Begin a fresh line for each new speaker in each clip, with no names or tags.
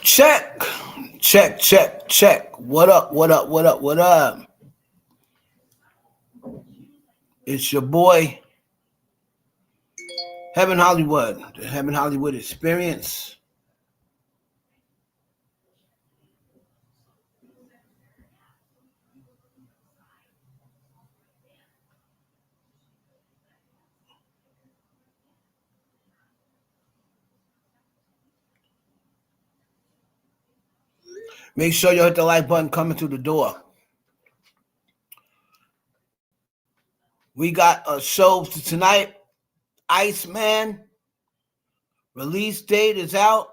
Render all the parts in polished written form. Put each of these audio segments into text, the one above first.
Check, check. What up, what up? It's your boy, Heaven Hollywood, the Heaven Hollywood Experience. Make sure you hit the like button coming through the door. We got a show tonight. ICEMAN release date is out.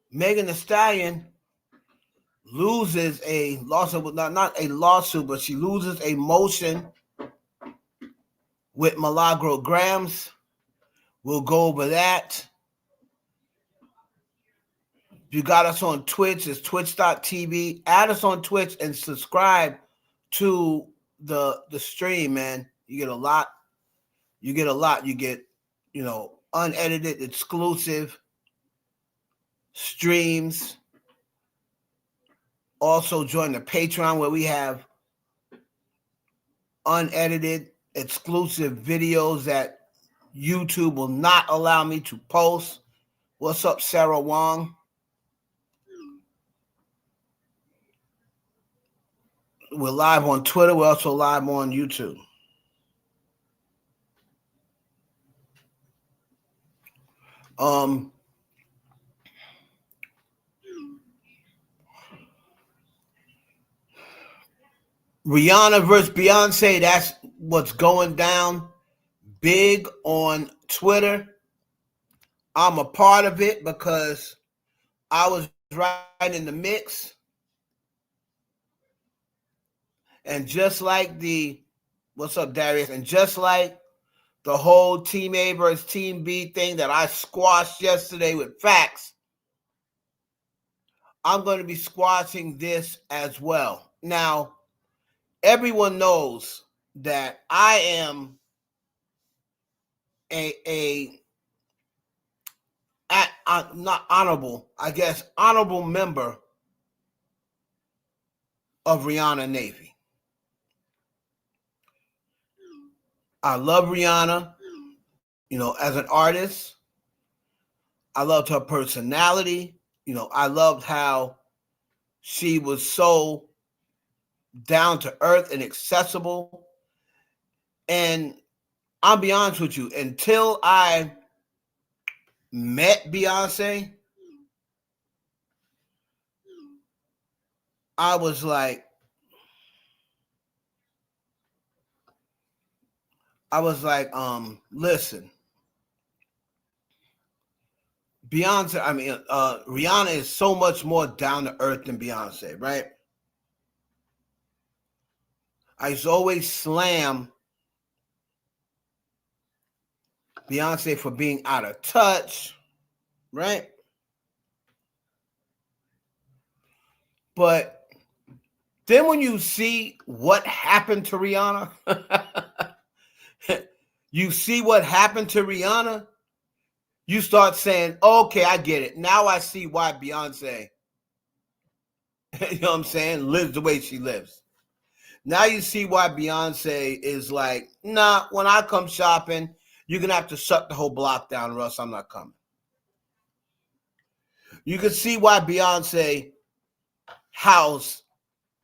Megan Thee Stallion loses a lawsuit, not a lawsuit, but she loses a motion with Milagro Grams. We'll go over that. You got us on Twitch. It's twitch.tv. Add us on Twitch and subscribe to the stream, man. You get a lot. You get, unedited, exclusive streams. Also join the Patreon where we have unedited, exclusive videos that YouTube will not allow me to post. What's up, Sarah Wong? We're live on Twitter. We're also live on YouTube. Rihanna versus Beyonce, that's what's going down big on Twitter. I'm a part of it because I was right in the mix. And just like what's up, Darius? And just like the whole Team A versus Team B thing that I squashed yesterday with facts, I'm going to be squashing this as well. Now, everyone knows that I am honorable member of Rihanna Navy. I love Rihanna, as an artist. I loved her personality. I loved how she was so down to earth and accessible. And I'll be honest with you, until I met Beyonce, I was like, listen, Rihanna is so much more down to earth than Beyonce, right? I used to always slam Beyonce for being out of touch, right? But then when you see what happened to Rihanna, you start saying, okay, I get it. Now I see why Beyonce, lives the way she lives. Now you see why Beyonce is like, nah, when I come shopping, you're going to have to shut the whole block down or else I'm not coming. You can see why Beyonce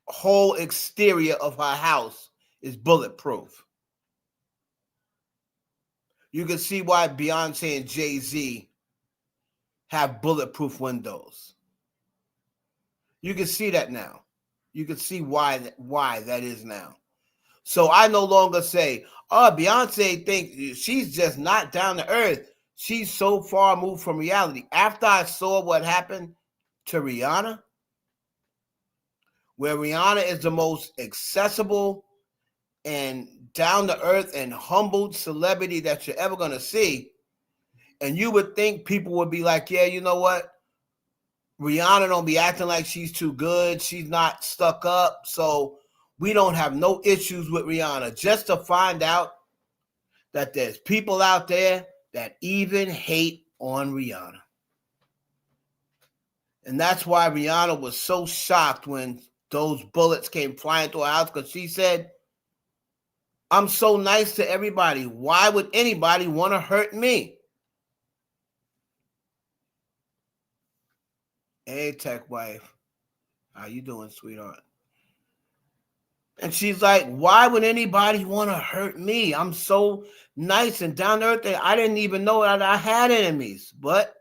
whole exterior of her house is bulletproof. You can see why Beyonce and Jay-Z have bulletproof windows. You can see that now. You can see why that is now. So I no longer say, oh, Beyonce thinks she's just not down to earth. She's so far moved from reality. After I saw what happened to Rihanna, where Rihanna is the most accessible and down to earth and humbled celebrity that you're ever going to see, and you would think people would be like, yeah, you know what? Rihanna don't be acting like she's too good. She's not stuck up. So we don't have no issues with Rihanna. Just to find out that there's people out there that even hate on Rihanna. And that's why Rihanna was so shocked when those bullets came flying through her house, because she said, I'm so nice to everybody. Why would anybody want to hurt me? Hey, tech wife. How you doing, sweetheart? And she's like, why would anybody want to hurt me? I'm so nice and down to earth that I didn't even know that I had enemies. But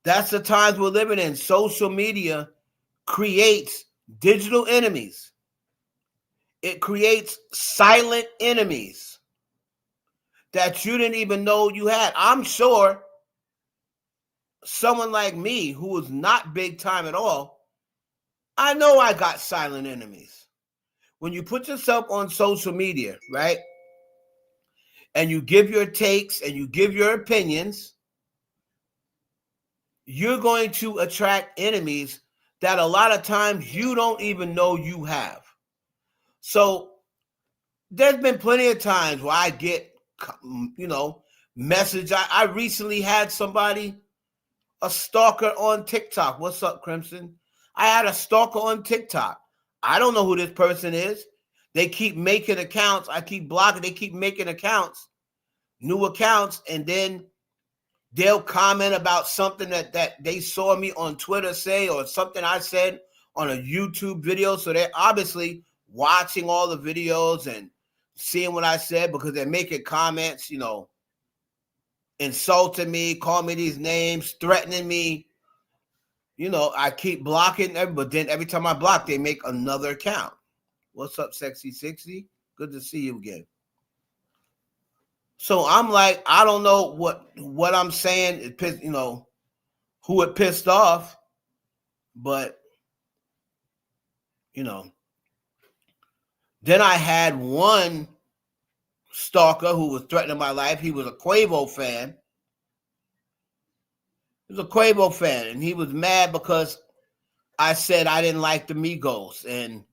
that's the times we're living in. Social media creates digital enemies. It creates silent enemies that you didn't even know you had. I'm sure someone like me, who is not big time at all, I know I got silent enemies. When you put yourself on social media, right, and you give your takes and you give your opinions, you're going to attract enemies that a lot of times you don't even know you have. So there's been plenty of times where I get, message. I recently had somebody, a stalker on TikTok. What's up, Crimson? I had a stalker on TikTok. I don't know who this person is. They keep making accounts. I keep blocking. They keep making accounts, new accounts, and then they'll comment about something that they saw me on Twitter say, or something I said on a YouTube video. So they're obviously watching all the videos and seeing what I said, because they're making comments, insulting me, calling me these names, threatening me. I keep blocking them, but then every time I block, they make another account. What's up, Sexy 60? Good to see you again. So I'm like, I don't know what I'm saying. It pissed, who it pissed off, but then I had one stalker who was threatening my life. He was a Quavo fan. He was a Quavo fan, and he was mad because I said I didn't like the Migos, and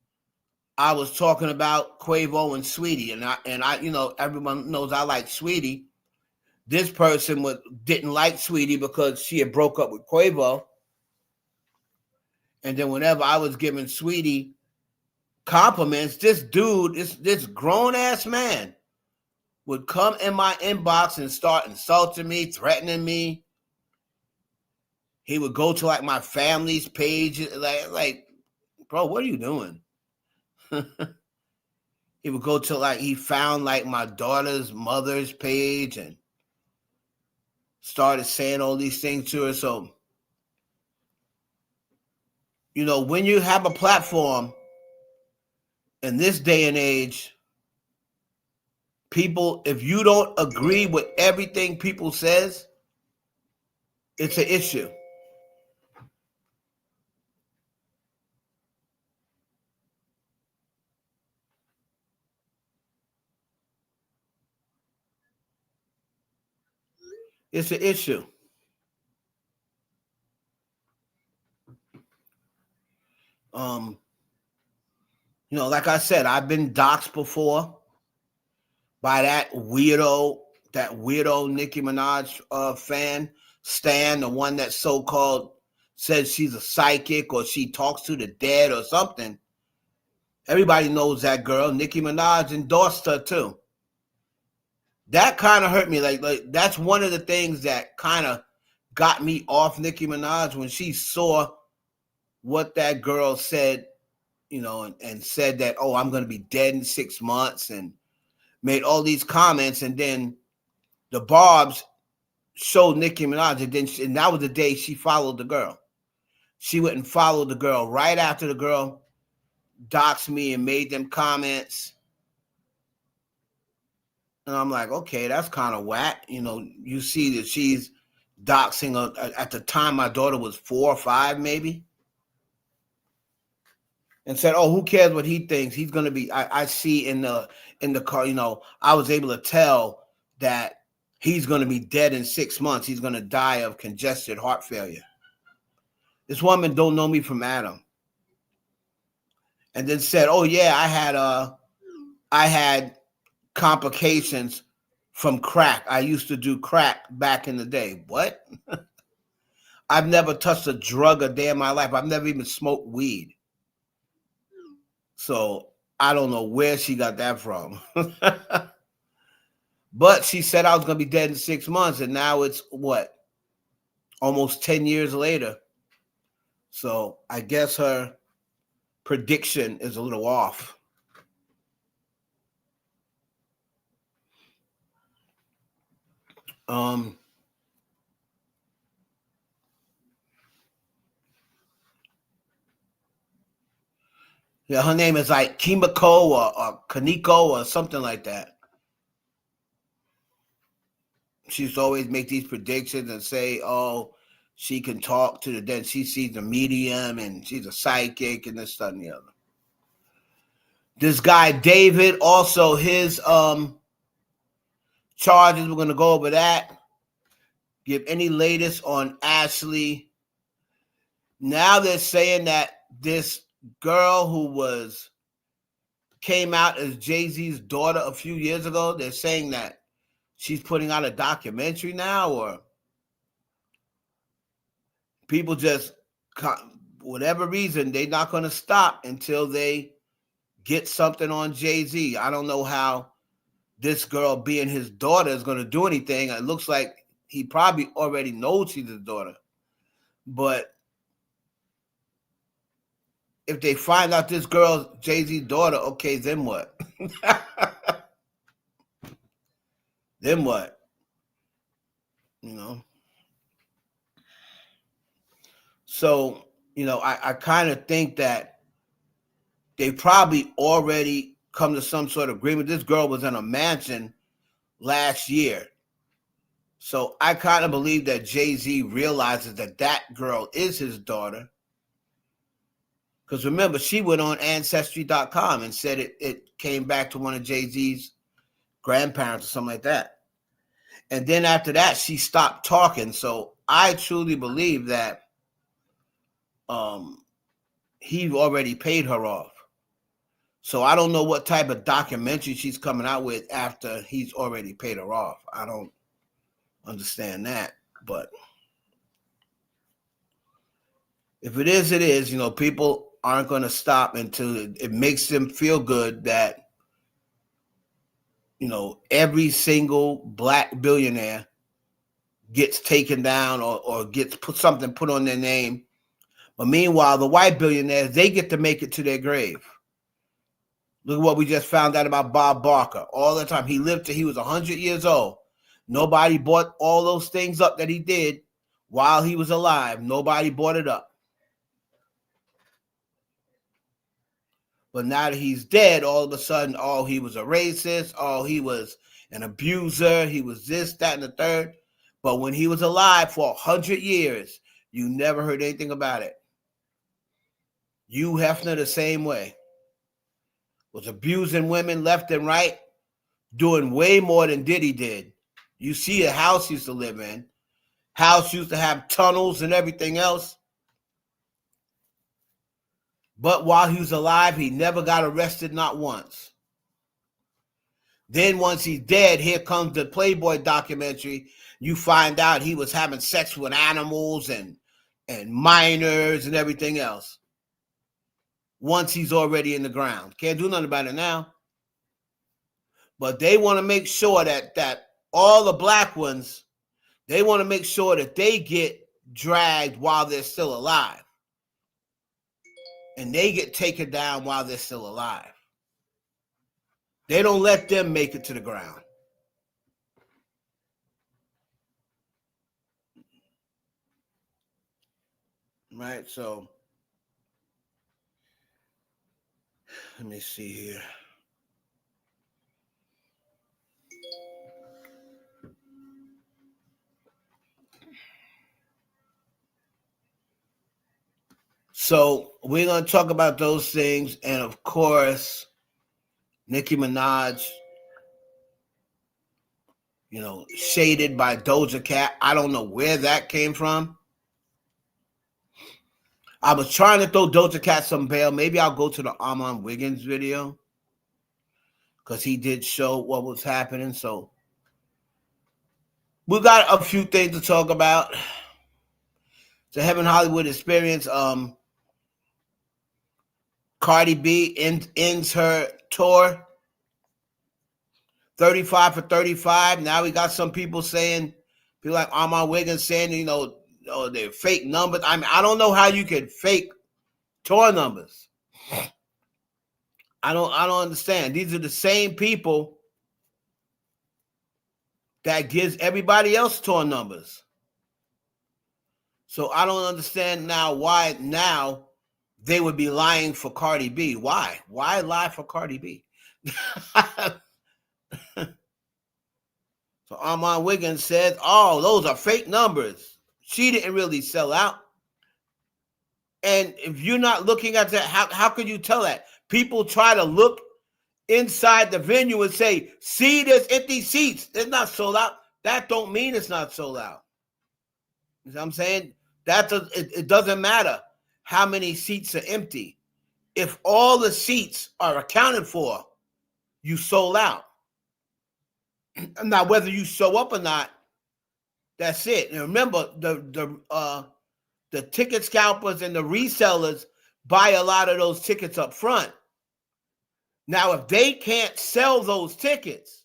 I was talking about Quavo and Sweetie, and I, everyone knows I like Sweetie. This person didn't like Sweetie because she had broke up with Quavo, and then whenever I was giving Sweetie compliments, this dude, this grown ass man, would come in my inbox and start insulting me, threatening me. He would go to like my family's page, like, bro, what are you doing? He would go to he found like my daughter's mother's page and started saying all these things to her. So, when you have a platform in this day and age, people, if you don't agree with everything people says, it's an issue. It's an issue. Like I said, I've been doxxed before by that weirdo Nicki Minaj fan, Stan, the one that so-called says she's a psychic or she talks to the dead or something. Everybody knows that girl. Nicki Minaj endorsed her too. That kind of hurt me. Like that's one of the things that kind of got me off Nicki Minaj, when she saw what that girl said, and said that, oh, I'm going to be dead in 6 months, and made all these comments. And then the Barbs showed Nicki Minaj, and that was the day she followed the girl. She went and followed the girl right after the girl doxed me and made them comments. And I'm like, okay, that's kind of whack. You see that she's doxing her. At the time, my daughter was 4 or 5, maybe. And said, oh, who cares what he thinks? He's going to be, I see in the car, I was able to tell that he's going to be dead in 6 months. He's going to die of congested heart failure. This woman don't know me from Adam. And then said, oh yeah, I had complications from crack. I used to do crack back in the day. What? I've never touched a drug a day in my life. I've never even smoked weed. So I don't know where she got that from. But she said I was going to be dead in 6 months, and now it's what? Almost 10 years later. So I guess her prediction is a little off. Yeah, her name is like Kimiko or Kaniko or something like that. She used to always make these predictions and say, oh, she can talk to the dead. She sees a medium and she's a psychic and this, that, and the other. This guy, David, also his charges, we're going to go over that. Give any latest on Ashley. Now they're saying that this girl who came out as Jay-Z's daughter a few years ago, they're saying that she's putting out a documentary now, or people just, whatever reason, they're not going to stop until they get something on Jay-Z. I don't know how this girl being his daughter is going to do anything. It looks like he probably already knows she's his daughter. But if they find out this girl's Jay-Z's daughter, okay, then what? Then what? You know? So, you know, I kind of think that they probably already come to some sort of agreement. This girl was in a mansion last year. So I kind of believe that Jay-Z realizes that that girl is his daughter. Because remember, she went on Ancestry.com and said it came back to one of Jay-Z's grandparents or something like that. And then after that, she stopped talking. So I truly believe that he already paid her off. So I don't know what type of documentary she's coming out with after he's already paid her off. I don't understand that. But if it is, it is. You know, people aren't going to stop until it makes them feel good that, you know, every single black billionaire gets taken down or gets something put on their name. But meanwhile, the white billionaires, they get to make it to their grave. Look at what we just found out about Bob Barker. All the time. He lived till he was 100 years old. Nobody bought all those things up that he did while he was alive. Nobody bought it up. But now that he's dead, all of a sudden, oh, he was a racist. Oh, he was an abuser. He was this, that, and the third. But when he was alive for 100 years, you never heard anything about it. Hugh Hefner, the same way. Was abusing women left and right, doing way more than Diddy did. You see the house he used to live in. House used to have tunnels and everything else. But while he was alive, he never got arrested, not once. Then once he's dead, here comes the Playboy documentary. You find out he was having sex with animals and minors and everything else. Once he's already in the ground. Can't do nothing about it now. But they want to make sure that all the black ones, they want to make sure that they get dragged while they're still alive. And they get taken down while they're still alive. They don't let them make it to the ground. Right, so let me see here. So we're going to talk about those things. And of course, Nicki Minaj, you know, shaded by Doja Cat. I don't know where that came from. I was trying to throw Doja Cat some bail. Maybe I'll go to the Armand Wiggins video because he did show what was happening. So we got a few things to talk about. The Heaven Hollywood Experience. Cardi B ends her tour. 35 for 35. Now we got some people saying, people like Armand Wiggins saying, they're fake numbers. I mean, I don't know how you can fake tour numbers. I don't understand. These are the same people that gives everybody else tour numbers. So I don't understand now why now they would be lying for Cardi B. Why? Why lie for Cardi B? So Armand Wiggins said, oh, those are fake numbers. She didn't really sell out. And if you're not looking at that, how could you tell that? People try to look inside the venue and say, see, there's empty seats. It's not sold out. That don't mean it's not sold out. You know what I'm saying? It doesn't matter how many seats are empty. If all the seats are accounted for, you sold out. Now, whether you show up or not, that's it. And remember, the ticket scalpers and the resellers buy a lot of those tickets up front. Now, if they can't sell those tickets,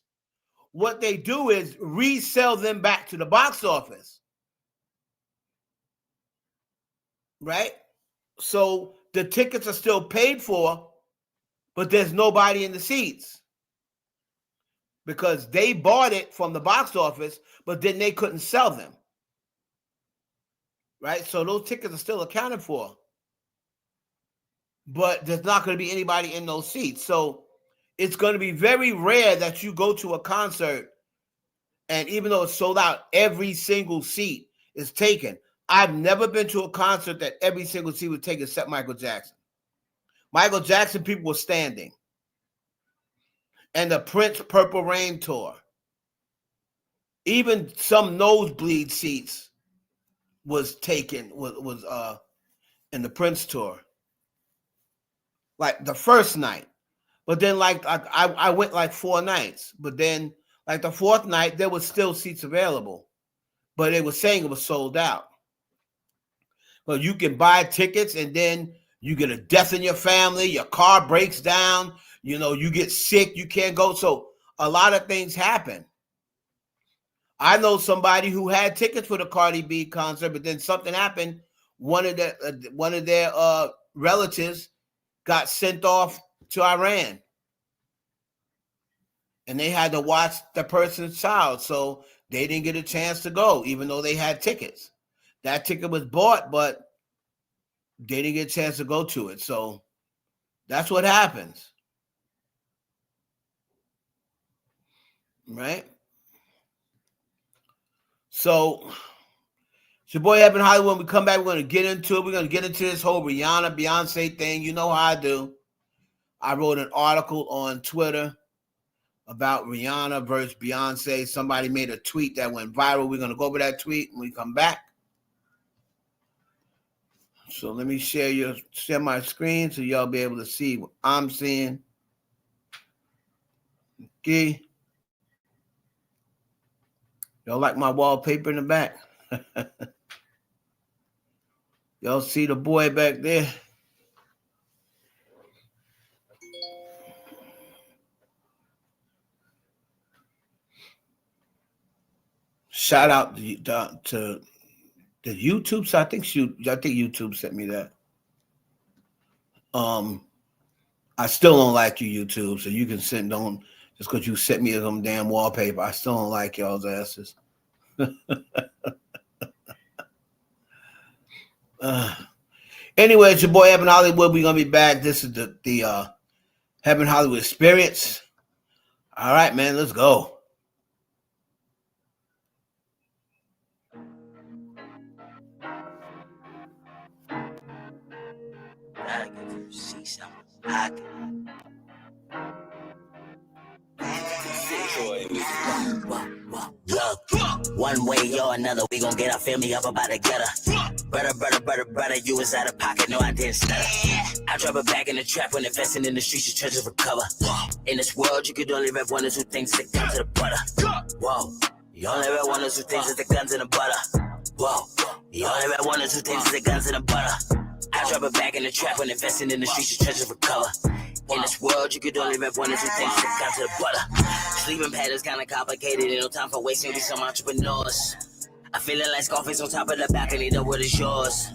what they do is resell them back to the box office. Right? So the tickets are still paid for, but there's nobody in the seats. Because they bought it from the box office, but then they couldn't sell them. Right? So those tickets are still accounted for. But there's not going to be anybody in those seats. So it's going to be very rare that you go to a concert and even though it's sold out, every single seat is taken. I've never been to a concert that every single seat was taken except Michael Jackson. Michael Jackson, people were standing. And the Prince Purple Rain tour. Even some nosebleed seats was taken, was in the Prince tour. Like the first night. But then like I went like 4 nights. But then like the 4th night, there was still seats available. But they were saying it was sold out. But you can buy tickets and then you get a death in your family, your car breaks down, you get sick, you can't go. So a lot of things happen. I know somebody who had tickets for the Cardi B concert, but then something happened. One of their relatives got sent off to Iran. And they had to watch the person's child. So they didn't get a chance to go, even though they had tickets. That ticket was bought, but they didn't get a chance to go to it. So that's what happens. Right? So it's your boy Evan Hollywood. When we come back, we're going to get into it. We're going to get into this whole Rihanna, Beyonce thing. You know how I do. I wrote an article on Twitter about Rihanna versus Beyonce. Somebody made a tweet that went viral. We're going to go over that tweet when we come back. So let me share my screen so y'all be able to see what I'm seeing. Okay. Y'all like my wallpaper in the back? Y'all see the boy back there? Shout out to the YouTube. So I think YouTube sent me that. I still don't like you, YouTube. So you can don't just because you sent me some damn wallpaper. I still don't like y'all's asses. Anyway, it's your boy Evan Hollywood. We're gonna be back. This is the Heaven Hollywood Experience. All right, man, let's go.
Gotta get to see something. I can. Look, one way or another, we gon' get our family up about together. Brother, you was out of pocket, no, I didn't stutter. I drop it back in the trap when investing in the streets, you treasures recover. In this world, you could only rep 1 or 2 things that come to the butter. Whoa, you only rep 1 or 2 things that the guns in the butter. Whoa, You only got one or two things, the guns and the butter. I drop it back in the trap when investing in the streets, your treasures recover. In this world, you could only rep one or two things, the guns and the butter. Sleeping patterns kinda complicated, ain't no time for wasting with some entrepreneurs. I feeling like Scarface on top of the balcony, the word is yours.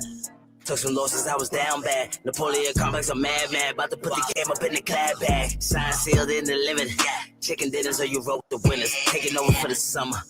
Took some losses, I was down bad. Napoleon complex, I'm mad. About to put the game up in the clad bag. Sign sealed in the living. Chicken dinners, so you roll with the winners. Taking over for the summer.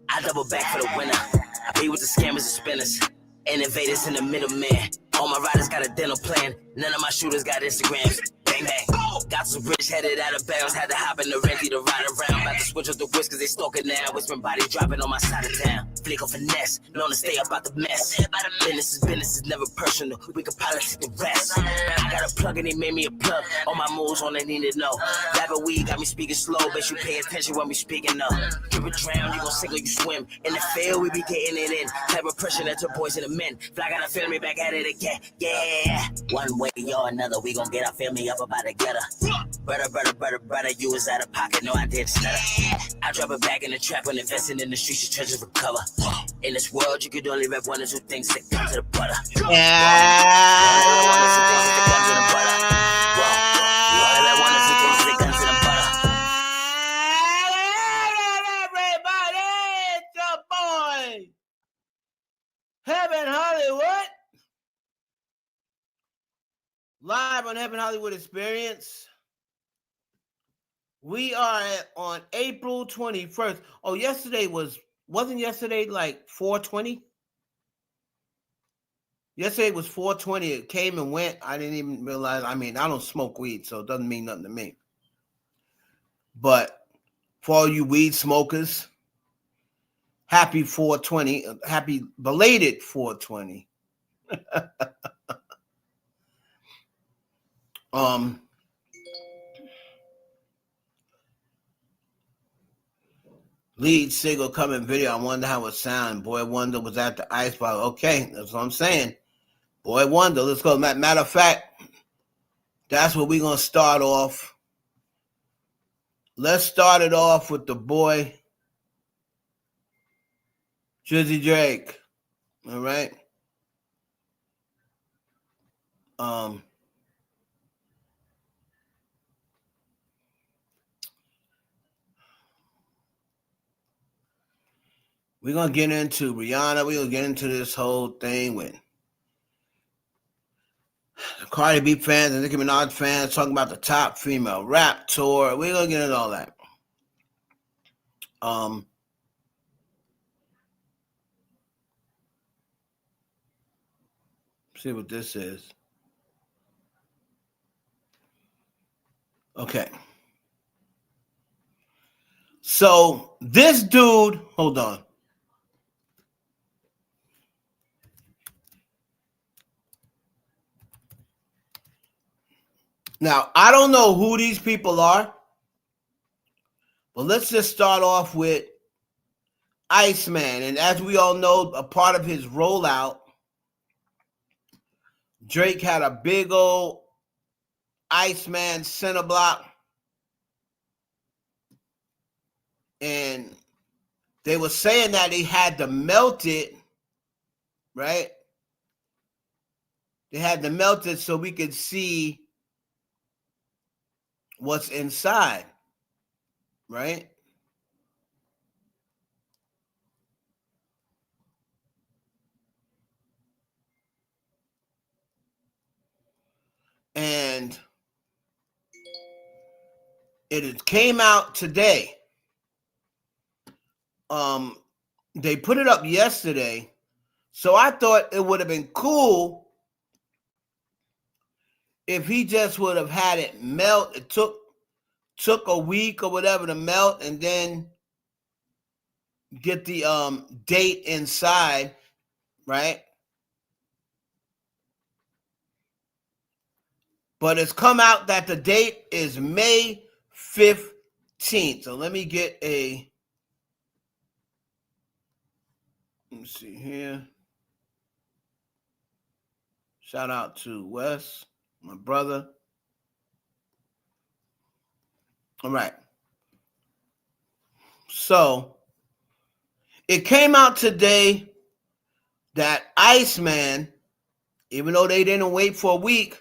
I double back for the winner. I be with the scammers and spinners. Innovators in the middleman. All my riders got a dental plan. None of my shooters got Instagrams. Bang, bang. Got some rich headed out of bounds. Had to hop in the renty to ride around. About to switch up the whiskers, they stalking now. Whispering body dropping on my side of town. Flick of finesse, known to stay up out the mess. Business is never personal. We can politic the rest. I got a plug and they made me a plug. All my moves on they need to know. Rapper weed got me speaking slow. Bet you pay attention when we speaking up. Give it drown, you gon' sink or you swim. In the field, we be getting it in. Type of pressure that took boys and the men. Fly gotta feel me back at it again. Yeah. One way or another, we gon' get our family up about to get her. Brother, you was out of pocket, no I didn't stutter. I drop it back in the trap when investing in the streets, your treasures recover. In this world, you could only rep one or two things that come to the butter.
Everybody, it's your boy, Heaven Hollywood. Live on Heaven Hollywood Experience. We are on April 21st. Oh, wasn't yesterday like 420? Yesterday was 420. It came and went. I didn't even realize. I mean, I don't smoke weed, so it doesn't mean nothing to me. But for all you weed smokers, happy 420. Happy belated 420. Lead single coming video. I wonder how it sound. Boy Wonder was at the Ice Bar. Okay, that's what I'm saying. Boy Wonder, let's go. Matter of fact, that's what we're going to start off. Let's start it off with the boy, Drizzy Drake. All right. We're going to get into Rihanna. We're going to get into this whole thing with Cardi B fans and Nicki Minaj fans talking about the top female rap tour. We're going to get into all that. See what this is. Okay. So this dude, hold on. Now, I don't know who these people are, but let's just start off with ICEMAN. And as we all know, a part of his rollout, Drake had a big old ICEMAN center block. And they were saying that he had to melt it, right? They had to melt it so we could see what's inside, right? And it came out today. They put it up yesterday. So I thought it would have been cool if he just would have had it melt. It took a week or whatever to melt and then get the date inside, right? But it's come out that the date is May 15th. So let me get let me see here. Shout out to Wes, my brother. All right. So it came out today that ICEMAN, even though they didn't wait for a week,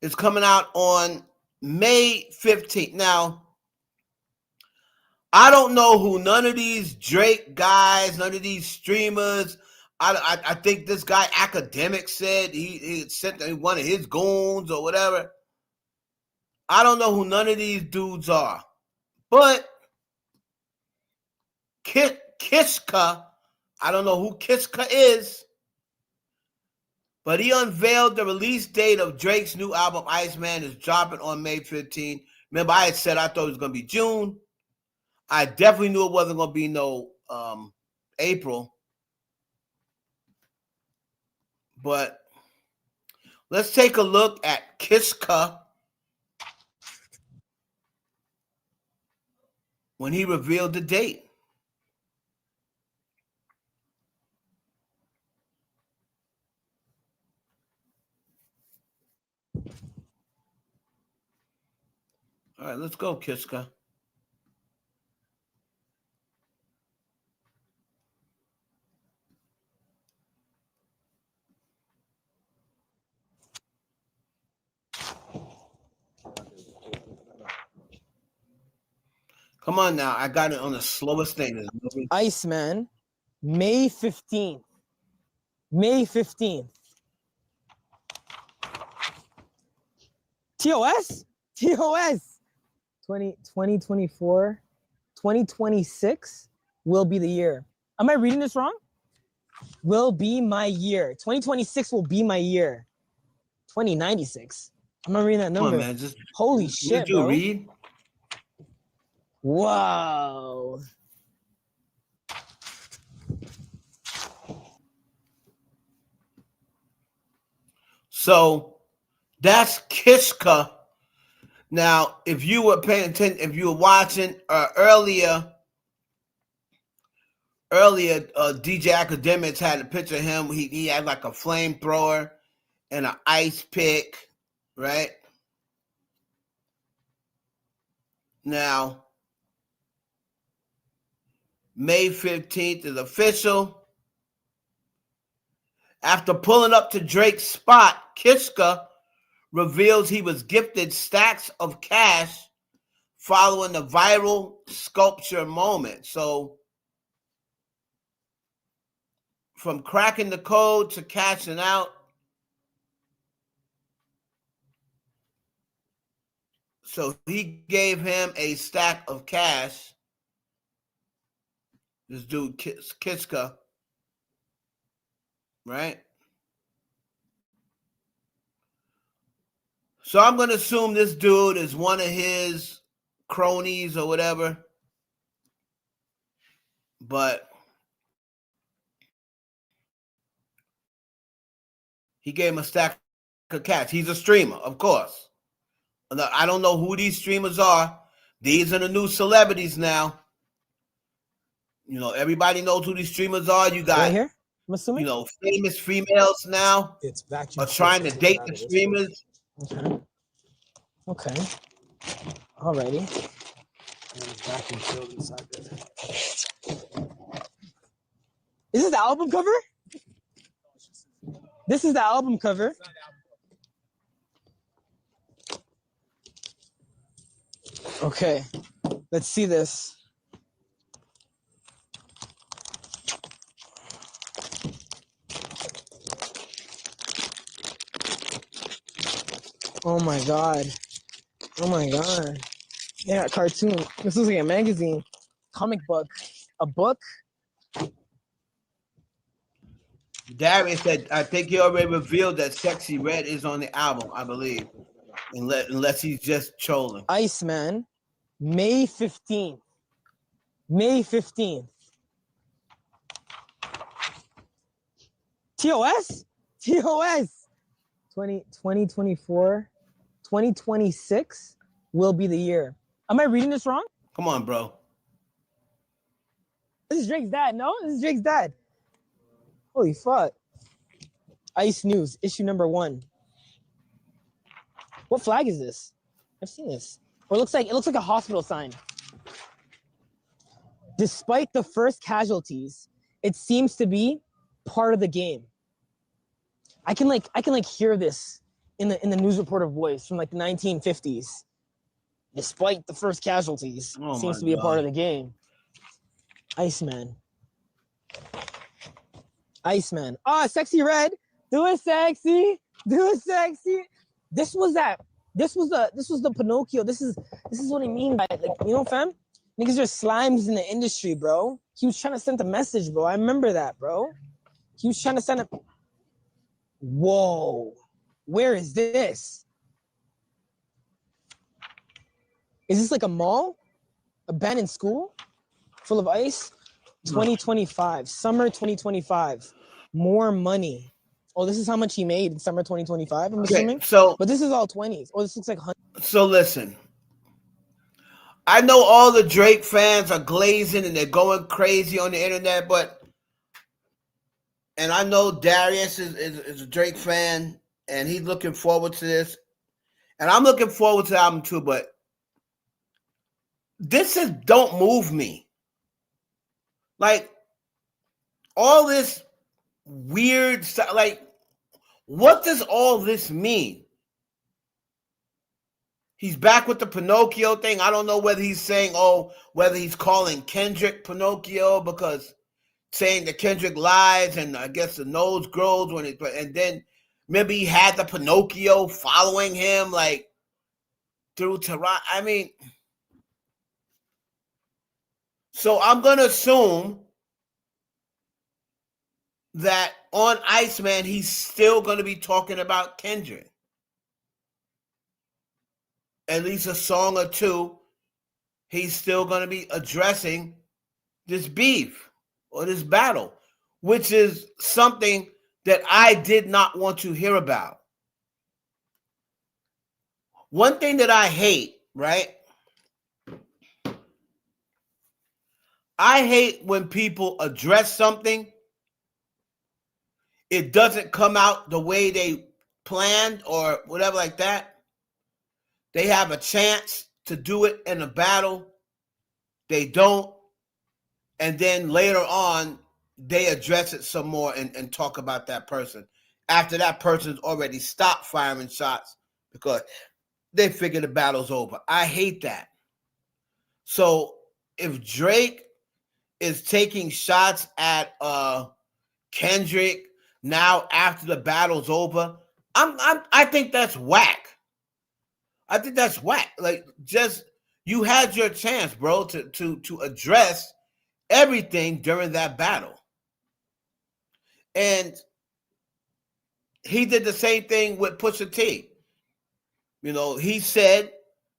is coming out on May 15th. Now, I don't know who none of these Drake guys, none of these streamers. I think this guy Academic said he sent one of his goons or whatever. I don't know who none of these dudes are. But Kiska, I don't know who Kiska is, but he unveiled the release date of Drake's new album, ICEMAN, is dropping on May 15th. Remember, I had said I thought it was going to be June. I definitely knew it wasn't going to be no April. But let's take a look at Kiska when he revealed the date. All right, let's go, Kiska. Come on now. I got it on the slowest thing.
ICEMAN, May 15th. May 15th. TOS? TOS. 2024, 2026 will be the year. Am I reading this wrong? Will be my year. 2026 will be my year. 2096. I'm not reading that number.
Come on, man. Just
holy shit,
you
bro.
Read.
Wow.
So that's Kiska. Now, if you were paying attention, if you were watching earlier, DJ Academics had a picture of him. He had like a flamethrower and an ice pick, right? Now, May 15th is official. After pulling up to Drake's spot, Kiska reveals he was gifted stacks of cash following the viral sculpture moment. So, from cracking the code to cashing out, so he gave him a stack of cash. This dude, Kiska, right? So I'm going to assume this dude is one of his cronies or whatever. But he gave him a stack of cash. He's a streamer, of course. I don't know who these streamers are. These are the new celebrities now. You know, everybody knows who these streamers are. You got,
right here? I'm assuming?
You know, famous females now are trying to date the streamers.
Okay. Okay. Alrighty. Is this the album cover? This is the album cover. Okay. Let's see this. Oh my god. Oh my god. Yeah, cartoon. This looks like a magazine. Comic book. A book?
Darius said, I think he already revealed that Sexy Red is on the album, I believe. Unless he's just trolling.
ICEMAN, May 15th. May 15th. TOS? TOS! 2024, 2026 will be the year. Am I reading this wrong?
Come on, bro.
This is Drake's dad. No, this is Drake's dad. Holy fuck. Ice News, issue number 1. What flag is this? I've seen this. Or it looks like a hospital sign. Despite the first casualties, it seems to be part of the game. I can hear this in the news reporter voice from like the 1950s. Despite the first casualties, seems to be a part of the game. ICEMAN. ICEMAN. Oh, Sexy Red. Do it sexy. Do it sexy. This was the Pinocchio. This is what I mean by it. Like, you know, fam? Niggas are slimes in the industry, bro. He was trying to send a message, bro. I remember that, bro. He was trying to send a... Whoa. Where is this? Is this like a mall? Abandoned school? Full of ice? 2025. Summer 2025. More money. Oh, this is how much he made in summer 2025, I'm assuming?
So,
but this is all 20s. Oh, this looks like...
So listen. I know all the Drake fans are glazing and they're going crazy on the internet, and I know Darius is a Drake fan, and he's looking forward to this. And I'm looking forward to the album too, but this don't move me. Like, all this weird stuff, like, what does all this mean? He's back with the Pinocchio thing. I don't know whether he's saying, whether he's calling Kendrick Pinocchio because saying that Kendrick lies and I guess the nose grows when it, and then maybe he had the Pinocchio following him like through Toronto. I mean, so I'm going to assume that on ICEMAN, he's still going to be talking about Kendrick. At least a song or two, he's still going to be addressing this beef or this battle, which is something that I did not want to hear about. One thing that I hate, right? I hate when people address something, it doesn't come out the way they planned or whatever like that. They have a chance to do it in a battle. They don't. And then later on, they address it some more and talk about that person. After that person's already stopped firing shots because they figure the battle's over. I hate that. So if Drake is taking shots at Kendrick now after the battle's over, I think that's whack. I think that's whack. Like, just, you had your chance, bro, to address everything during that battle. And he did the same thing with Pusha T. You know, he said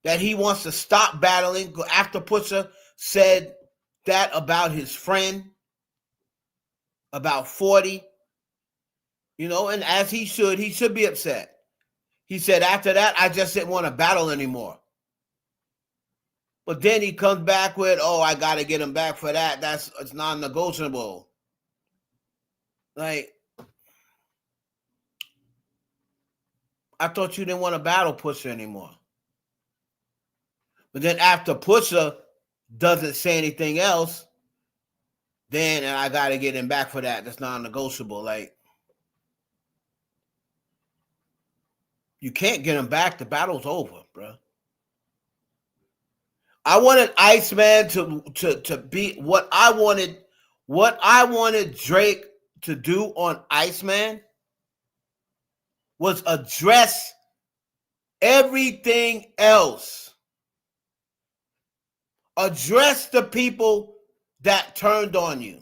that he wants to stop battling after Pusha said that about his friend, about 40. You know, and as he should be upset. He said, after that, I just didn't want to battle anymore. But then he comes back with, I got to get him back for that. It's non-negotiable. Like, I thought you didn't want to battle Pusha anymore. But then after Pusha doesn't say anything else, then I got to get him back for that. That's non-negotiable. Like, you can't get him back. The battle's over, bro. I wanted ICEMAN to be what I wanted. What I wanted Drake to do on ICEMAN was address everything else. Address the people that turned on you,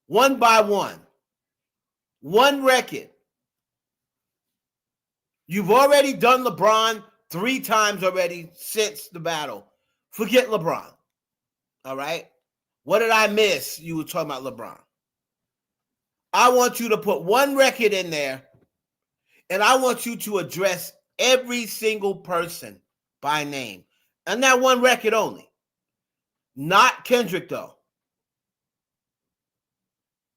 one by one. One record. You've already done LeBron 3 times already since the battle. Forget LeBron. All right? What did I miss? You were talking about LeBron. I want you to put one record in there, and I want you to address every single person by name. And that one record only. Not Kendrick, though.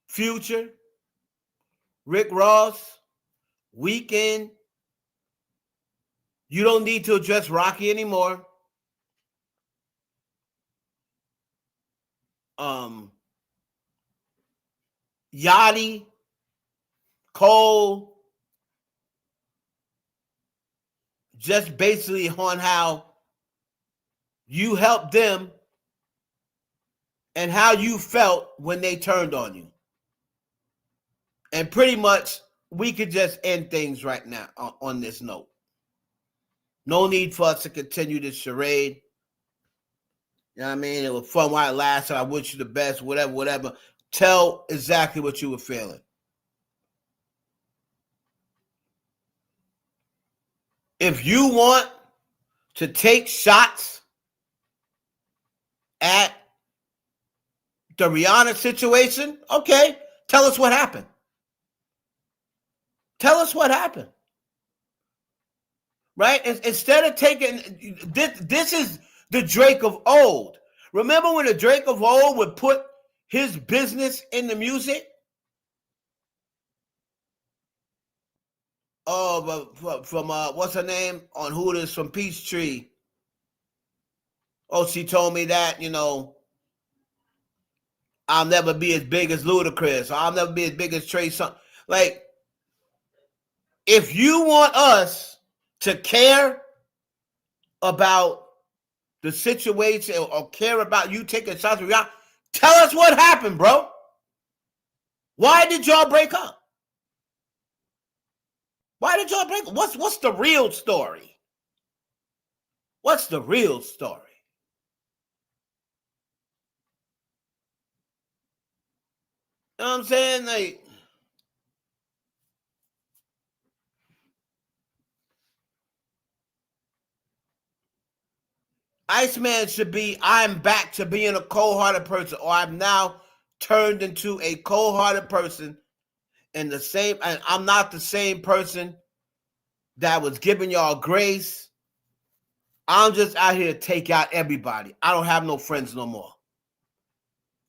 Future, Rick Ross, Weeknd. You don't need to address Rocky anymore. Yachty, Cole, just basically on how you helped them and how you felt when they turned on you. And pretty much, we could just end things right now on this note. No need for us to continue this charade. You know what I mean? It was fun while it lasted. I wish you the best, whatever. Tell exactly what you were feeling. If you want to take shots at the Rihanna situation, okay, tell us what happened. Tell us what happened. Right? Instead of taking this is the Drake of old. Remember when the Drake of old would put his business in the music? Oh, from what's her name on Hooters from Peachtree? Oh, she told me that, I'll never be as big as Ludacris. I'll never be as big as Trey Songz. Like, if you want us to care about the situation or care about you taking shots with Rihanna, tell us what happened, bro. Why did y'all break up? Why did y'all break up? What's the real story? What's the real story? You know what I'm saying? Like, ICEMAN should be, I'm back to being a cold-hearted person, or I've now turned into a cold-hearted person and I'm not the same person that was giving y'all grace. I'm just out here to take out everybody. I don't have no friends no more.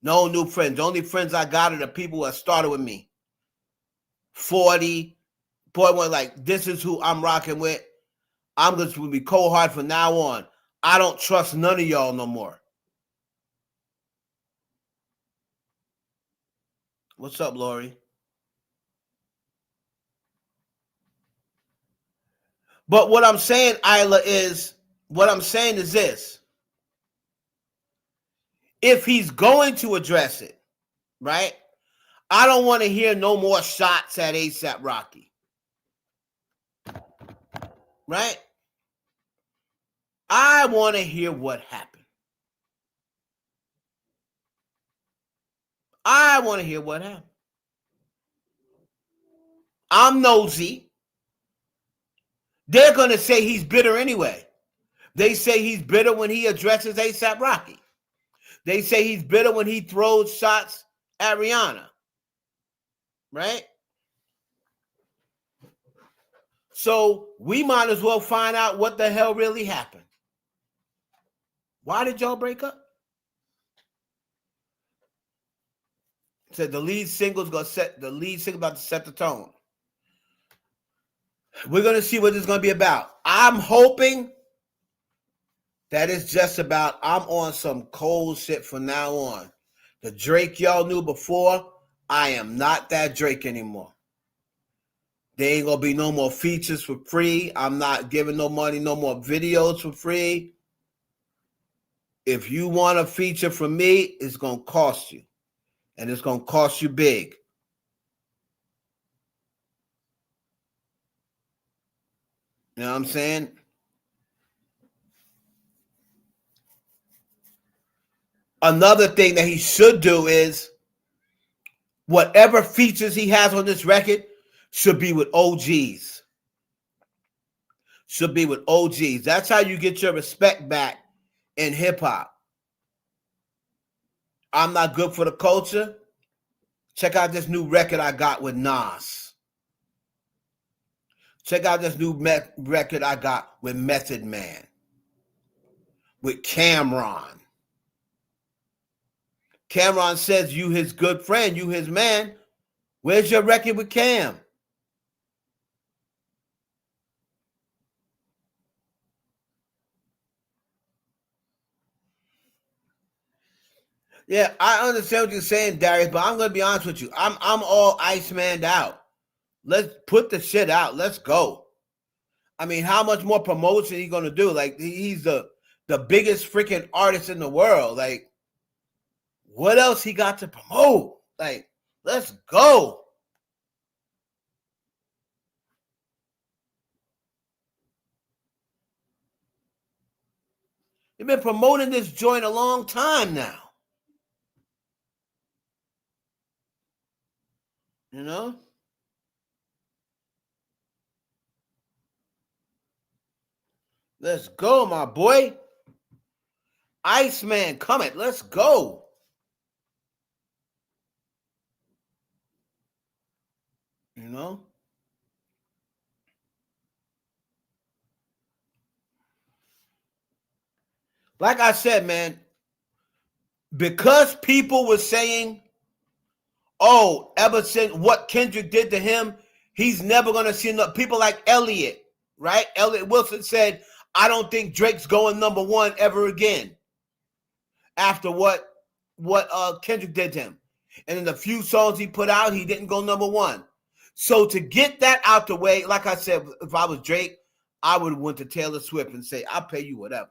No new friends. The only friends I got are the people that started with me. 40. Boy, one like, this is who I'm rocking with. I'm just going to be cold-hearted from now on. I don't trust none of y'all no more. What's up, Lori? But what I'm saying, Isla, is this. If he's going to address it, right? I don't want to hear no more shots at ASAP Rocky. Right? I want to hear what happened. I want to hear what happened. I'm nosy. They're going to say he's bitter anyway. They say he's bitter when he addresses ASAP Rocky. They say he's bitter when he throws shots at Rihanna. Right? So we might as well find out what the hell really happened. Why did y'all break up? Said the lead single's about to set the tone. We're gonna see what this is gonna be about. I'm hoping that it's just about I'm on some cold shit from now on. The Drake y'all knew before, I am not that Drake anymore. There ain't gonna be no more features for free. I'm not giving no money, no more videos for free. If you want a feature from me, it's gonna cost you. And it's gonna cost you big. You know what I'm saying? Another thing that he should do is whatever features he has on this record should be with OGs. Should be with OGs. That's how you get your respect back in hip hop. I'm not good for the culture. Check out this new record I got with Nas. Check out this new record I got with Method Man. With Cameron. Cameron says you his good friend, you his man. Where's your record with Cam? Yeah, I understand what you're saying, Darius, but I'm gonna be honest with you. I'm all Iceman out. Let's put the shit out. Let's go. I mean, how much more promotion he gonna do? Like he's the biggest freaking artist in the world. Like, what else he got to promote? Like, let's go. You've been promoting this joint a long time now. You know? Let's go, my boy. Iceman, come it. Let's go. You know? Like I said, man, because people were saying, oh, ever since what Kendrick did to him, he's never going to see enough. People like Elliot, right? Elliot Wilson said, I don't think Drake's going number one ever again after what Kendrick did to him. And in the few songs he put out, he didn't go number one. So to get that out the way, like I said, if I was Drake, I would have went to Taylor Swift and say, I'll pay you whatever.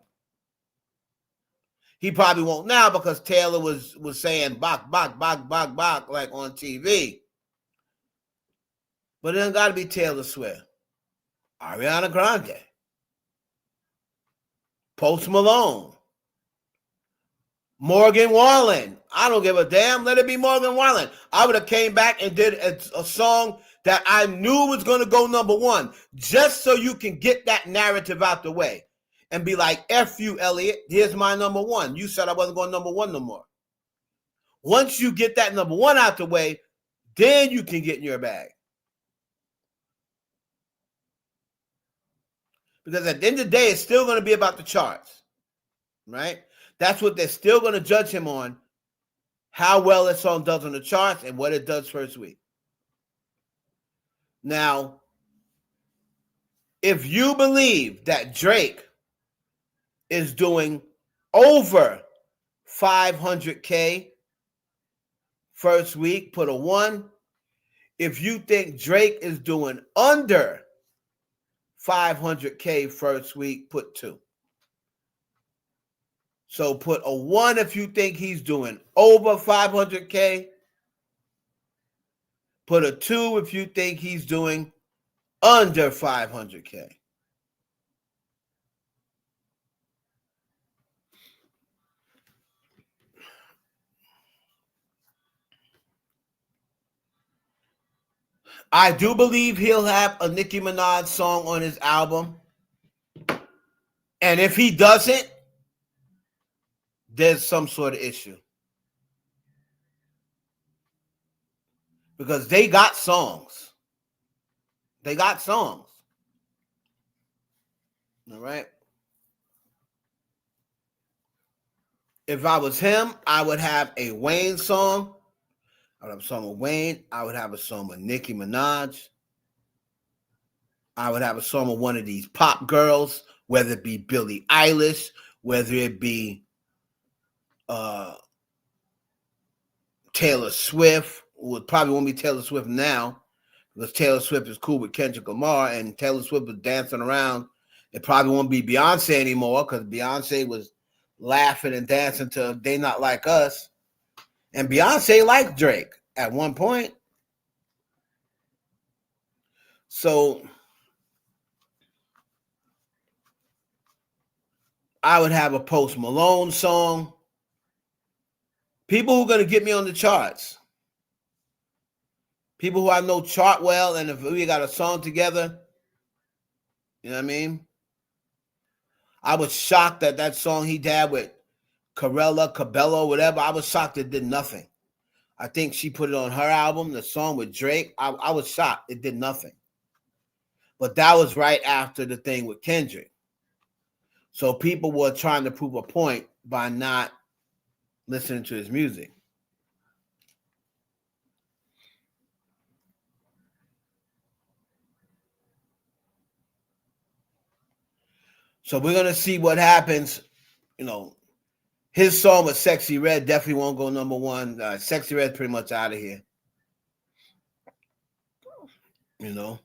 He probably won't now because Taylor was saying bok, bok, bok, bok, bok, like on TV. But it don't got to be Taylor Swift. Ariana Grande. Post Malone. Morgan Wallen. I don't give a damn. Let it be Morgan Wallen. I would have came back and did a song that I knew was going to go number one, just so you can get that narrative out the way and be like, F you, Elliot. Here's my number one. You said I wasn't going number one no more. Once you get that number one out the way, then you can get in your bag. Because at the end of the day, it's still going to be about the charts, right? That's what they're still going to judge him on, how well that song does on the charts and what it does first week. Now, if you believe that Drake is doing over 500K first week, put a 1. If you think Drake is doing under 500K first week, put 2. So put a 1 if you think he's doing over 500K. Put a 2 if you think he's doing under 500K. I do believe he'll have a Nicki Minaj song on his album. And if he doesn't, there's some sort of issue. Because they got songs. They got songs. All right. If I was him, I would have a Wayne song. I would have a song with Wayne. I would have a song with Nicki Minaj. I would have a song with one of these pop girls, whether it be Billie Eilish, whether it be Taylor Swift. Would probably won't be Taylor Swift now because Taylor Swift is cool with Kendrick Lamar and Taylor Swift was dancing around. It probably won't be Beyonce anymore because Beyonce was laughing and dancing to They Not Like Us. And Beyonce liked Drake at one point. So I would have a Post Malone song. People who are going to get me on the charts. People who I know chart well, and if we got a song together, you know what I mean? I was shocked that that song he did with Cabello, whatever. I was shocked it did nothing. I think she put it on her album, the song with Drake. I was shocked it did nothing. But that was right after the thing with Kendrick. So people were trying to prove a point by not listening to his music. So we're going to see what happens. You know, His song with Sexy Red definitely won't go number one. Sexy Red's pretty much out of here. You know,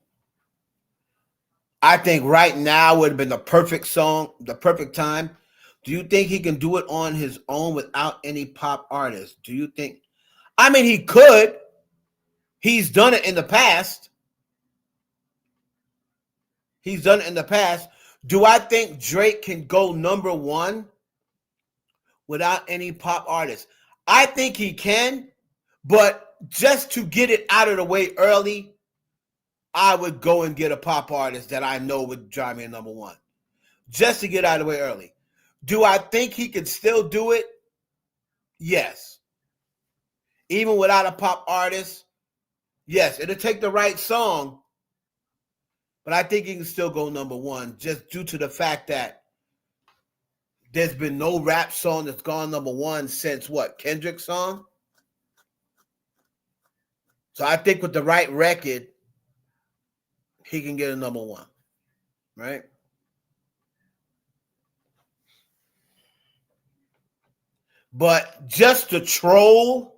I think right now would have been the perfect song, the perfect time. Do you think he can do it on his own without any pop artist? Do you think? I mean, he could. He's done it in the past. He's done it in the past. Do I think Drake can go number one without any pop artist? I think he can, but just to get it out of the way early, I would go and get a pop artist that I know would drive me a number one. Just to get out of the way early. Do I think he can still do it? Yes. Even without a pop artist? Yes. It'll take the right song, but I think he can still go number one just due to the fact that there's been no rap song that's gone number one since what? Kendrick's song? So I think with the right record, he can get a number one, right? But just to troll,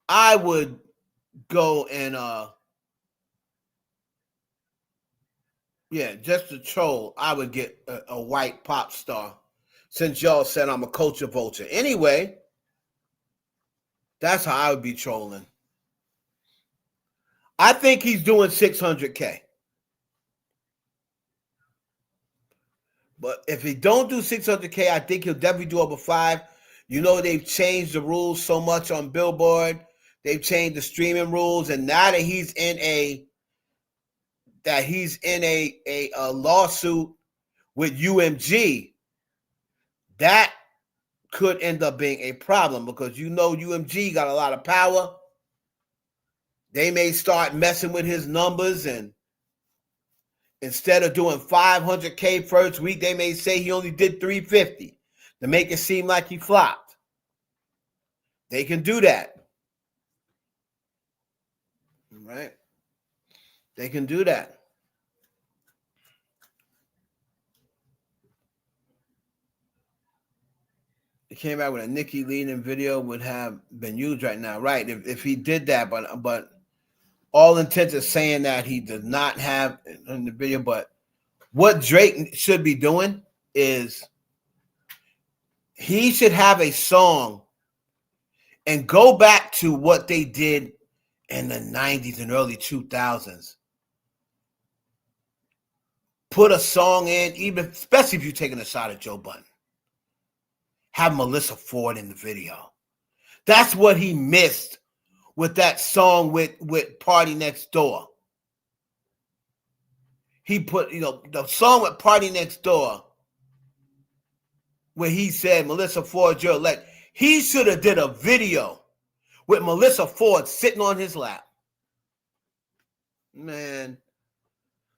I would go and just to troll, I would get a white pop star. Since y'all said I'm a culture vulture. Anyway, that's how I would be trolling. I think he's doing 600K. But if he don't do 600K, I think he'll definitely do over 5. You know, they've changed the rules so much on Billboard. They've changed the streaming rules, and now that he's in a lawsuit with UMG, that could end up being a problem because you know UMG got a lot of power. They may start messing with his numbers, and instead of doing 500K first week, they may say he only did 350 to make it seem like he flopped. They can do that. Right? They can do that. He came out with a Nicki leading video would have been used right now. Right. If he did that, but all intents are saying that he does not have in the video. But what Drake should be doing is he should have a song and go back to what they did in the 90s and early 2000s. Put a song in, even especially if you're taking a shot at Joe Budden. Have Melissa Ford in the video. That's what he missed with that song with Party Next Door. He put, the song with Party Next Door where he said, Melissa Ford, you're elect. He should have did a video with Melissa Ford sitting on his lap. Man.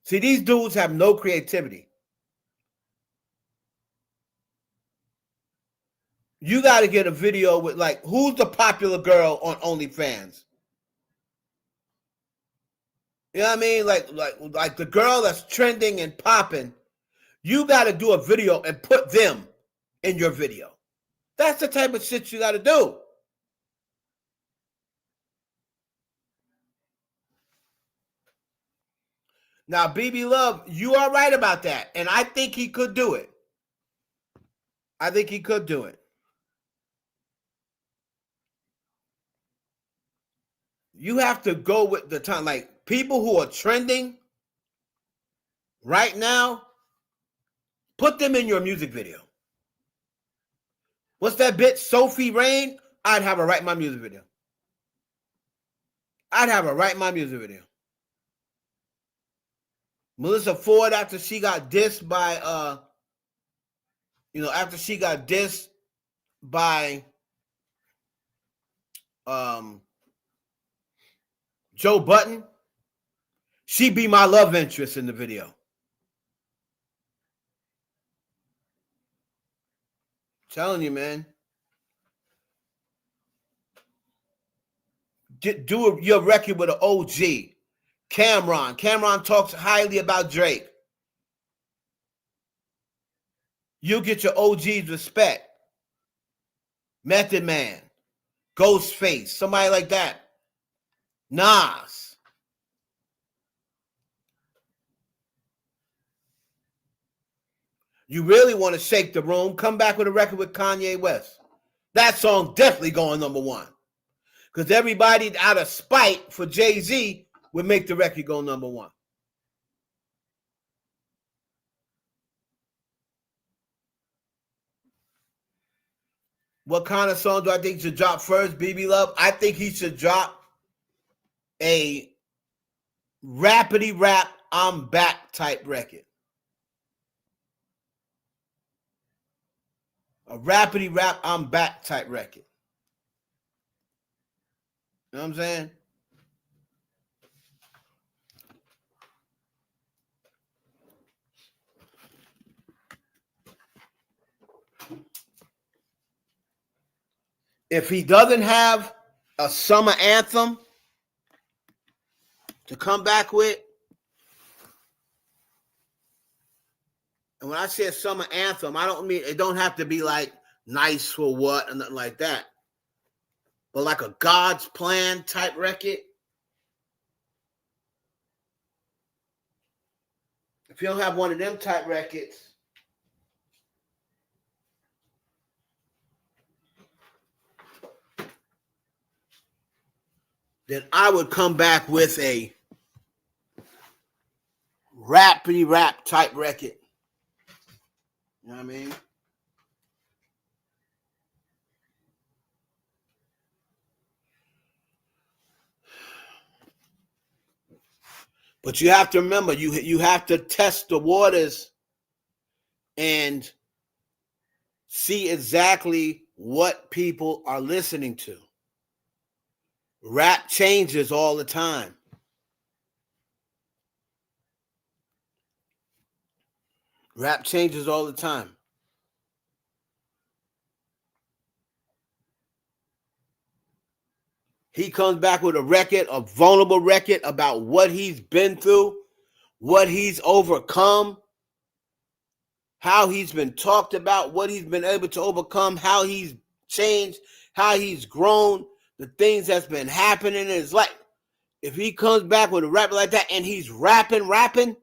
See, these dudes have no creativity. You got to get a video with, like, who's the popular girl on OnlyFans? You know what I mean? Like the girl that's trending and popping. You got to do a video and put them in your video. That's the type of shit you got to do. Now, BB Love, you are right about that. And I think he could do it. I think he could do it. You have to go with the time. Like, people who are trending right now, put them in your music video. What's that bitch, Sophie Rain? I'd have her write my music video. Melissa Ford, after she got dissed by, Joe Budden, she be my love interest in the video. Telling you, man. Do your record with an OG. Cameron talks highly about Drake. you'll get your OG's respect. Method Man, Ghostface, somebody like that. Nas. You really want to shake the room, come back with a record with Kanye West. That song definitely going number one. Because everybody out of spite for Jay-Z would make the record go number one. What kind of song do I think should drop first, BB Love? I think he should drop a rappity rap, I'm back type record. A rappity rap, I'm back type record. You know what I'm saying? If he doesn't have a summer anthem to come back with, and when I say a summer anthem, I don't mean it don't have to be like Nice for What or nothing like that, but like a God's Plan type record. If you don't have one of them type records, then I would come back with a rappity rap type record. You know what I mean? But you have to remember, you have to test the waters and see exactly what people are listening to. Rap changes all the time. Rap changes all the time. He comes back with a record, a vulnerable record about what he's been through, what he's overcome, how he's been talked about, what he's been able to overcome, how he's changed, how he's grown, the things that's been happening in his life. If he comes back with a rap like that and he's rapping,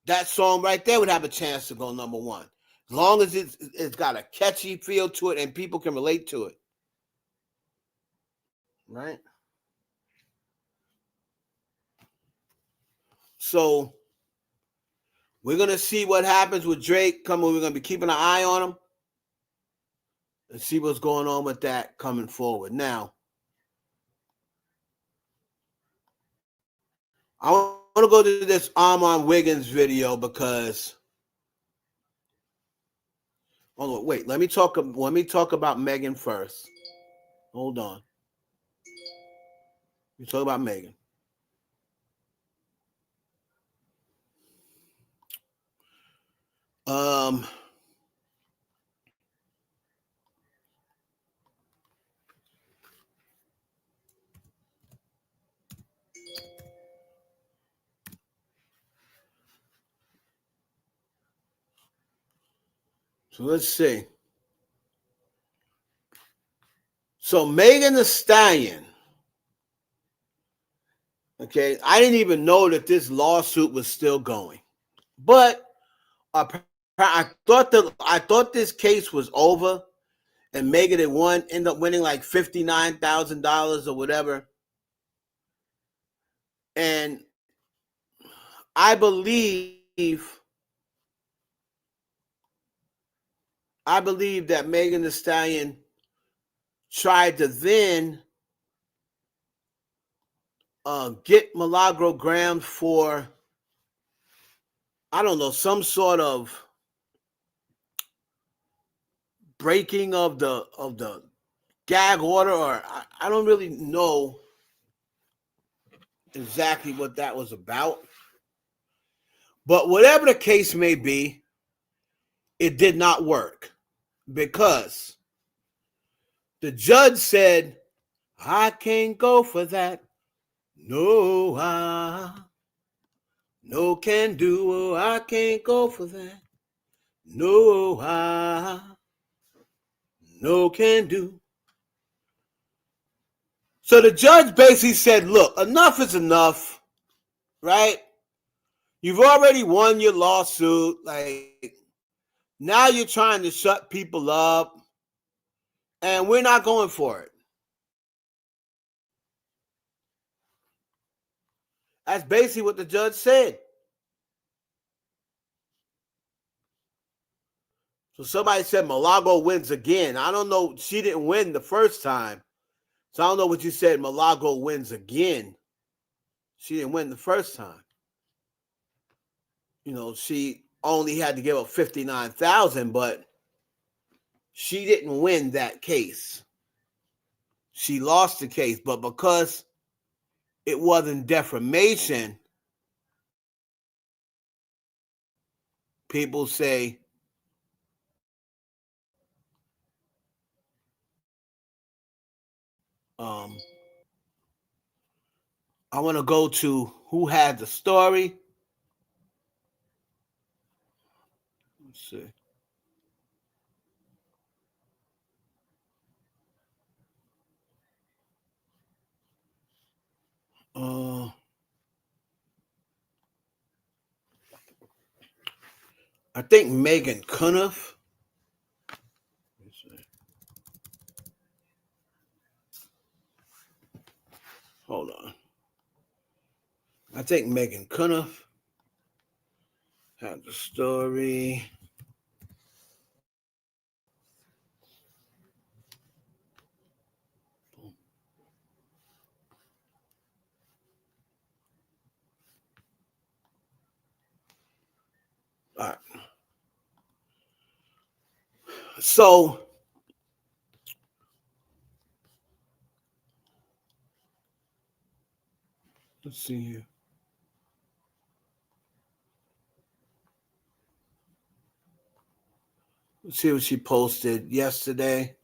that song right there would have a chance to go number one. As long as it's got a catchy feel to it and people can relate to it. Right? So we're going to see what happens with Drake coming. We're going to be keeping an eye on him and see what's going on with that coming forward. Now, I want to go to this Armon Wiggins video because oh wait, let me talk about Megan first. Hold on. Let me talk about Megan. So let's see. So Megan Thee Stallion. Okay, I didn't even know that this lawsuit was still going, but I thought this case was over, and Megan had won, ended up winning like $59,000 or whatever, and I believe that Megan Thee Stallion tried to then get Milagro ground for, I don't know, some sort of breaking of the gag order, or I don't really know exactly what that was about. But whatever the case may be, it did not work because the judge said, I can't go for that. No, No can do, oh, I can't go for that. No, no can do. So the judge basically said, look, enough is enough, right? You've already won your lawsuit. Like, now you're trying to shut people up, and we're not going for it. That's basically what the judge said. So somebody said Milagro wins again. I don't know. She didn't win the first time. So I don't know what you said. Milagro wins again. She didn't win the first time. You know, she only had to give up 59,000, but she didn't win that case. She lost the case, but because it wasn't defamation, people say I want to go to who had the story. Let's see. I think Megan Cuniff. Hold on. I think Megan Cuniff had the story. All right. So let's see here. Let's see what she posted yesterday.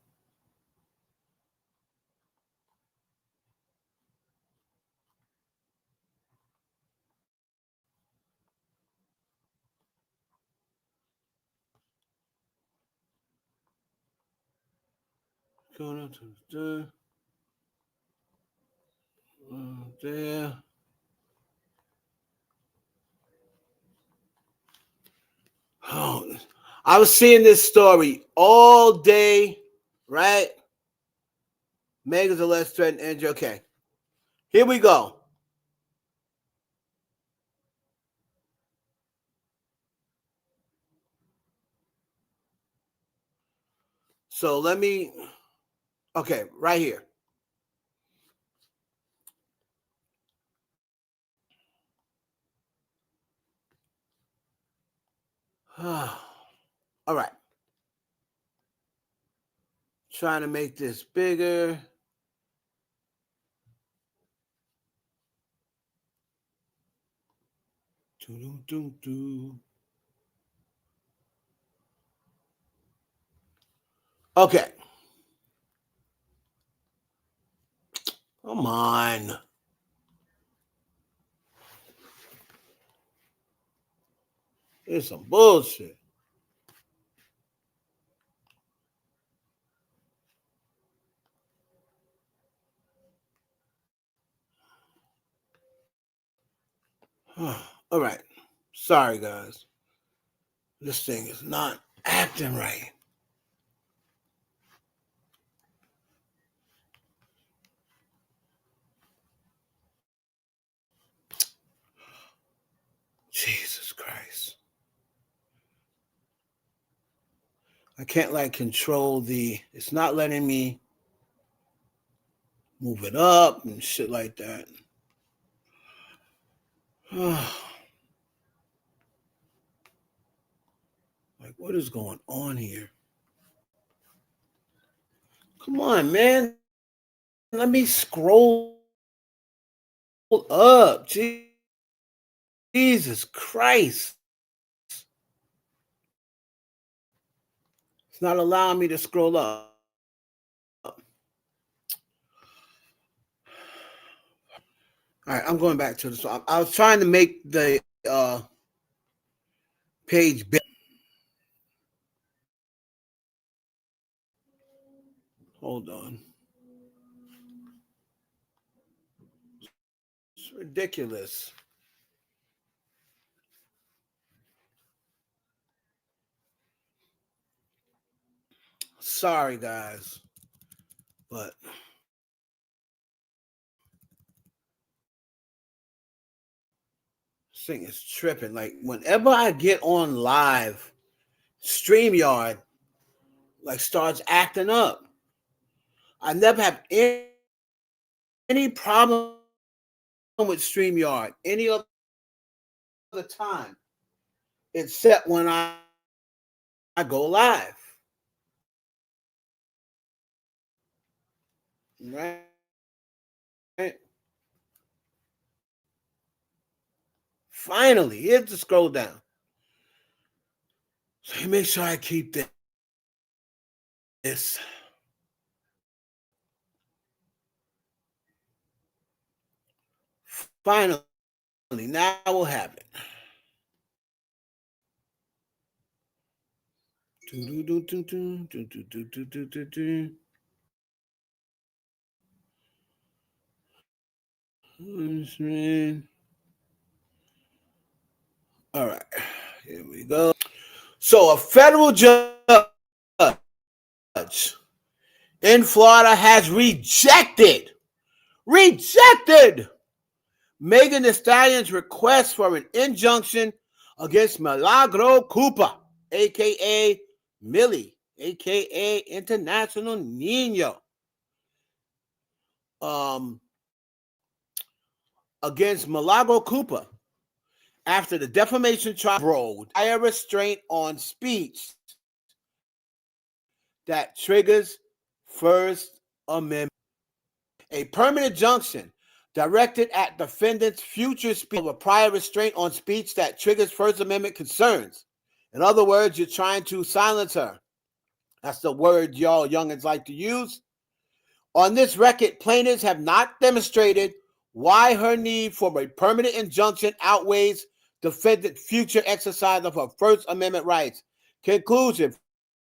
Going up to there. Oh, I was seeing this story all day, right? Megan's a less threatened injury. Okay, here we go. So let me, okay, right here. All right. Trying to make this bigger. Okay. Come on. It's some bullshit. All right. Sorry, guys. This thing is not acting right. Jesus Christ. I can't like control it's not letting me move it up and shit like that. Like, what is going on here? Come on, man. Let me scroll up. Jesus Christ. It's not allowing me to scroll up. All right, I'm going back to this. I was trying to make the page. Hold on. It's ridiculous. Sorry, guys, but this thing is tripping. Like, whenever I get on live, StreamYard like starts acting up. I never have any problem with StreamYard any other time, except when I go live. Right? Finally, here's the scroll down. So make sure I keep this. Finally, now we'll have it. All right, here we go. So a federal judge in Florida has rejected Megan Thee Stallion's request for an injunction against Milagro Cooper, a.k.a. Millie, a.k.a. International Nino, against Milagro Cooper after the defamation trial rolled a restraint on speech that triggers First Amendment. A permanent injunction directed at defendants' future speech of a prior restraint on speech that triggers First Amendment concerns. In other words, you're trying to silence her. That's the word y'all youngins like to use. On this record, plaintiffs have not demonstrated why her need for a permanent injunction outweighs defendant future exercise of her First Amendment rights. Conclusion.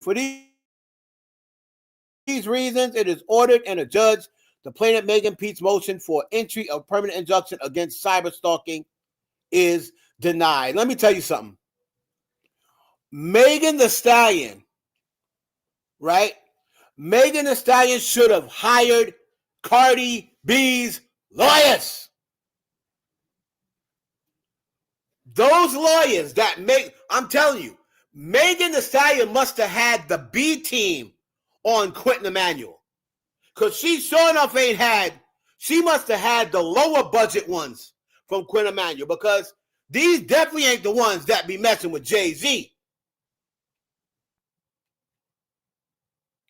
For these reasons, it is ordered and adjudged the plaintiff Megan Pete's motion for entry of permanent injunction against cyber stalking is denied. Let me tell you something. Megan Thee Stallion, right? Megan Thee Stallion should have hired Cardi B's lawyers. Those lawyers that I'm telling you, Megan Thee Stallion must have had the B team on Quentin Emanuel. Because she sure enough she must have had the lower budget ones from Quentin Emanuel, because these definitely ain't the ones that be messing with Jay-Z.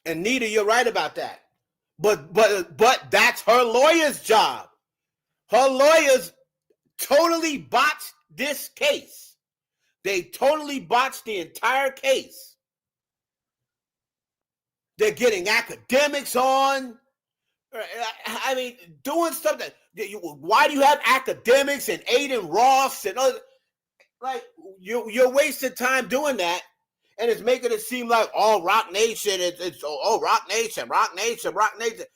And Nita, you're right about that. But that's her lawyer's job. Her lawyers totally botched this case. They totally botched the entire case. They're getting academics on. I mean, doing stuff that why do you have academics and Aiden Ross and other, like, you're wasting time doing that, and it's making it seem like Rock Nation, it's Rock Nation.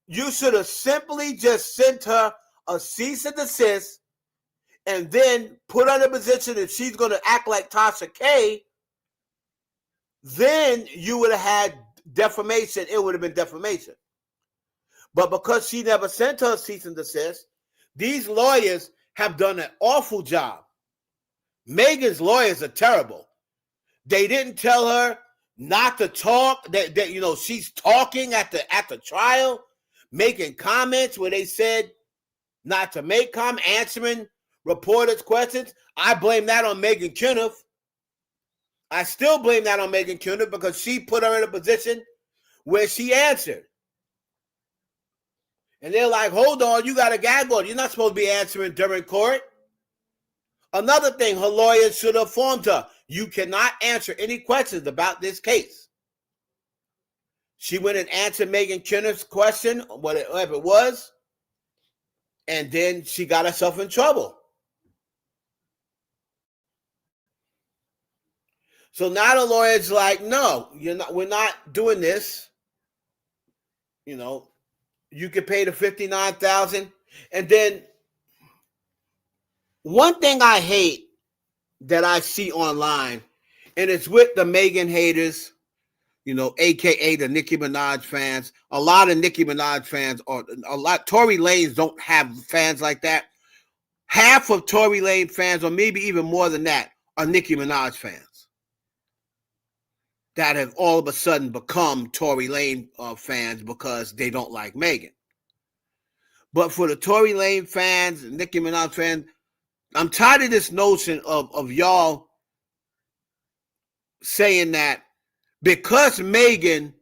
You should have simply just sent her a cease and desist, and then put her in a position if she's going to act like Tasha K, then you would have had defamation. It would have been defamation. But because she never sent her a cease and desist, these lawyers have done an awful job. Megan's lawyers are terrible. They didn't tell her not to talk. That she's talking at the trial, making comments where they said not to make comments, answering reporters' questions. I blame that on Megan Kuniff. I still blame that on Megan Kuniff because she put her in a position where she answered. And they're like, hold on, you got a gag order. You're not supposed to be answering during court. Another thing, her lawyers should have informed her, you cannot answer any questions about this case. She went and answered Megan Kuniff's question, whatever it was, and then she got herself in trouble. So now the lawyer's like, no, we're not doing this. You can pay the $59,000. And then one thing I hate that I see online, and it's with the Megan haters, aka the Nicki Minaj fans. A lot of Nicki Minaj fans, or Tory Lanez don't have fans like that. Half of Tory Lanez fans, or maybe even more than that, are Nicki Minaj fans that have all of a sudden become Tory Lanez fans because they don't like Megan. But for the Tory Lanez fans, Nicki Minaj fans, I'm tired of this notion of y'all saying that because Megan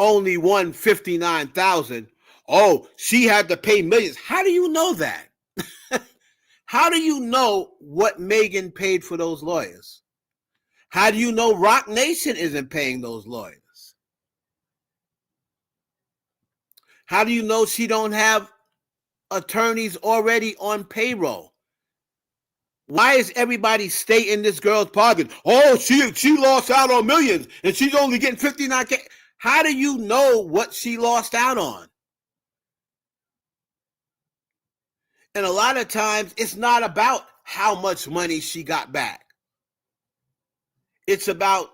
only won $59,000, oh, she had to pay millions. How do you know that? How do you know what Megan paid for those lawyers? How do you know Rock Nation isn't paying those lawyers? How do you know she don't have attorneys already on payroll? Why is everybody stating this girl's pocket? Oh, she lost out on millions and she's only getting $59K. How do you know what she lost out on? And a lot of times it's not about how much money she got back. It's about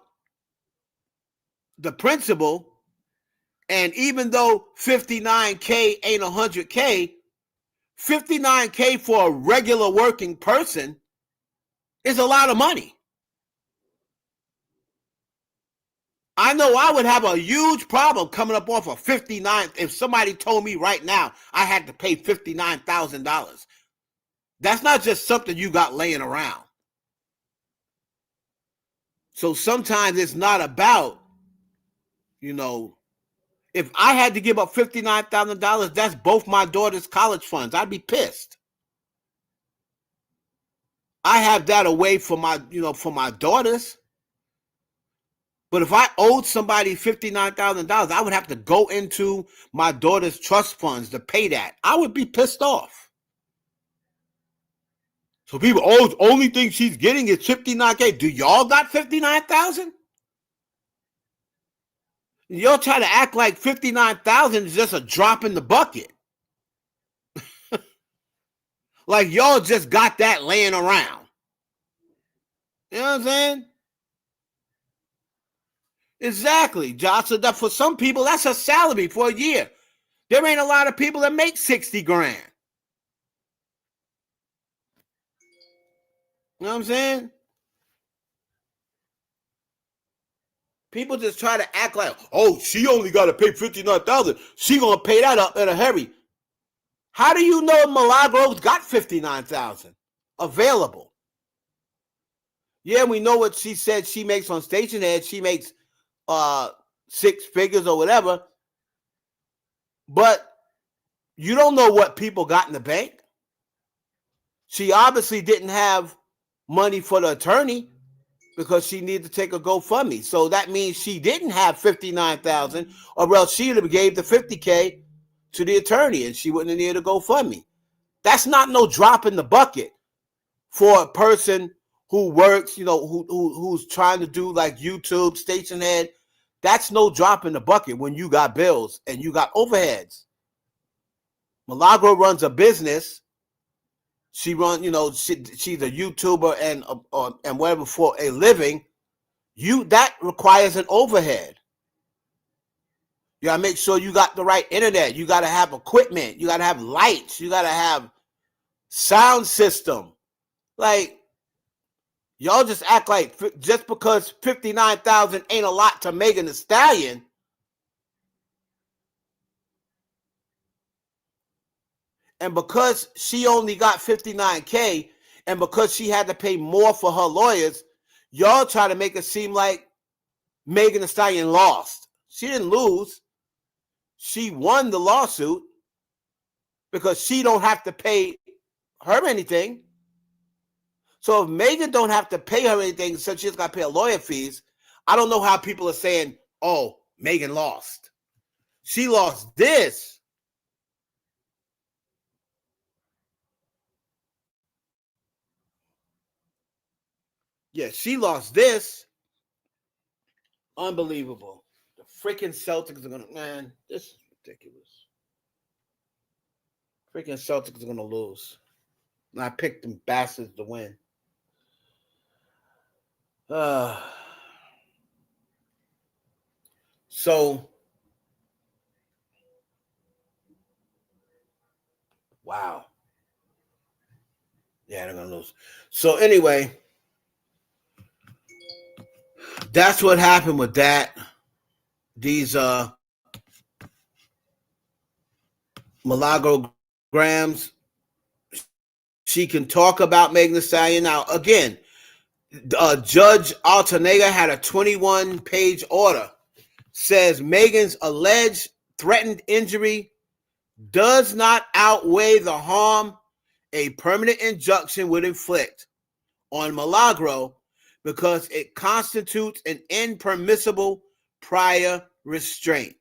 the principle. And even though $59K ain't $100K, $59K for a regular working person is a lot of money. I know I would have a huge problem coming up off of $59,000 if somebody told me right now I had to pay $59,000. That's not just something you got laying around. So sometimes it's not about, if I had to give up $59,000, that's both my daughter's college funds. I'd be pissed. I have that away for my daughters. But if I owed somebody $59,000, I would have to go into my daughter's trust funds to pay that. I would be pissed off. So people, the only thing she's getting is $59K. Do y'all got $59,000? Y'all try to act like $59,000 is just a drop in the bucket. Like y'all just got that laying around. You know what I'm saying? Exactly, Josh. So that for some people, that's a salary for a year. There ain't a lot of people that make 60 grand. You know what I'm saying? People just try to act like, oh, she only got to pay $59,000. She gonna pay that up in a hurry. How do you know Milagro's got $59,000 available? Yeah, we know what she said she makes on Station Head. She makes 6 figures or whatever. But you don't know what people got in the bank. She obviously didn't have money for the attorney because she needed to take a GoFundMe. So that means she didn't have $59,000, or else she would have gave the $50K to the attorney and she wouldn't have needed a GoFundMe. That's not no drop in the bucket for a person who works, who's trying to do like YouTube, Station Head. That's no drop in the bucket when you got bills and you got overheads. Milagro runs a business. She runs, she's a YouTuber and whatever for a living. That requires an overhead. You gotta make sure you got the right internet. You gotta have equipment. You gotta have lights. You gotta have sound system. Like, y'all just act like just because $59,000 ain't a lot to Megan Thee Stallion. And because she only got $59K, and because she had to pay more for her lawyers, y'all try to make it seem like Megan Thee Stallion lost. She didn't lose. She won the lawsuit because she don't have to pay her anything. So if Megan don't have to pay her anything, since she's got to pay her lawyer fees, I don't know how people are saying, oh, Megan lost. She lost this. Yeah, she lost this. Unbelievable. The freaking Celtics are gonna, man, this is ridiculous. Freaking Celtics are gonna lose. And I picked them bastards to win. So wow. Yeah, they're gonna lose. So anyway, that's what happened with that. These Milagro Grams. She can talk about Megan Thee Stallion. Now, again, Judge Altanega had a 21-page order. Says Megan's alleged threatened injury does not outweigh the harm a permanent injunction would inflict on Milagro because it constitutes an impermissible prior restraint.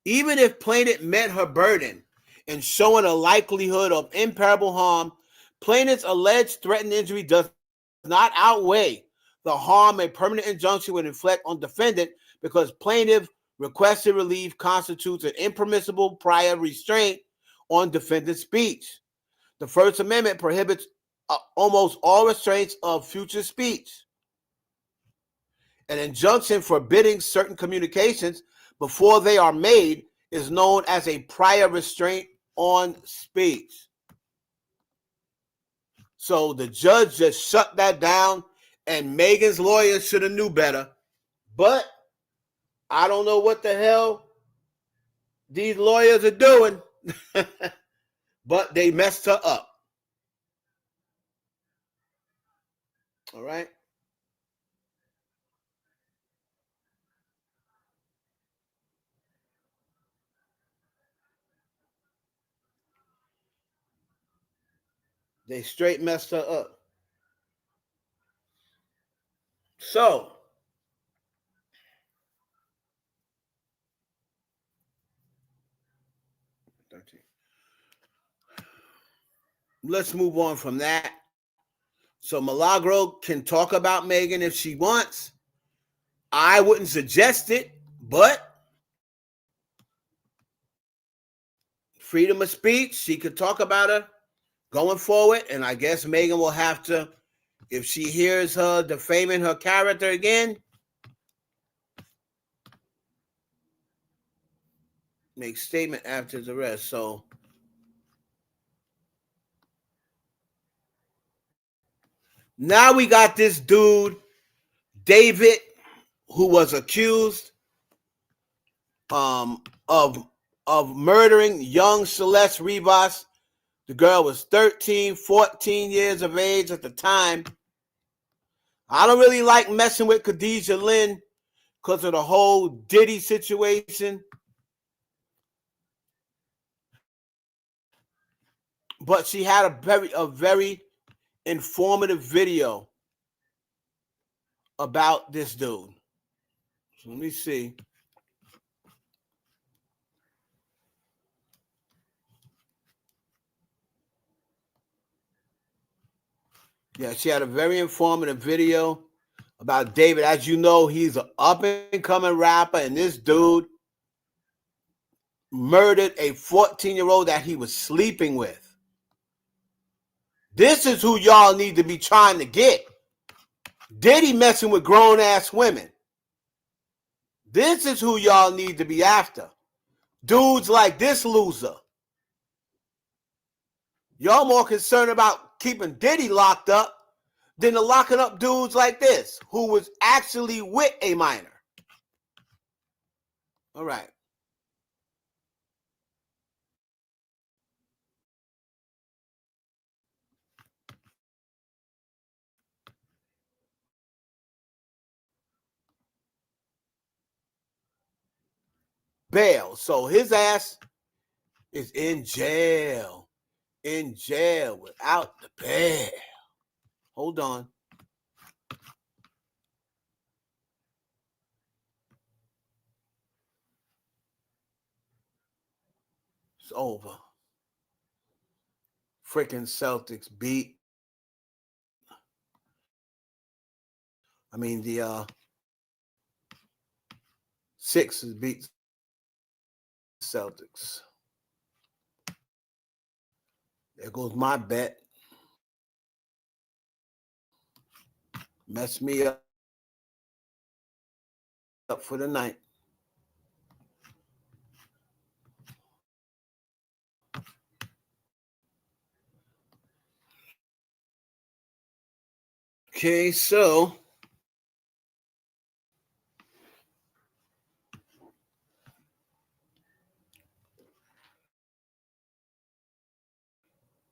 Even if plaintiff met her burden in showing a likelihood of irreparable harm, plaintiff's alleged threatened injury does not outweigh the harm a permanent injunction would inflict on defendant because plaintiff requested relief constitutes an impermissible prior restraint on defendant's speech. The First Amendment prohibits almost all restraints of future speech. An injunction forbidding certain communications before they are made is known as a prior restraint on speech. So the judge just shut that down, and Megan's lawyer should have knew better. But I don't know what the hell these lawyers are doing, but they messed her up. All right. They straight messed her up. So, let's move on from that. So Milagro can talk about Megan if she wants. I wouldn't suggest it, but freedom of speech, she could talk about her going forward, and I guess Megan will have to, if she hears her defaming her character again, make statement after his arrest. So now we got this dude, David, who was accused of murdering young Celeste Rivas. The girl was 13, 14 years of age at the time. I don't really like messing with Khadijah Lynn because of the whole Diddy situation. But she had a very informative video about this dude. So let me see. Yeah, she had a very informative video about David. As you know, he's an up-and-coming rapper, and this dude murdered a 14-year-old that he was sleeping with. This is who y'all need to be trying to get. Diddy messing with grown-ass women. This is who y'all need to be after. Dudes like this loser. Y'all more concerned about keeping Diddy locked up than to locking up dudes like this, who was actually with a minor. All right. Bail. So his ass is in jail. In jail without the bail. Hold on. It's over. Freaking Celtics beat. I mean, the Sixers beat Celtics. There goes my bet. Mess me up for the night. Okay, so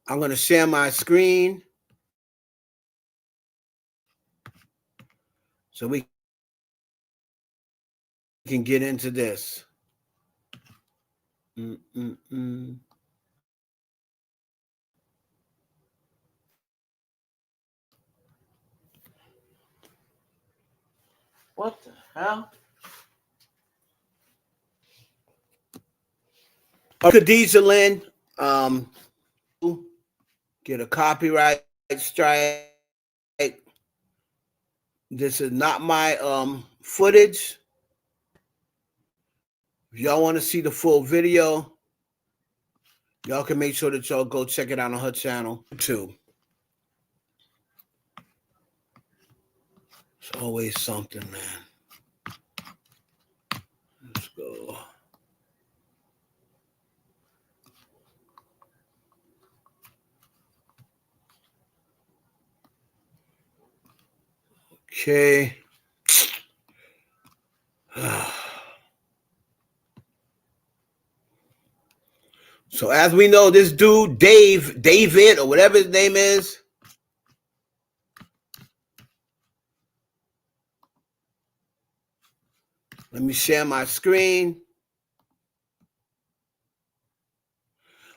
I'm going to share my screen so we can get into this. What the hell? Khadijah Lynn, get a copyright strike. This is not my footage. If y'all want to see the full video, y'all can make sure that y'all go check it out on her channel too. It's always something, man. Let's go. Okay. So as we know, this dude, David, or whatever his name is, let me share my screen.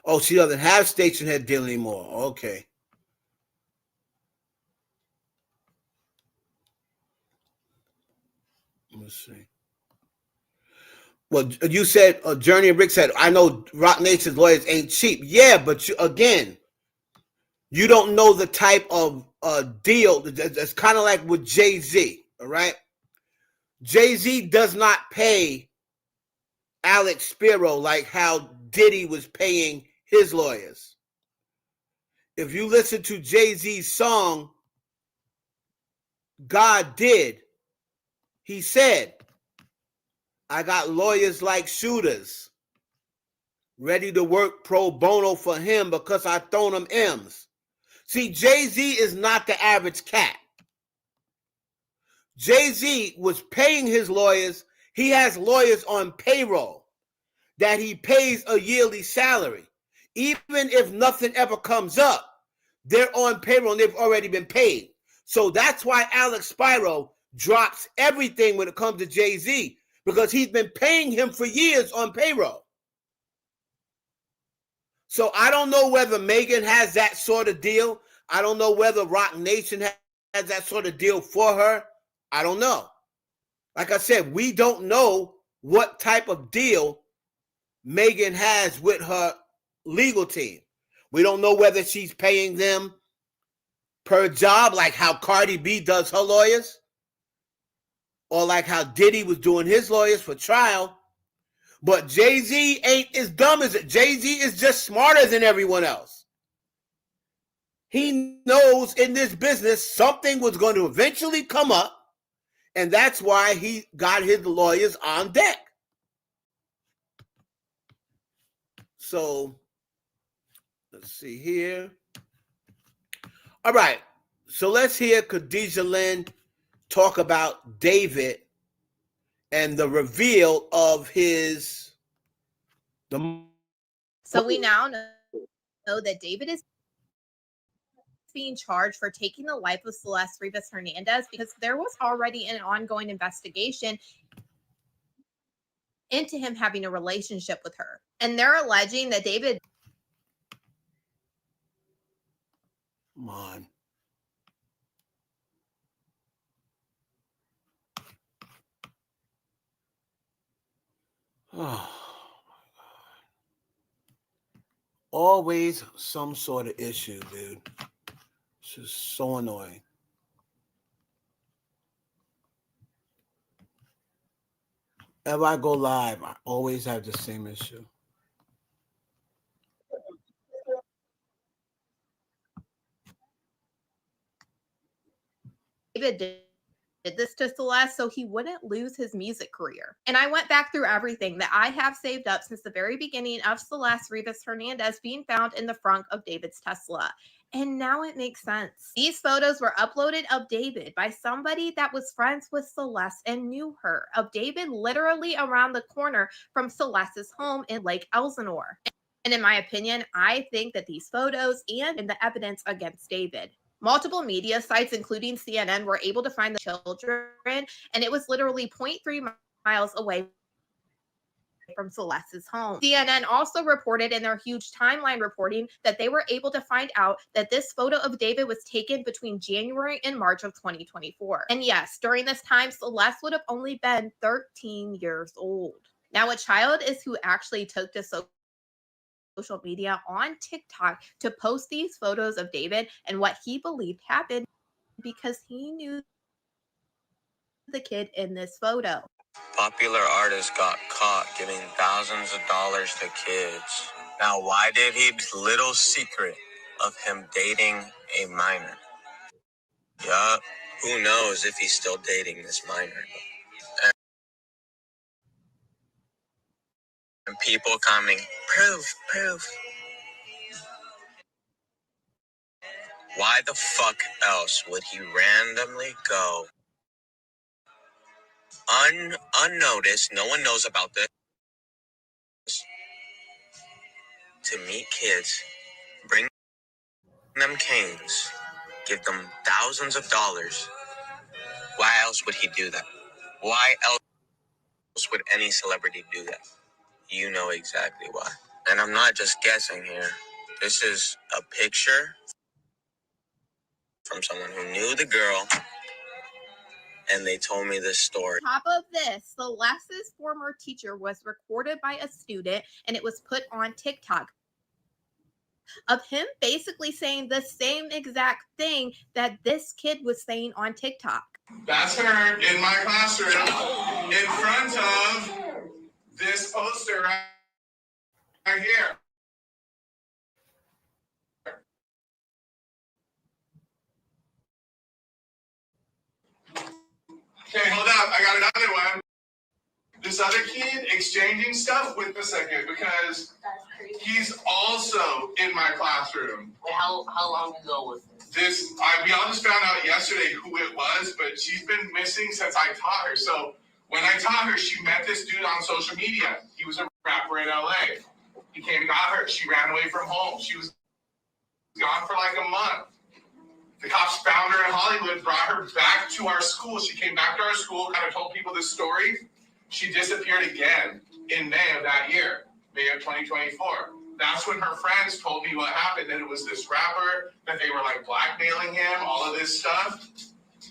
Oh, she doesn't have station head deal anymore. Okay. Let's see. Well, you said, Journey and Rick said, I know Rock Nation's lawyers ain't cheap. Yeah, but again, you don't know the type of deal. That's kind of like with Jay-Z, all right? Jay-Z does not pay Alex Spiro like how Diddy was paying his lawyers. If you listen to Jay-Z's song, God Did, he said, I got lawyers like shooters ready to work pro bono for him because I thrown him M's. See, Jay-Z is not the average cat. Jay-Z was paying his lawyers. He has lawyers on payroll that he pays a yearly salary. Even if nothing ever comes up, they're on payroll and they've already been paid. So that's why Alex Spiro drops everything when it comes to Jay-Z, because he's been paying him for years on payroll. So I don't know whether Megan has that sort of deal. I don't know whether Rock Nation has that sort of deal for her. I don't know. Like I said, we don't know what type of deal Megan has with her legal team. We don't know whether she's paying them per job, like how Cardi B does her lawyers, or like how Diddy was doing his lawyers for trial. But Jay-Z ain't as dumb as it. Jay-Z is just smarter than everyone else. He knows in this business something was going to eventually come up, and that's why he got his lawyers on deck. So, let's see here. All right. So let's hear Khadijah Lynn talk about David and the reveal of his.
So we now know that David is being charged for taking the life of Celeste Rivas Hernandez because there was already an ongoing investigation into him having a relationship with her. And they're alleging that David.
Come on. Oh, my God. Always some sort of issue, dude. It's just so annoying. If I go live, I always have the same issue.
David did this to Celeste so he wouldn't lose his music career. And I went back through everything that I have saved up since the very beginning of Celeste Rivas Hernandez being found in the front of David's Tesla. And now it makes sense. These photos were uploaded of David by somebody that was friends with Celeste and knew her, of David literally around the corner from Celeste's home in Lake Elsinore. And in my opinion, I think that these photos and the evidence against David. Multiple media sites, including CNN, were able to find the children, and it was literally 0.3 miles away from Celeste's home. CNN also reported in their huge timeline reporting that they were able to find out that this photo of David was taken between January and March of 2024. And yes, during this time, Celeste would have only been 13 years old. Now, a child is who actually took to social media on TikTok to post these photos of David and what he believed happened because he knew the kid in this photo.
Popular artist got caught giving thousands of dollars to kids. Now, why did he? Little secret of him dating a minor. Yup. Who knows if he's still dating this minor? And people commenting, proof. Why the fuck else would he randomly go unnoticed? No one knows about this. To meet kids, bring them canes, give them thousands of dollars. Why else would he do that? Why else would any celebrity do that? You know exactly why. And I'm not just guessing here. This is a picture from someone who knew the girl, and they told me this story.
On top of this, Celeste's former teacher was recorded by a student, and it was put on TikTok of him basically saying the same exact thing that this kid was saying on TikTok.
That's her in my classroom in front of this poster right here. Okay, hold up. I got another one. This other kid exchanging stuff with the second because he's also in my classroom.
How long ago was this?
We all just found out yesterday who it was, but she's been missing since I taught her. So when I taught her, she met this dude on social media. He was a rapper in LA. He came and got her. She ran away from home. She was gone for like a month. The cops found her in Hollywood, brought her back to our school. She came back to our school, kind of told people this story. She disappeared again in May of that year, May of 2024. That's when her friends told me what happened, that it was this rapper, that they were like blackmailing him, all of this stuff.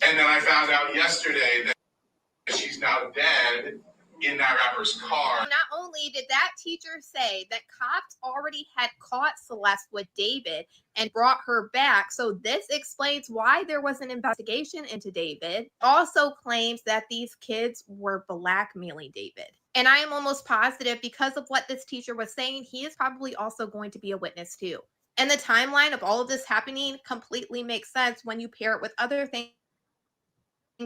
And then I found out yesterday that she's now dead in that rapper's car.
Not only did that teacher say that cops already had caught Celeste with David and brought her back, so this explains why there was an investigation into David, also claims that these kids were blackmailing David. And I am almost positive because of what this teacher was saying, he is probably also going to be a witness too. And the timeline of all of this happening completely makes sense when you pair it with other things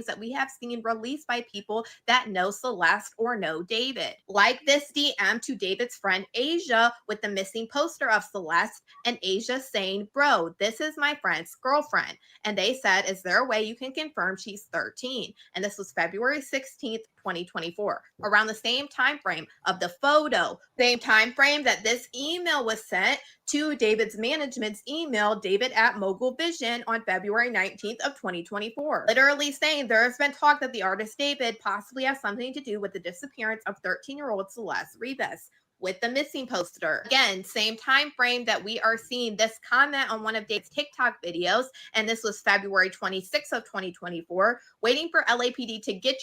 that we have seen released by people that know Celeste or know David. Like this DM to David's friend Asia with the missing poster of Celeste, and Asia saying, bro, this is my friend's girlfriend. And they said, is there a way you can confirm she's 13? And this was February 16th, 2024, around the same time frame of the photo, same time frame that this email was sent to David's management's email, david@mogulvision, on February 19th of 2024, literally saying there has been talk that the artist David possibly has something to do with the disappearance of 13-year-old Celeste Rivas with the missing poster. Again, same time frame that we are seeing this comment on one of David's TikTok videos, and this was February 26th of 2024, waiting for LAPD to get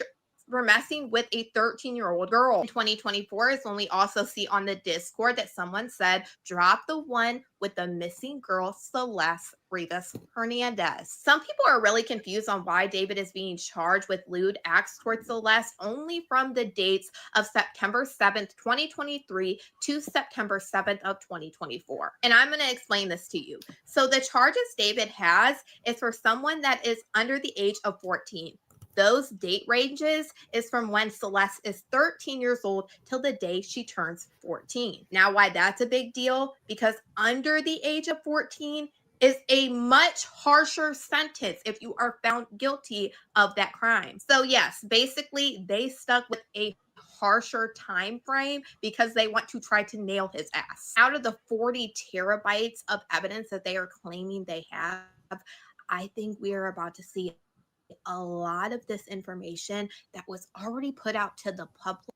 were messing with a 13-year-old girl. In 2024 is when we also see on the Discord that someone said, drop the one with the missing girl, Celeste Rivas Hernandez. Some people are really confused on why David is being charged with lewd acts towards Celeste only from the dates of September 7th, 2023 to September 7th of 2024. And I'm going to explain this to you. So the charges David has is for someone that is under the age of 14. Those date ranges is from when Celeste is 13 years old till the day she turns 14. Now, why that's a big deal? Because under the age of 14 is a much harsher sentence if you are found guilty of that crime. So yes, basically they stuck with a harsher time frame because they want to try to nail his ass. Out of the 40 terabytes of evidence that they are claiming they have, I think we are about to see a lot of this information that was already put out to the public.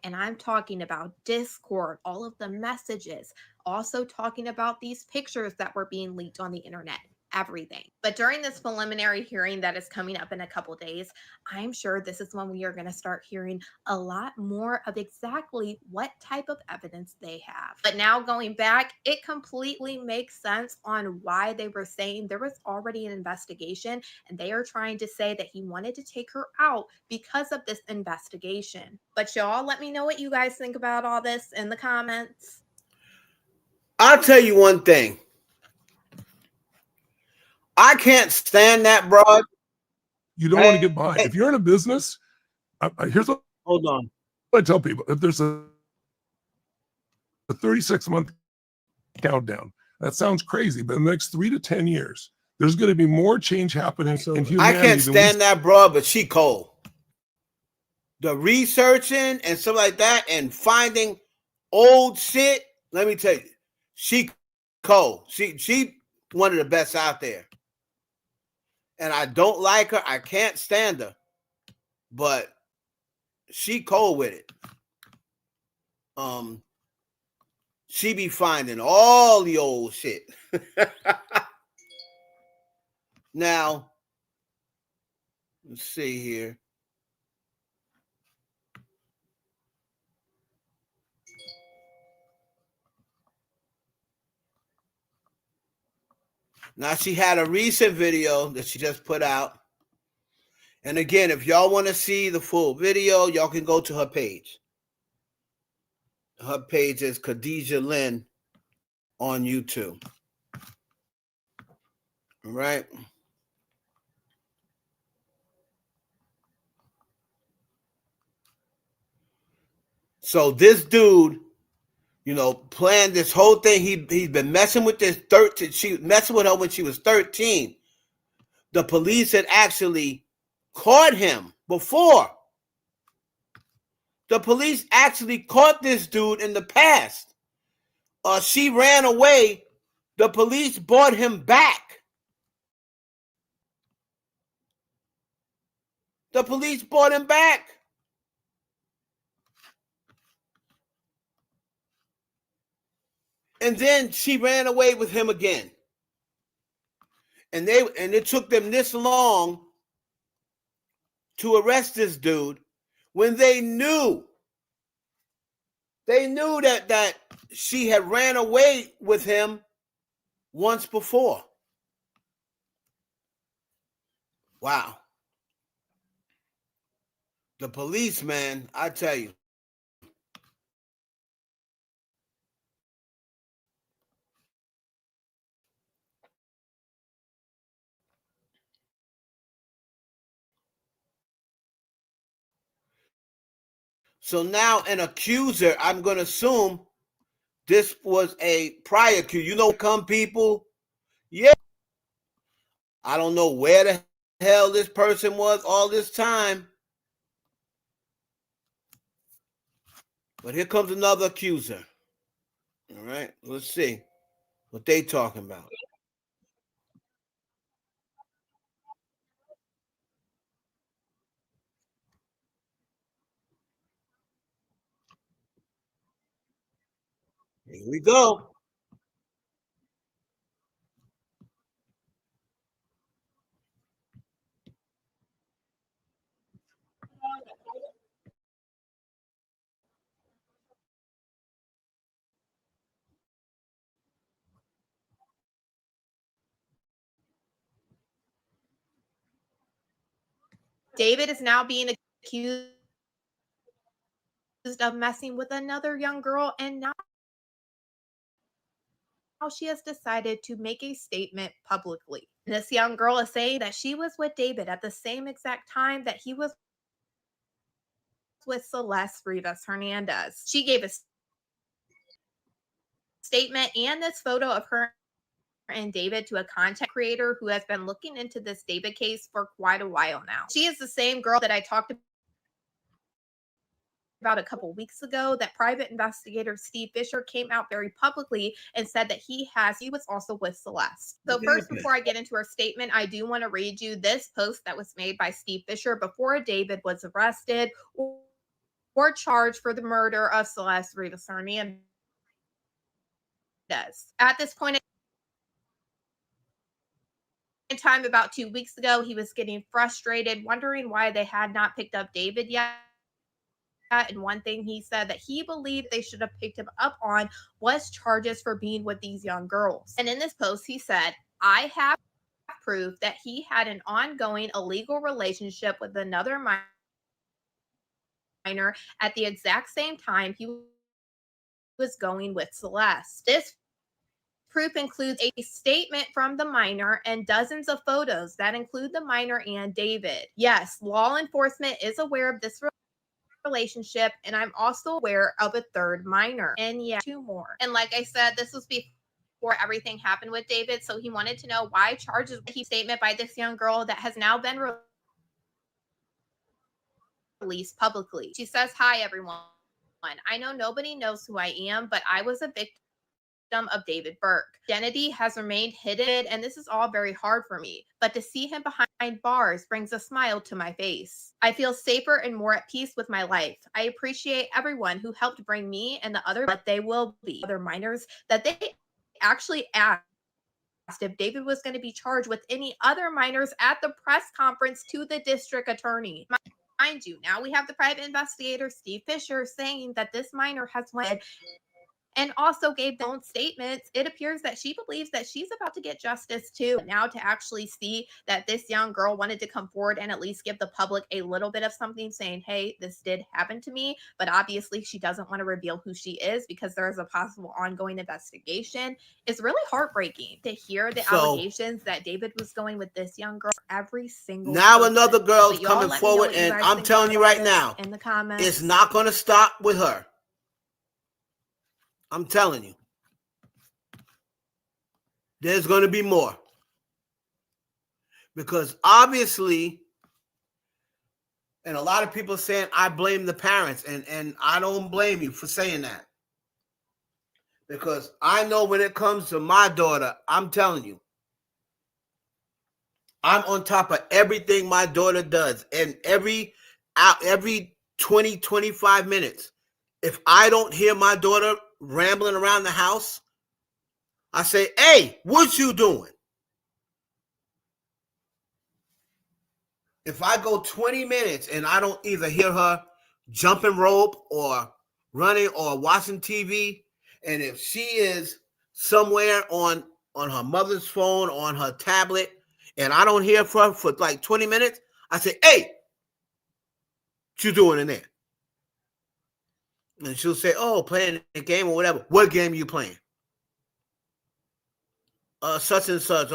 And I'm talking about Discord, all of the messages, also talking about these pictures that were being leaked on the internet, everything. But during this preliminary hearing that is coming up in a couple days, I'm sure this is when we are going to start hearing a lot more of exactly what type of evidence they have. But now going back, it completely makes sense on why they were saying there was already an investigation and they are trying to say that he wanted to take her out because of this investigation. But y'all, let me know what you guys think about all this in the comments.
I'll tell you one thing. I can't stand that broad.
You don't want to get behind. If you're in a business, here's what
Hold on.
I tell people. If there's a 36-month countdown, that sounds crazy, but in the next 3 to 10 years, there's going to be more change happening in humanity.
I can't stand that broad, but she cold. The researching and stuff like that and finding old shit, let me tell you, she cold. She one of the best out there. And I don't like her. I can't stand her. But she cold with it. She be finding all the old shit. Now, let's see here. Now, she had a recent video that she just put out. And again, if y'all want to see the full video, y'all can go to her page. Her page is Khadijah Lynn on YouTube. All right. So this dude, you know, planned this whole thing. He's been messing with this 13. She messing with her when she was 13. The police had actually caught him before. The police actually caught this dude in the past. She ran away. The police brought him back. The police brought him back. And then she ran away with him again. And it took them this long to arrest this dude when they knew that she had ran away with him once before. Wow. The police, man, I tell you. So now an accuser, I'm going to assume this was a prior accuser. You know, come people? Yeah. I don't know where the hell this person was all this time. But here comes another accuser. All right, let's see what they talking about. Here we go.
David is now being accused of messing with another young girl, and now she has decided to make a statement publicly. This young girl is saying that she was with David at the same exact time that he was with Celeste Rivas Hernandez. She gave a statement and this photo of her and David to a content creator who has been looking into this David case for quite a while now. She is the same girl that I talked about a couple weeks ago that private investigator Steve Fisher came out very publicly and said that he was also with Celeste. So first, before I get into her statement, I do want to read you this post that was made by Steve Fisher before David was arrested or charged for the murder of Celeste Rivas Hernandez. At this point in time, about 2 weeks ago, he was getting frustrated, wondering why they had not picked up David yet. And one thing he said that he believed they should have picked him up on was charges for being with these young girls. And in this post, he said, I have proof that he had an ongoing illegal relationship with another minor at the exact same time he was going with Celeste. This proof includes a statement from the minor and dozens of photos that include the minor and David. Yes, law enforcement is aware of this relationship, and I'm also aware of a third minor, and yeah, 2 more. And like I said, this was before everything happened with David, so he wanted to know why charges he statement by this young girl that has now been released publicly. She says, hi everyone, I know nobody knows who I am, but I was a victim of David Burke. Identity has remained hidden, and this is all very hard for me. But to see him behind bars brings a smile to my face. I feel safer and more at peace with my life. I appreciate everyone who helped bring me and the other, but they will be other minors that they actually asked if David was going to be charged with any other minors at the press conference to the district attorney. Mind you, now we have the private investigator Steve Fisher saying that this minor has went and also gave their own statements. It appears that she believes that she's about to get justice too. Now to actually see that this young girl wanted to come forward and at least give the public a little bit of something saying, hey, this did happen to me, but obviously she doesn't want to reveal who she is because there is a possible ongoing investigation. It's really heartbreaking to hear the allegations that David was going with this young girl every single
now
person.
Another girl's coming
Let
forward, and I'm telling you right now,
in the comments,
it's not going to stop with her. I'm telling you. There's going to be more. Because obviously, and a lot of people are saying, I blame the parents, and I don't blame you for saying that. Because I know when it comes to my daughter, I'm telling you, I'm on top of everything my daughter does. And every 20, 25 minutes, if I don't hear my daughter rambling around the house, I say, hey, what you doing? If I go 20 minutes and I don't either hear her jumping rope or running or watching TV, and if she is somewhere on her mother's phone, on her tablet, and I don't hear from her for like 20 minutes, I say, hey, what you doing in there? And she'll say, oh, playing a game or whatever. What game are you playing? Such and such.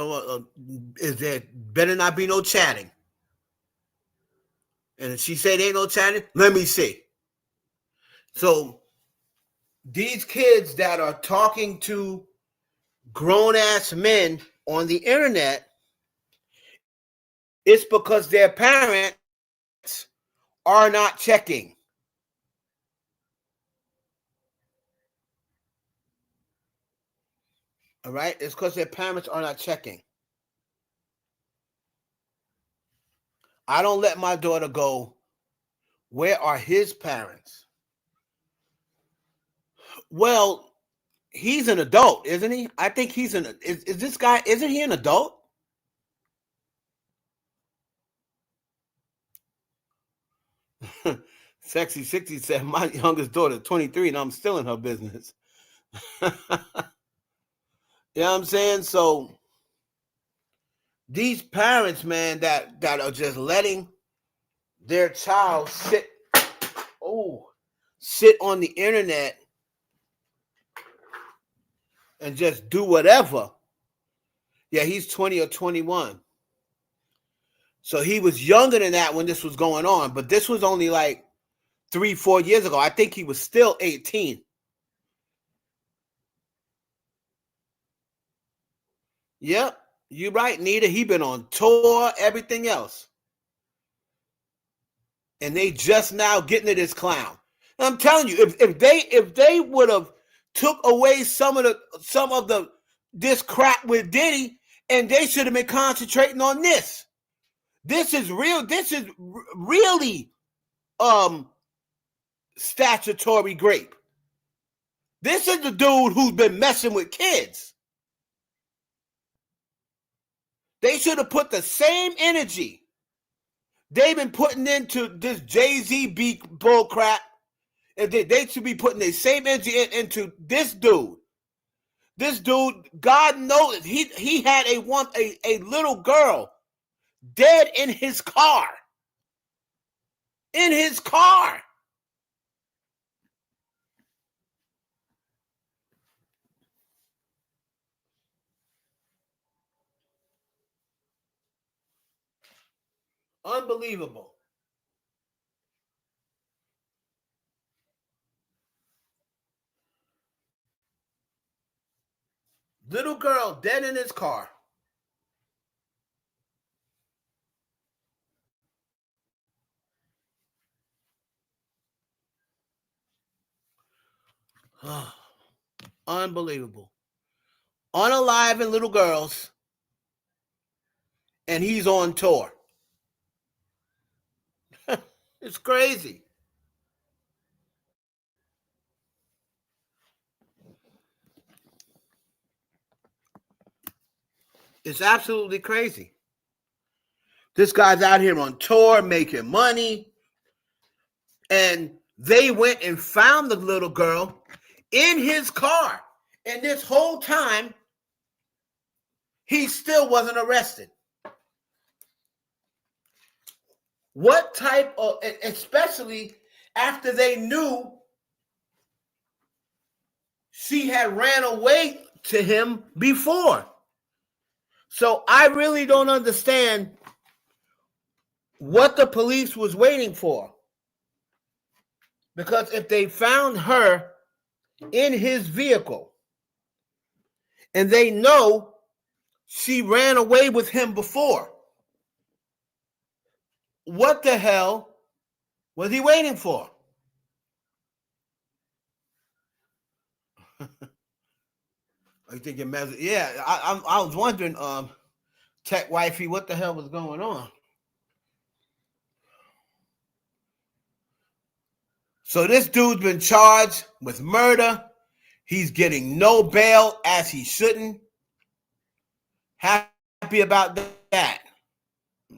Is there better not be no chatting? And if she said there ain't no chatting, let me see. So these kids that are talking to grown-ass men on the internet, it's because their parents are not checking. All right? It's because their parents are not checking. I don't let my daughter go, where are his parents? Well, he's an adult, isn't he? I think he's is this guy, isn't he an adult? Sexy 60 said, my youngest daughter, 23, and I'm still in her business. You know what I'm saying? So these parents, man, that are just letting their child sit on the internet and just do whatever. Yeah, he's 20 or 21. So he was younger than that when this was going on, but this was only like 3-4 years ago. I think he was still 18. Yep, you're right, Nita. He been on tour, everything else. And they just now getting to this clown. And I'm telling you, if they would have took away some of the this crap with Diddy, and they should have been concentrating on this. This is real. This is really statutory grape. This is the dude who's been messing with kids. They should have put the same energy they've been putting into this Jay-Z bull crap. And they should be putting the same energy into this dude. This dude, God knows, he had a little girl dead in his car. In his car. Unbelievable. Little girl dead in his car. Unbelievable. Unaliving little girls. And he's on tour. It's crazy. It's absolutely crazy. This guy's out here on tour making money. And they went and found the little girl in his car. And this whole time, he still wasn't arrested. What type of, especially after they knew she had ran away to him before. So I really don't understand what the police was waiting for. Because if they found her in his vehicle and they know she ran away with him before, what the hell was he waiting for? I think it matters. Yeah, I was wondering, Tech Wifey, what the hell was going on? So this dude's been charged with murder. He's getting no bail, as he shouldn't. Happy about that.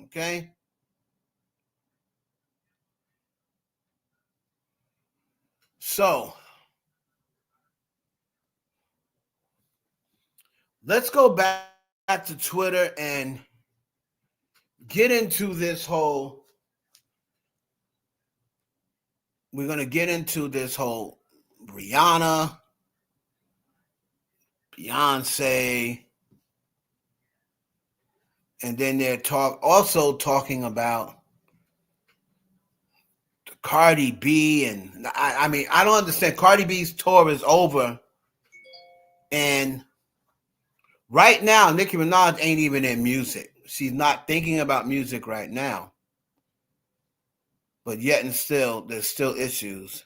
Okay. So let's go back to Twitter and get into this whole. We're going to get into this whole Rihanna, Beyonce, and then they're also talking about Cardi B. And I mean, I don't understand. Cardi B's tour is over. And right now, Nicki Minaj ain't even in music. She's not thinking about music right now. But yet and still, there's still issues.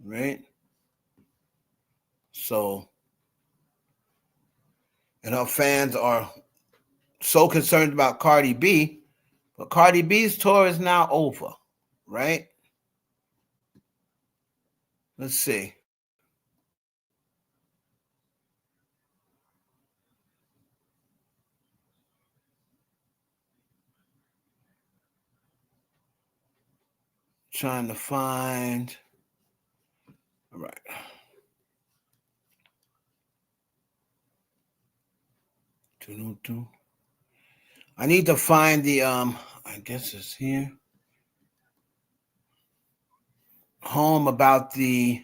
Right? So, and her fans are so concerned about Cardi B, but Cardi B's tour is now over, right? Let's see. Trying to find. All right. I need to find the I guess it's here. home about the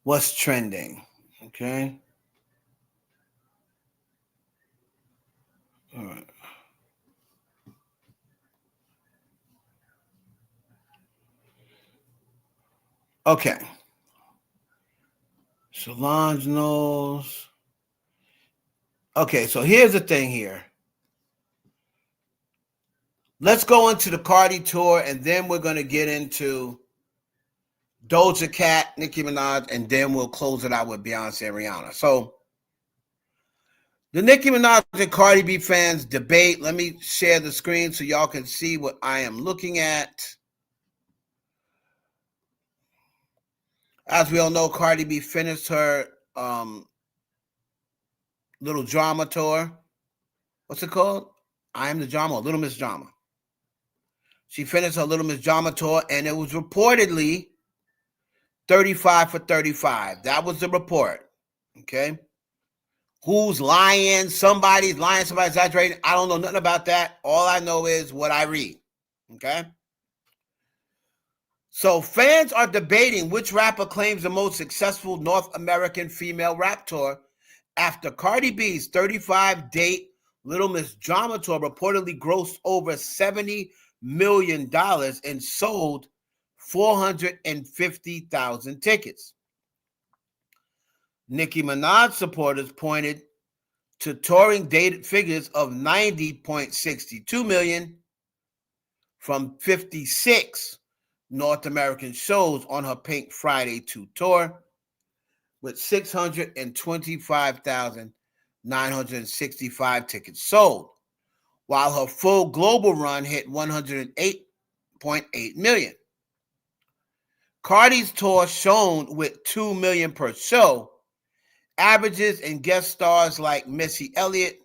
what's trending. Okay. All right. Okay. Solange knows. Okay, so here's the thing here. Let's go into the Cardi tour, and then we're going to get into Doja Cat, Nicki Minaj, and then we'll close it out with Beyonce and Rihanna. So the Nicki Minaj and Cardi B fans debate. Let me share the screen so y'all can see what I am looking at. As we all know, Cardi B finished her little drama tour. What's it called? I Am the Drama, or Little Miss Drama. She finished her Little Miss Drama tour, and it was reportedly 35 for 35. That was the report. Okay. Who's lying? Somebody's lying, somebody's exaggerating. I don't know nothing about that. All I know is what I read. Okay. So fans are debating which rapper claims the most successful North American female rap tour after Cardi B's 35-date Little Miss Drama tour reportedly grossed over $70 million and sold 450,000 tickets. Nicki Minaj supporters pointed to touring dated figures of $90.62 million from 56 North American shows on her Pink Friday 2 tour, with 625,965 tickets sold, while her full global run hit 108.8 million. Cardi's tour, shown with 2 million per show, averages and guest stars like Missy Elliott,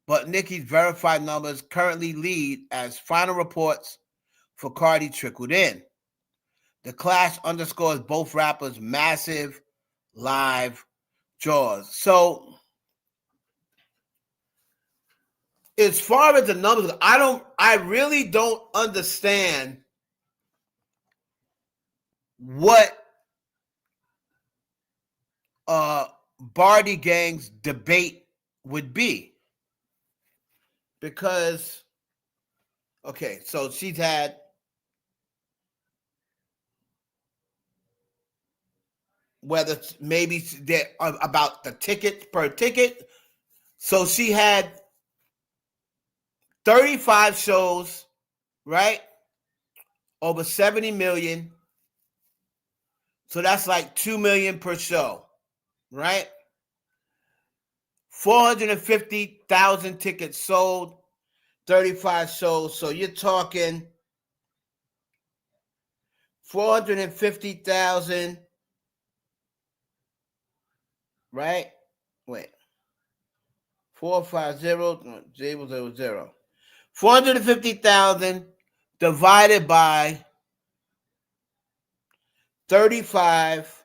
but Nicki's verified numbers currently lead as final reports for Cardi trickled in. The clash underscores both rappers' massive live draws. So, as far as the numbers, I really don't understand what Barty Gang's debate would be. Because, okay, so she's had whether maybe they're about the ticket per ticket. So she had 35 shows, right? Over 70 million. So that's like 2 million per show, right? 450,000 tickets sold, 35 shows. So you're talking 450,000, right? Wait. 450, 450,000 divided by 35.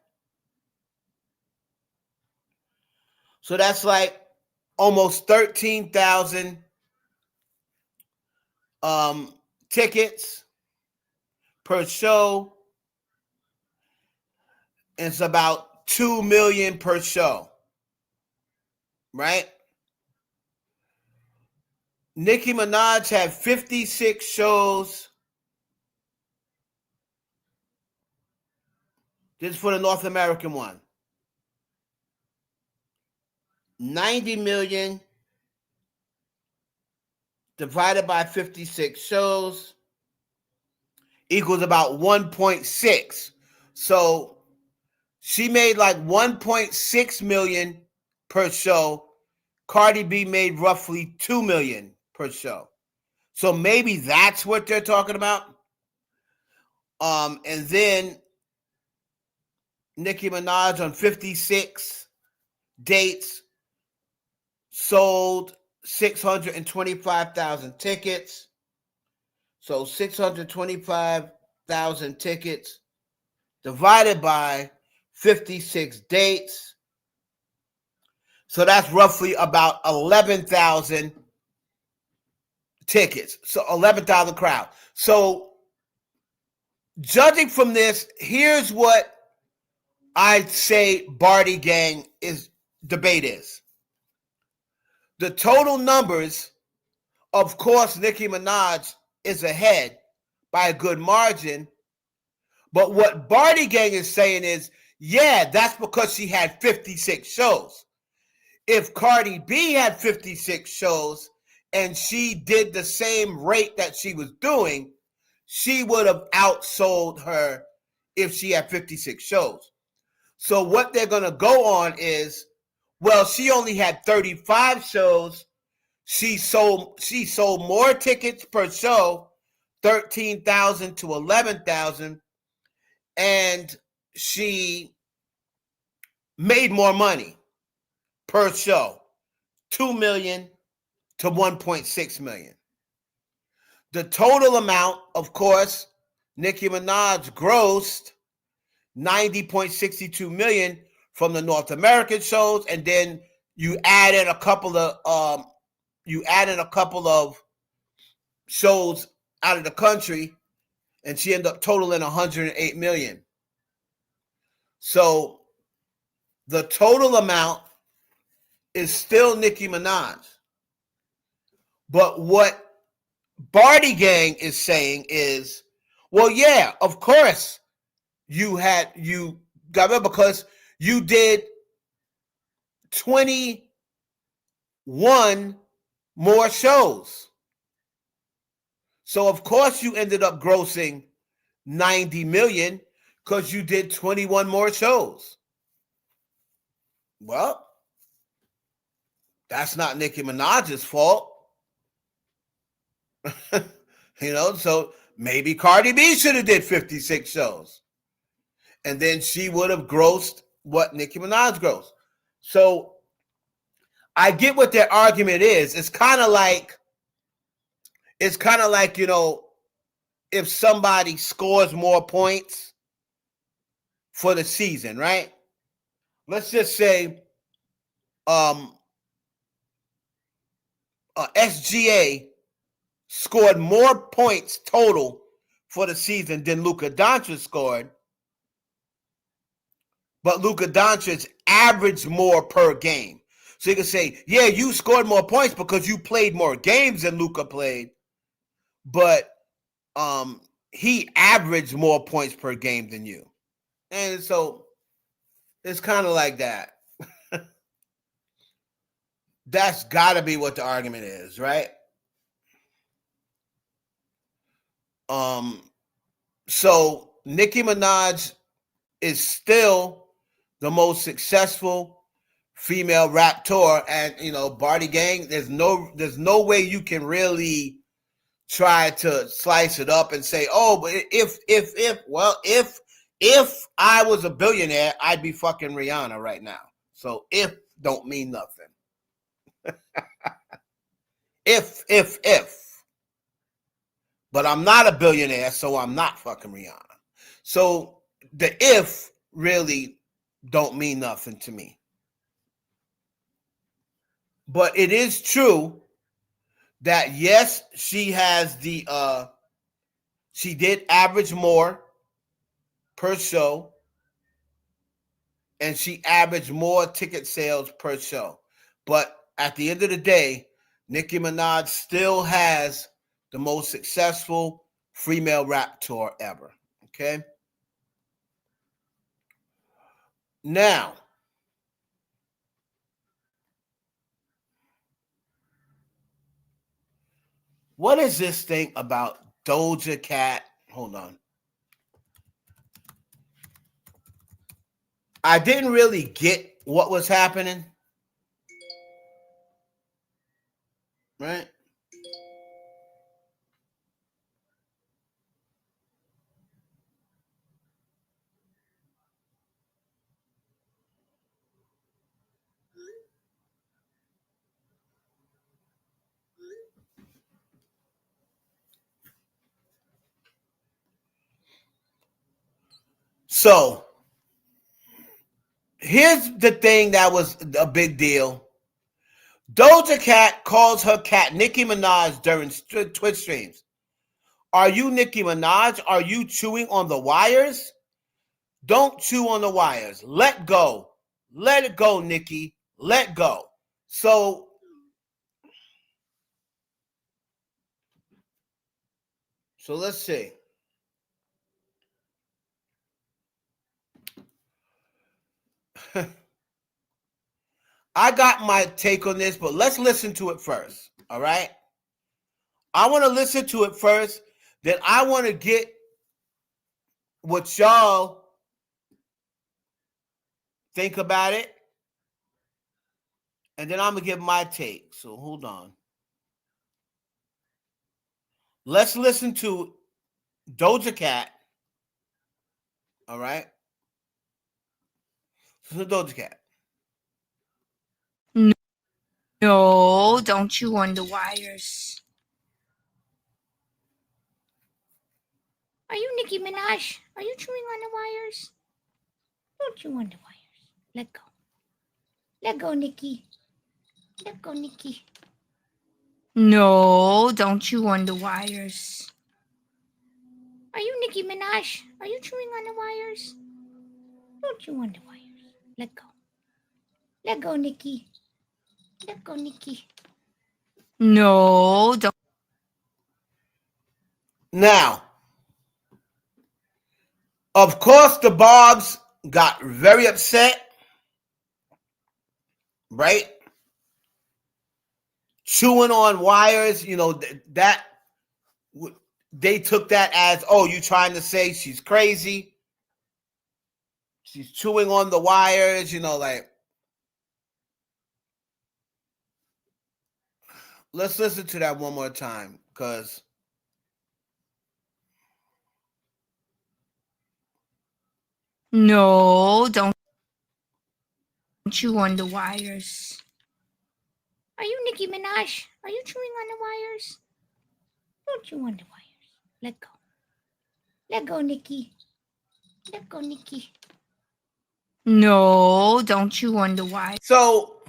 So that's like almost 13,000 tickets per show. It's about 2 million per show, right? Nicki Minaj had 56 shows. This is for the North American one. 90 million divided by 56 shows equals about 1.6. So she made like 1.6 million per show. Cardi B made roughly 2 million per show. So maybe that's what they're talking about. And then Nicki Minaj on 56 dates sold 625,000 tickets. So 625,000 tickets divided by 56 dates. So that's roughly about 11,000 tickets. So 11,000 crowd. So judging from this, here's what I'd say Barty Gang debate is. The total numbers, of course, Nicki Minaj is ahead by a good margin. But what Barty Gang is saying is, yeah, that's because she had 56 shows. If Cardi B had 56 shows and she did the same rate that she was doing, she would have outsold her if she had 56 shows. So what they're going to go on is, well, she only had 35 shows. She sold more tickets per show, 13,000 to 11,000, and she made more money per show, 2 million to 1.6 million. The total amount, of course, Nicki Minaj grossed 90.62 million from the North American shows, and then you added a couple of shows out of the country, and she ended up totaling 108 million. So the total amount is still Nicki Minaj. But what Barty Gang is saying is, well, yeah, of course you got it because you did 21 more shows. So of course you ended up grossing 90 million because you did 21 more shows. Well, that's not Nicki Minaj's fault. So maybe Cardi B should have did 56 shows. And then she would have grossed what Nicki Minaj grossed. So I get what their argument is. It's kind of like, if somebody scores more points for the season, right? Let's just say SGA scored more points total for the season than Luka Doncic scored, but Luka Doncic averaged more per game. So you can say, yeah, you scored more points because you played more games than Luka played, but he averaged more points per game than you. And so it's kind of like that. That's got to be what the argument is, right? So Nicki Minaj is still the most successful female rapper, and Barty Gang, there's no way you can really try to slice it up and say, oh, but if I was a billionaire, I'd be fucking Rihanna right now. So if don't mean nothing. if. But I'm not a billionaire, so I'm not fucking Rihanna. So the if really don't mean nothing to me. But it is true that yes, she has she did average more per show, and she averaged more ticket sales per show. But at the end of the day, Nicki Minaj still has the most successful female rap tour ever. Okay. Now, what is this thing about Doja Cat? Hold on. I didn't really get what was happening. Right? So, here's the thing that was a big deal. Doja Cat calls her cat Nicki Minaj during Twitch streams. Are you Nicki Minaj? Are you chewing on the wires? Don't chew on the wires. Let go. Let it go, Nicki. Let go. So let's see. I got my take on this, but let's listen to it first. All right. I want to listen to it first. Then I want to get what y'all think about it. And then I'm going to give my take. So hold on. Let's listen to Doja Cat. All right. So Doja Cat.
No, don't chew on the wires. Are you Nicki Minaj? Are you chewing on the wires? Don't chew on the wires. Let go. Let go, Nicki. Let go, Nicki. No, don't chew on the wires. Are you Nicki Minaj? Are you chewing on the wires? Don't chew on the wires. Let go. Let go, Nicki. Let go, Nicki. No, don't.
Now, of course, the Bobs got very upset, right? Chewing on wires, that they took that as, oh, you trying to say she's crazy? She's chewing on the wires, like. Let's listen to that one more time, because
No, don't chew on the wires. Are you Nicki Minaj? Are you chewing on the wires? Don't chew on the wires. Let go. Let go, Nicki. Let go, Nicki. No, don't chew on the wires.
So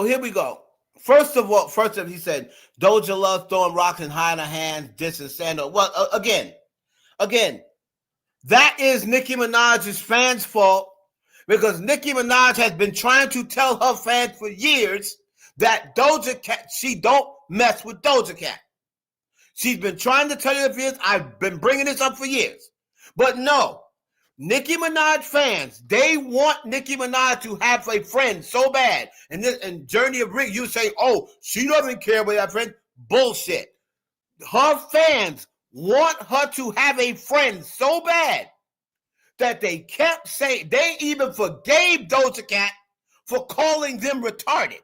here we go. First of all, he said, Doja loves throwing rocks and hiding her hands, dissing Sandal. Well, again, that is Nicki Minaj's fans' fault, because Nicki Minaj has been trying to tell her fans for years that Doja Cat, she don't mess with Doja Cat. She's been trying to tell you for years. I've been bringing this up for years. But no, Nicki Minaj fans, they want Nicki Minaj to have a friend so bad. And this and Journey of Rick, you say, oh, she doesn't care about that friend. Bullshit. Her fans want her to have a friend so bad that they kept saying, they even forgave Doja Cat for calling them retarded.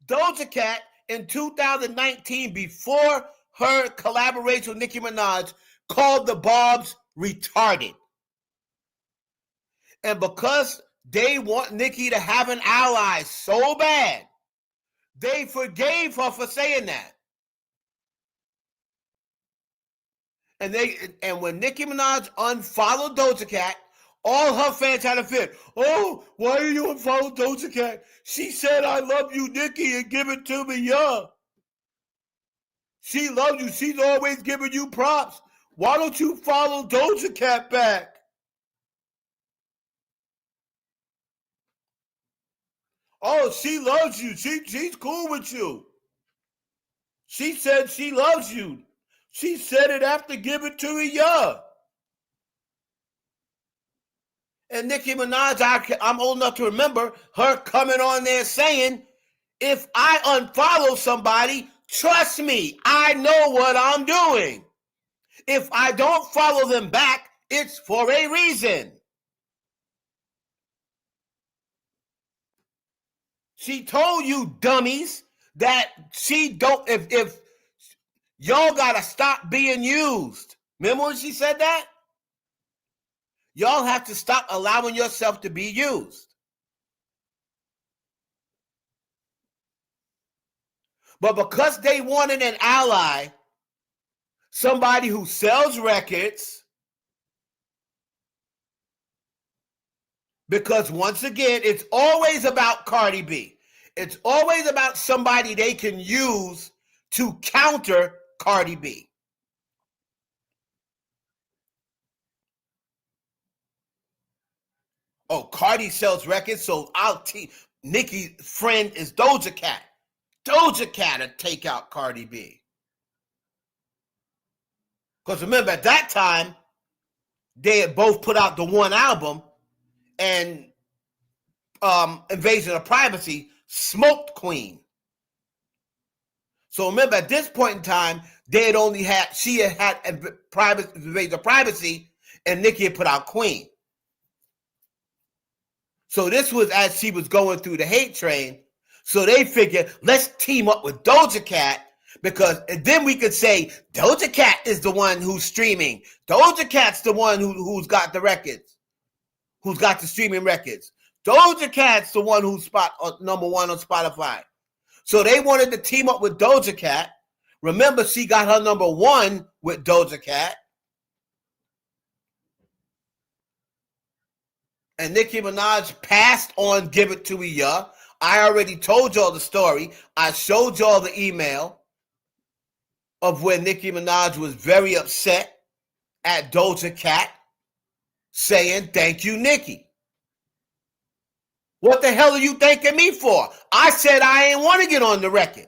Doja Cat in 2019, before her collaboration with Nicki Minaj, called the Bobs retarded. And because they want Nicki to have an ally so bad, they forgave her for saying that. And when Nicki Minaj unfollowed Doja Cat, all her fans had a fit. Oh, why are you unfollow Doja Cat? She said, I love you, Nicki, and give it to me, yeah. She loves you. She's always giving you props. Why don't you follow Doja Cat back? Oh, she loves you. She's cool with you. She said she loves you. She said it after giving it to me, yeah. And Nicki Minaj, I'm old enough to remember her coming on there saying, if I unfollow somebody, trust me, I know what I'm doing. If I don't follow them back, it's for a reason. She told you dummies that she don't, if y'all gotta stop being used. Remember when she said that? Y'all have to stop allowing yourself to be used. But because they wanted an ally, somebody who sells records, Because once again, it's always about Cardi B. It's always about somebody they can use to counter Cardi B. Oh, Cardi sells records, so Nicki's friend is Doja Cat. Doja Cat will take out Cardi B. Because remember, at that time, they had both put out the one album, and Invasion of Privacy smoked Queen. So remember, at this point in time, she had Invasion of Privacy, and Nicki had put out Queen. So this was as she was going through the hate train. So they figured, let's team up with Doja Cat, because then we could say Doja Cat is the one who's streaming. Doja Cat's the one who's got the records, who's got the streaming records. Doja Cat's the one who's number one on Spotify. So they wanted to team up with Doja Cat. Remember, she got her number one with Doja Cat. And Nicki Minaj passed on Give It To Ya. I already told y'all the story. I showed y'all the email of when Nicki Minaj was very upset at Doja Cat, saying, thank you, Nicki. What the hell are you thanking me for? I said I ain't want to get on the record.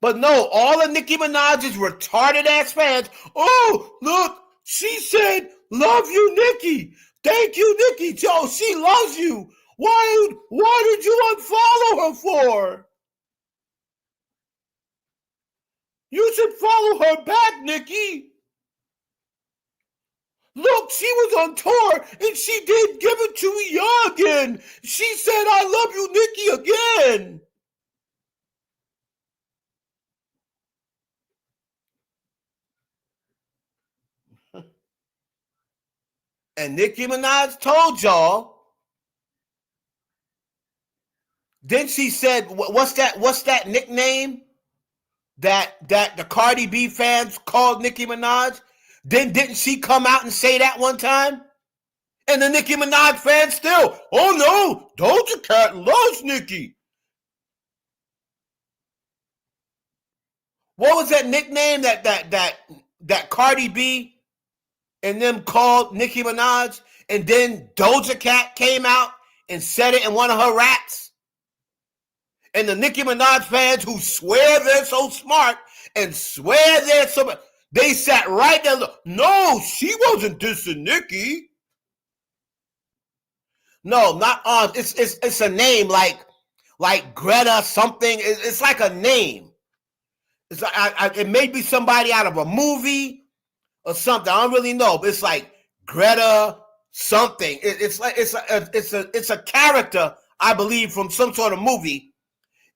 But no, all of Nicki Minaj's retarded ass fans, oh, look, she said, love you, Nicki. Thank you, Nicki. Joe, she loves you. Why did you unfollow her for? You should follow her back, Nicki. Look, she was on tour and she did Give It To Ya again. She said, I love you, Nicki, again. And Nicki Minaj told y'all. Then she said, what's that nickname that the Cardi B fans called Nicki Minaj? Then didn't she come out and say that one time? And the Nicki Minaj fans still, oh no, Doja Cat loves Nicki. What was that nickname that Cardi B and them called Nicki Minaj? And then Doja Cat came out and said it in one of her raps. And the Nicki Minaj fans who swear they're so smart and swear they're so, they sat right there. No, she wasn't dissing Nicki. No, not on. It's a name like Greta something. It's like a name. It's like it may be somebody out of a movie or something. I don't really know, but it's like Greta something. It's a character, I believe, from some sort of movie.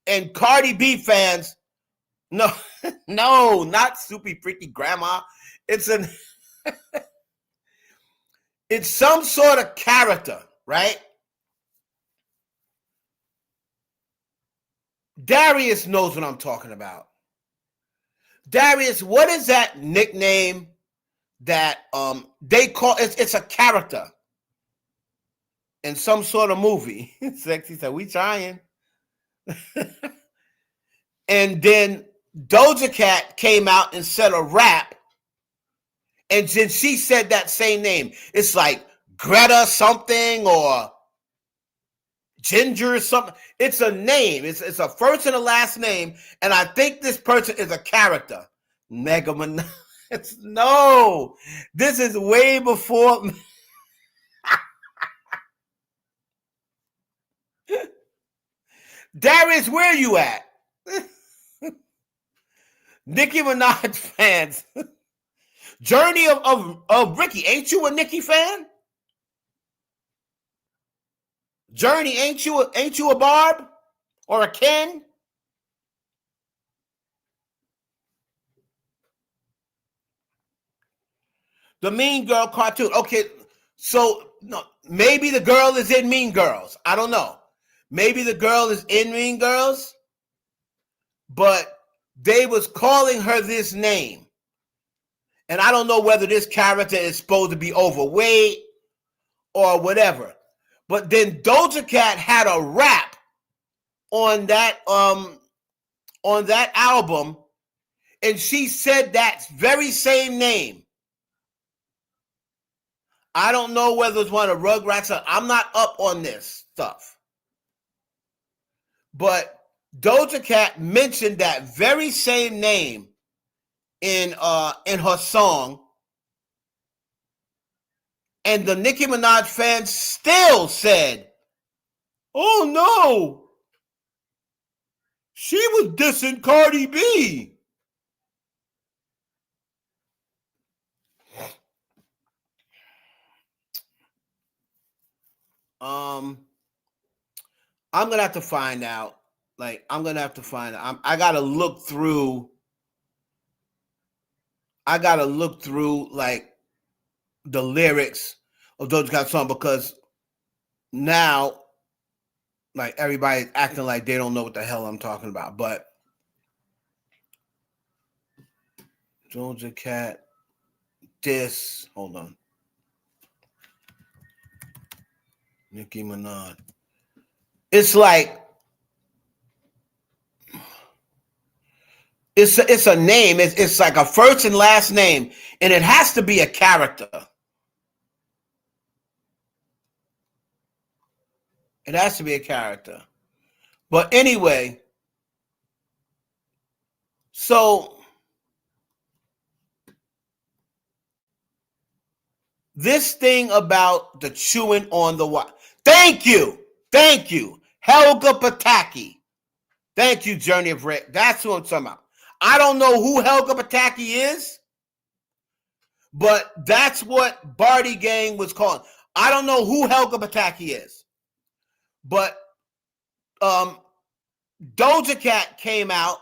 And Cardi B fans, no, not Soupy Freaky Grandma. It's some sort of character, right? Darius knows what I'm talking about. Darius, what is that nickname that they call? It's a character in some sort of movie. Sexy said, we trying. And then Doja Cat came out and said a rap, and then she said that same name. It's like Greta something or Ginger or something. It's a name. It's a first and a last name, and I think this person is a character. Mega Man. No, this is way before. Darius, where you at? Nicki Minaj fans. Journey of Ricky. Ain't you a Nicki fan? Journey, ain't you a Barb or a Ken? The Mean Girl cartoon. Okay, so no, maybe the girl is in Mean Girls. I don't know. Maybe the girl is in Mean Girls, but they was calling her this name. And I don't know whether this character is supposed to be overweight or whatever. But then Doja Cat had a rap on that album, and she said that very same name. I don't know whether it's one of the Rugrats. I'm not up on this stuff. But Doja Cat mentioned that very same name in her song. And the Nicki Minaj fans still said, oh no, she was dissing Cardi B. I'm gonna have to find out. I gotta look through like the lyrics of Doja Cat's song, because now like everybody's acting like they don't know what the hell I'm talking about. But Doja Cat hold on. Nicki Minaj. It's like it's a name. It's like a first and last name, and it has to be a character. It has to be a character. But anyway, so this thing about the chewing on the wire. Thank you, Helga Pataki. Thank you, Journey of Rick. That's who I'm talking about. I don't know who Helga Pataki is, but that's what Barty Gang was called. I don't know who Helga Pataki is, but Doja Cat came out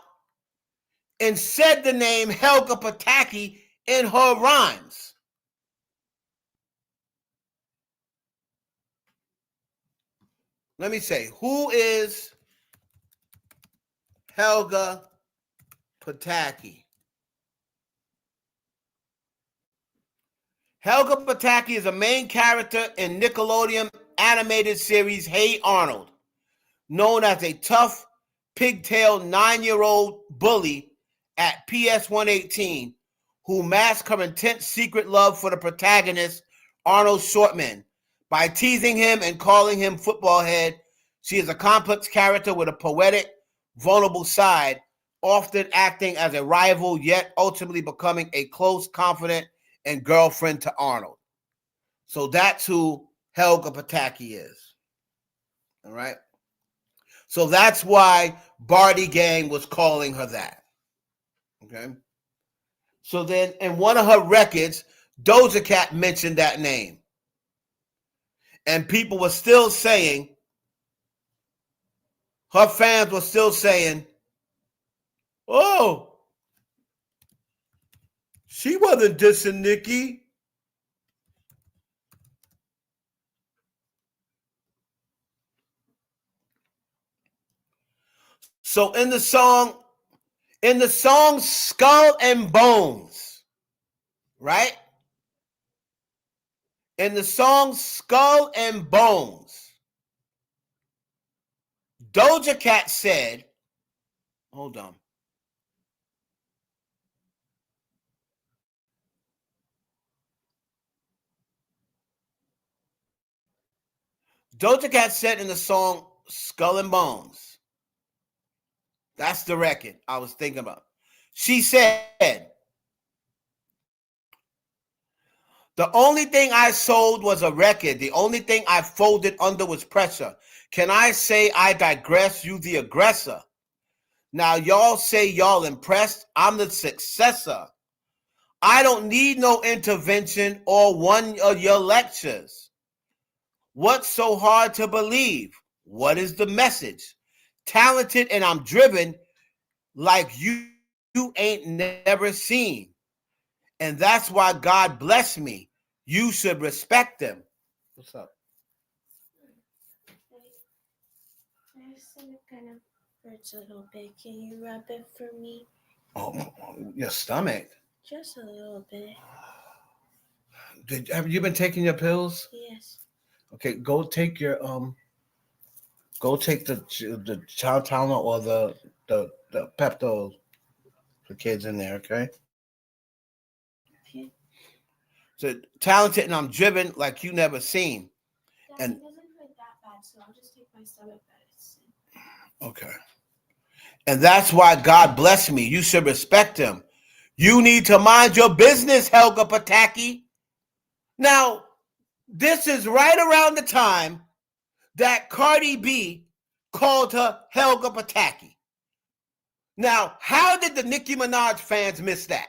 and said the name Helga Pataki in her rhymes. Let me say, who is Helga Pataki? Helga Pataki is a main character in Nickelodeon animated series Hey Arnold, known as a tough, pigtail 9-year-old bully at PS 118 who masks her intense secret love for the protagonist, Arnold Shortman. By teasing him and calling him football head, she is a complex character with a poetic, vulnerable side, often acting as a rival, yet ultimately becoming a close confidant and girlfriend to Arnold. So that's who Helga Pataki is. All right? So that's why Barty Gang was calling her that. Okay? So then in one of her records, Doja Cat mentioned that name. And people were still saying, her fans were still saying, oh, she wasn't dissing Nicki. So in the song Skull and Bones, right? In the song Skull and Bones, Doja Cat said, hold on. Doja Cat said in the song Skull and Bones, that's the record I was thinking about. She said, the only thing I sold was a record. The only thing I folded under was pressure. Can I say I digress, you the aggressor? Now y'all say y'all impressed. I'm the successor. I don't need no intervention or one of your lectures. What's so hard to believe? What is the message? Talented and I'm driven like you ain't never seen. And that's why God bless me. You should respect them. What's up?
My stomach kind of hurts a little bit. Can you rub it for me?
Oh, your stomach?
Just a little bit.
Have you been taking your pills?
Yes.
Okay, go take the child Tylenol or the Pepto for kids in there. Okay.
Okay.
So talented and I'm driven like you never seen.
Daddy,
And
it doesn't hurt that bad, so I'll just take my stomach medicine.
okay. And that's why God bless me. You should respect him. You need to mind your business, Helga Pataki. Now, this is right around the time that Cardi B called her Helga Pataki. Now, how did the Nicki Minaj fans miss that?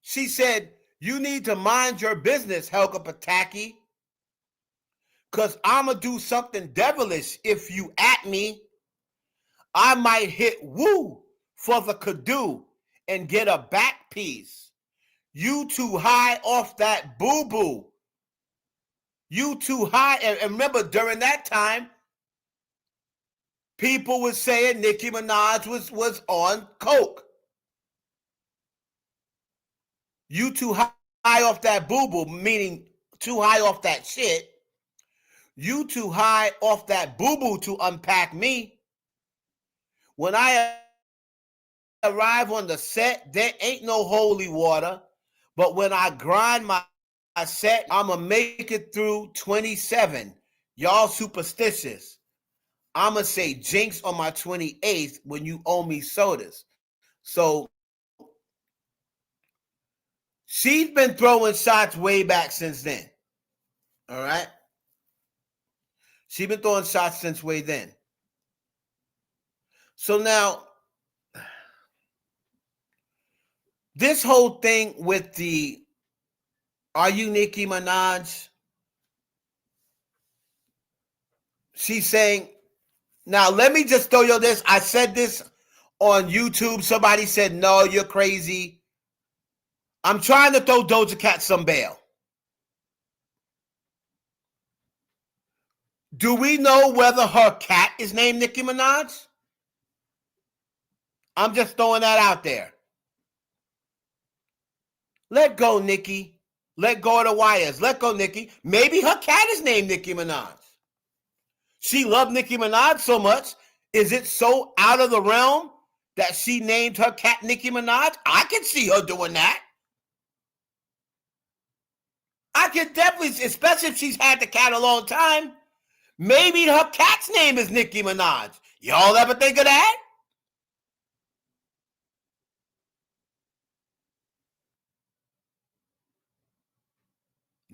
She said, you need to mind your business, Helga Pataki, because I'm going to do something devilish if you at me. I might hit woo for the Kadu and get a back piece. You too high off that boo-boo. You too high. And remember, during that time, people were saying Nicki Minaj was on coke. You too high off that boo-boo, meaning too high off that shit. You too high off that boo-boo to unpack me. When I arrive on the set, there ain't no holy water. But when I grind my set, I'ma make it through 27. Y'all superstitious. I'ma say jinx on my 28th when you owe me sodas. So she's been throwing shots way back since then. All right? She's been throwing shots since way then. So now, this whole thing with the are you Nicki Minaj? She's saying, now let me just throw you this. I said this on YouTube. Somebody said, no, you're crazy. I'm trying to throw Doja Cat some bail. Do we know whether her cat is named Nicki Minaj? I'm just throwing that out there. Let go, Nicki. Let go of the wires. Let go, Nicki. Maybe her cat is named Nicki Minaj. She loved Nicki Minaj so much. Is it so out of the realm that she named her cat Nicki Minaj? I can see her doing that. I can definitely, especially if she's had the cat a long time. Maybe her cat's name is Nicki Minaj. Y'all ever think of that?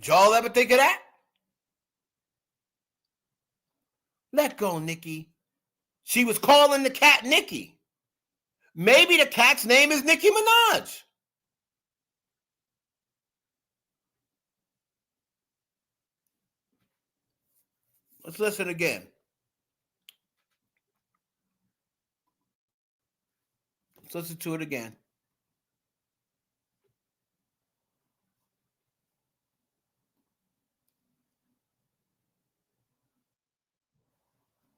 Y'all ever think of that? Let go, Nicki. She was calling the cat Nicki. Maybe the cat's name is Nicki Minaj. Let's listen again. Let's listen to it again.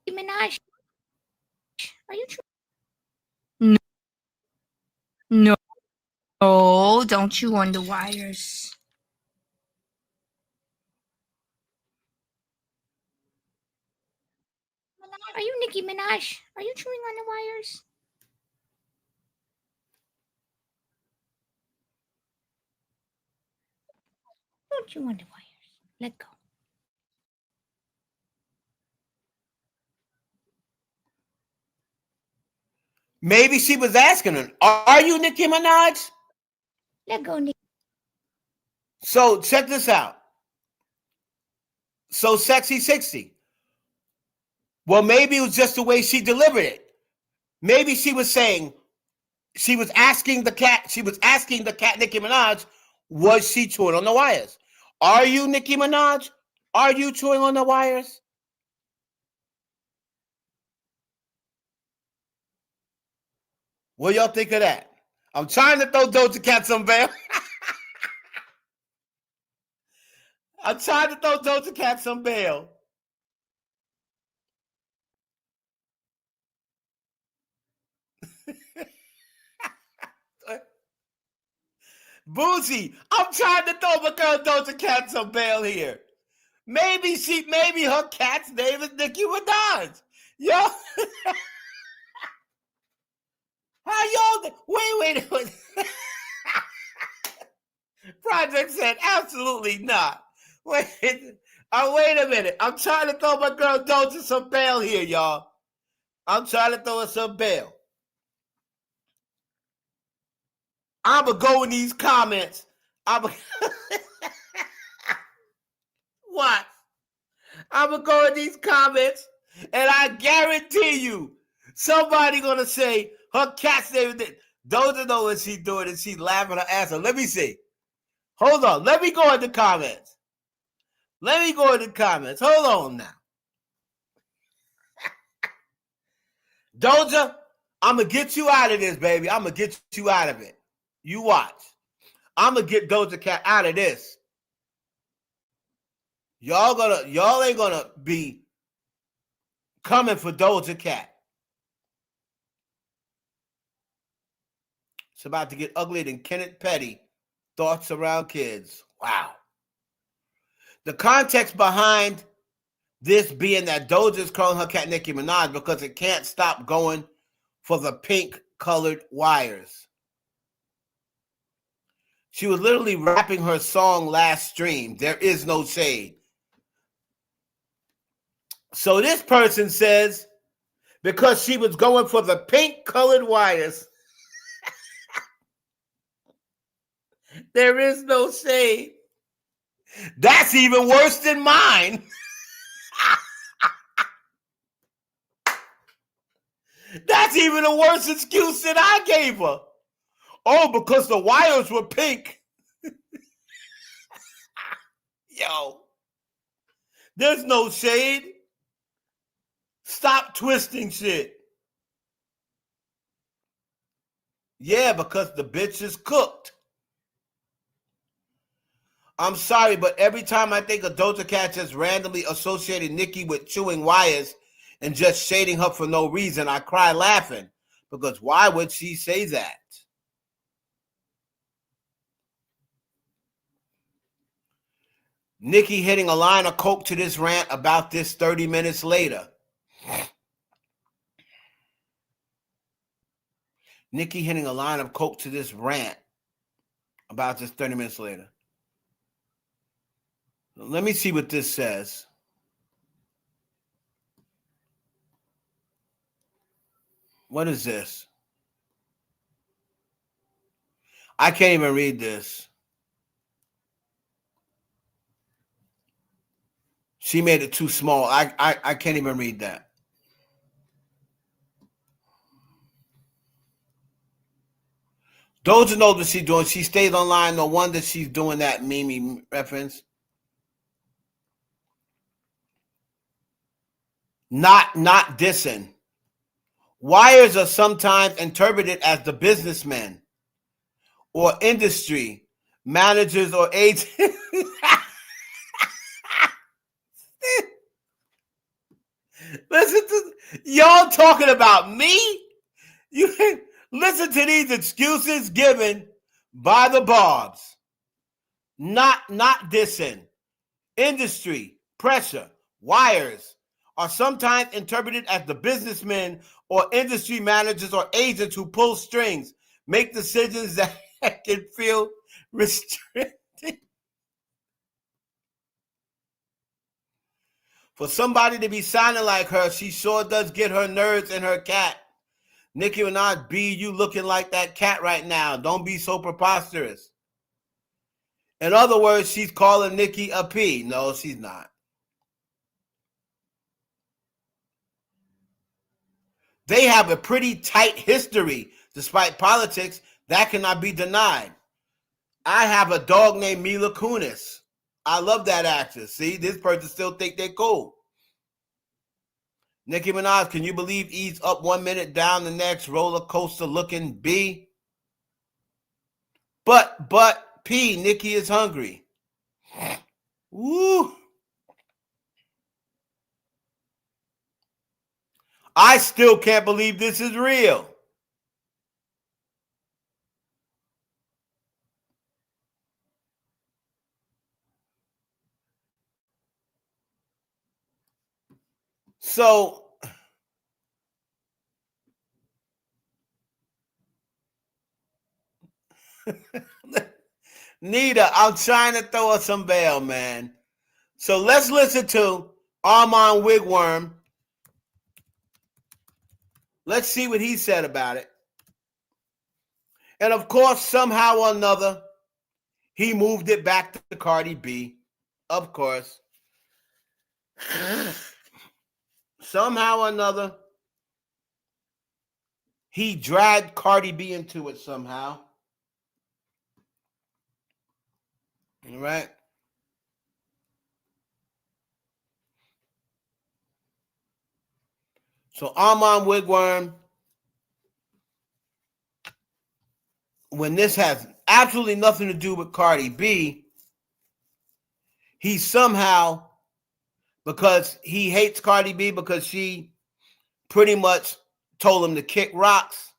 Minaj, are you true? No, no, don't chew on the wires. Are you Nicki Minaj? Are you chewing on the wires? Don't chew on the wires. Let go.
Maybe she was asking her, are you Nicki Minaj?
Let go, Nicki.
So check this out. So sexy 60. Well, maybe it was just the way she delivered it. Maybe she was saying, she was asking the cat Nicki Minaj, was she chewing on the wires? Are you Nicki Minaj? Are you chewing on the wires? What y'all think of that? I'm trying to throw Doja Cat some bail. I'm trying to throw Doja Cat some bail. Boozy, I'm trying to throw my girl Doja Cat some bail here. Maybe her cat's name is Nicki Minaj. Yo, how y'all? Wait. Project said absolutely not. Wait a minute. I'm trying to throw my girl Doja some bail here, y'all. I'm trying to throw her some bail. I'ma go in these comments. What? I'ma go in these comments, and I guarantee you, somebody gonna say her cat's name. Doja know what she's doing, and she's laughing her ass off. Let me see. Hold on. Let me go in the comments. Hold on now. Doja, I'm going to get you out of this, baby. I'm going to get you out of it. You watch. I'm going to get Doja Cat out of this. Y'all ain't going to be coming for Doja Cat. It's about to get uglier than Kenneth Petty. Thoughts around kids. Wow. The context behind this being that Doja's calling her cat Nicki Minaj because it can't stop going for the pink colored wires. She was literally rapping her song last stream. There is no shade. So this person says because she was going for the pink colored wires, there is no shade. That's even worse than mine. That's even a worse excuse than I gave her. Oh, because the wires were pink. Yo, there's no shade. Stop twisting shit. Yeah, because the bitch is cooked. I'm sorry, but every time I think of Doja Cat just randomly associating Nicki with chewing wires and just shading her for no reason, I cry laughing. Because why would she say that? Nicki hitting a line of coke to this rant about this 30 minutes later. Nicki hitting a line of coke to this rant about this 30 minutes later. Let me see what this says. What is this? I can't even read this. She made it too small. I can't even read that. Doja knows what she's doing. She stays online. No wonder she's doing that meme reference. Not dissing. Wires are sometimes interpreted as the businessmen or industry managers or agents. Listen to y'all talking about me. You listen to these excuses given by the Barbs. Not dissing. Industry pressure. Wires are sometimes interpreted as the businessmen or industry managers or agents who pull strings, make decisions that can feel restricting. For somebody to be sounding like her, she sure does get her nerves and her cat. Nicki Minaj, you looking like that cat right now. Don't be so preposterous. In other words, she's calling Nicki a P. No, she's not. They have a pretty tight history, despite politics. That cannot be denied. I have a dog named Mila Kunis. I love that actress. See, this person still think they're cool. Nicki Minaj, can you believe E's up 1 minute, down the next, roller coaster looking B? But P, Nicki is hungry. Woo. I still can't believe this is real. So Nita, I'm trying to throw her some bail, man. So let's listen to Armand Wigworm. Let's see what he said about it. And of course, somehow or another, he moved it back to Cardi B. Of course. Somehow or another, he dragged Cardi B into it somehow. All right. So Armand Wigworm, when this has absolutely nothing to do with Cardi B, he somehow, because he hates Cardi B because she pretty much told him to kick rocks.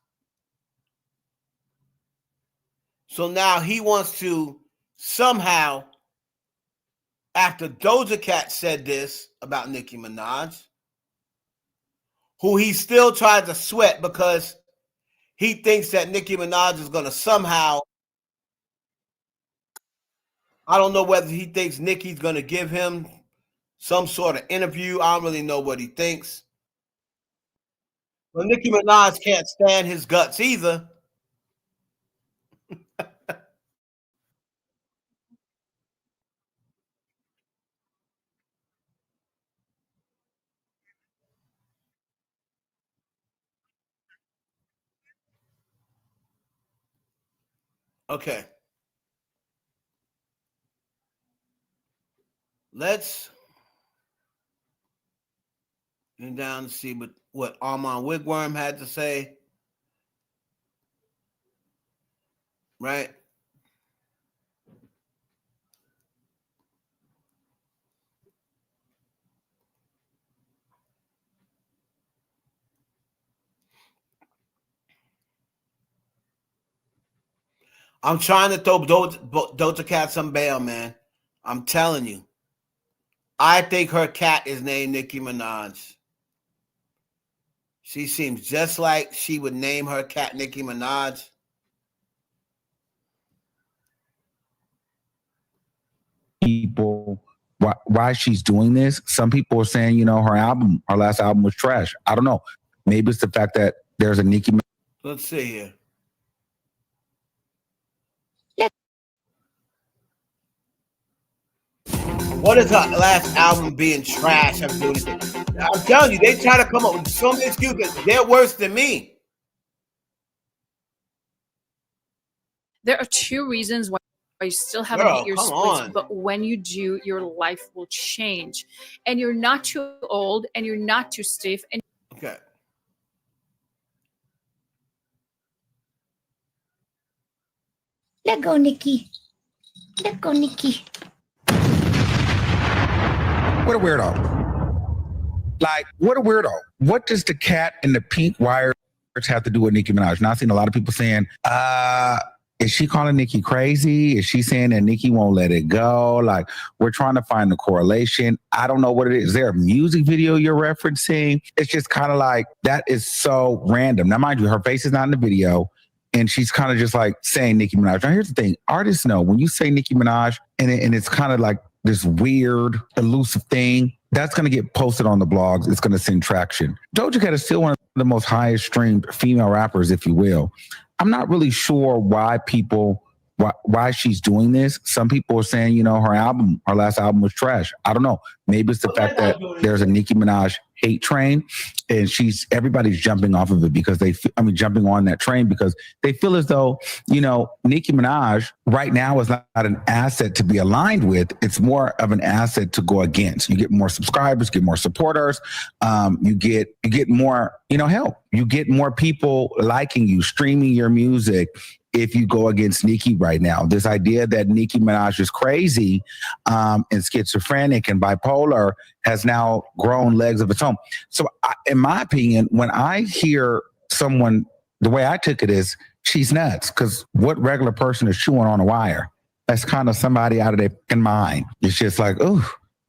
So now he wants to somehow, after Doja Cat said this about Nicki Minaj, who he still tried to sweat because he thinks that Nicki Minaj is going to somehow, I don't know whether he thinks Nicki's going to give him some sort of interview. I don't really know what he thinks. But Nicki Minaj can't stand his guts either. Okay. Let's get down to see what Armand Wigworm had to say. Right? I'm trying to throw Doja Cat some bail, man. I'm telling you. I think her cat is named Nicki Minaj. She seems just like she would name her cat Nicki Minaj.
People, why she's doing this. Some people are saying, her last album was trash. I don't know. Maybe it's the fact that there's a Nicki.
Let's see here. What is her last album being trash? I'm telling you, they try to come up with so many excuses. They're worse than me.
There are two reasons why you still haven't hit your splits, but when you do, your life will change. And you're not too old, and you're not too stiff. And
okay.
Let go, Nicki. Let go, Nicki.
What a weirdo. Like, what a weirdo. What does the cat and the pink wires have to do with Nicki Minaj? Now, I've seen a lot of people saying, is she calling Nicki crazy? Is she saying that Nicki won't let it go? Like, we're trying to find the correlation. I don't know what it is. Is there a music video you're referencing? It's just kind of like, that is so random. Now, mind you, her face is not in the video. And she's kind of just like saying Nicki Minaj. Now, here's the thing. Artists know when you say Nicki Minaj and it's kind of like this weird, elusive thing, that's going to get posted on the blogs. It's going to send traction. Doja Cat is still one of the most highest streamed female rappers, if you will. I'm not really sure why she's doing this. Some people are saying, her last album was trash. I don't know. Maybe it's the fact that there's a Nicki Minaj hate train and everybody's jumping off of it because jumping on that train because they feel as though, Nicki Minaj right now is not an asset to be aligned with. It's more of an asset to go against. You get more subscribers, get more supporters. You get more, help. You get more people liking you, streaming your music. If you go against Nicki right now, this idea that Nicki Minaj is crazy and schizophrenic and bipolar has now grown legs of its own. So in my opinion, when I hear someone, the way I took it is she's nuts because what regular person is chewing on a wire? That's kind of somebody out of their mind. It's just like, oh,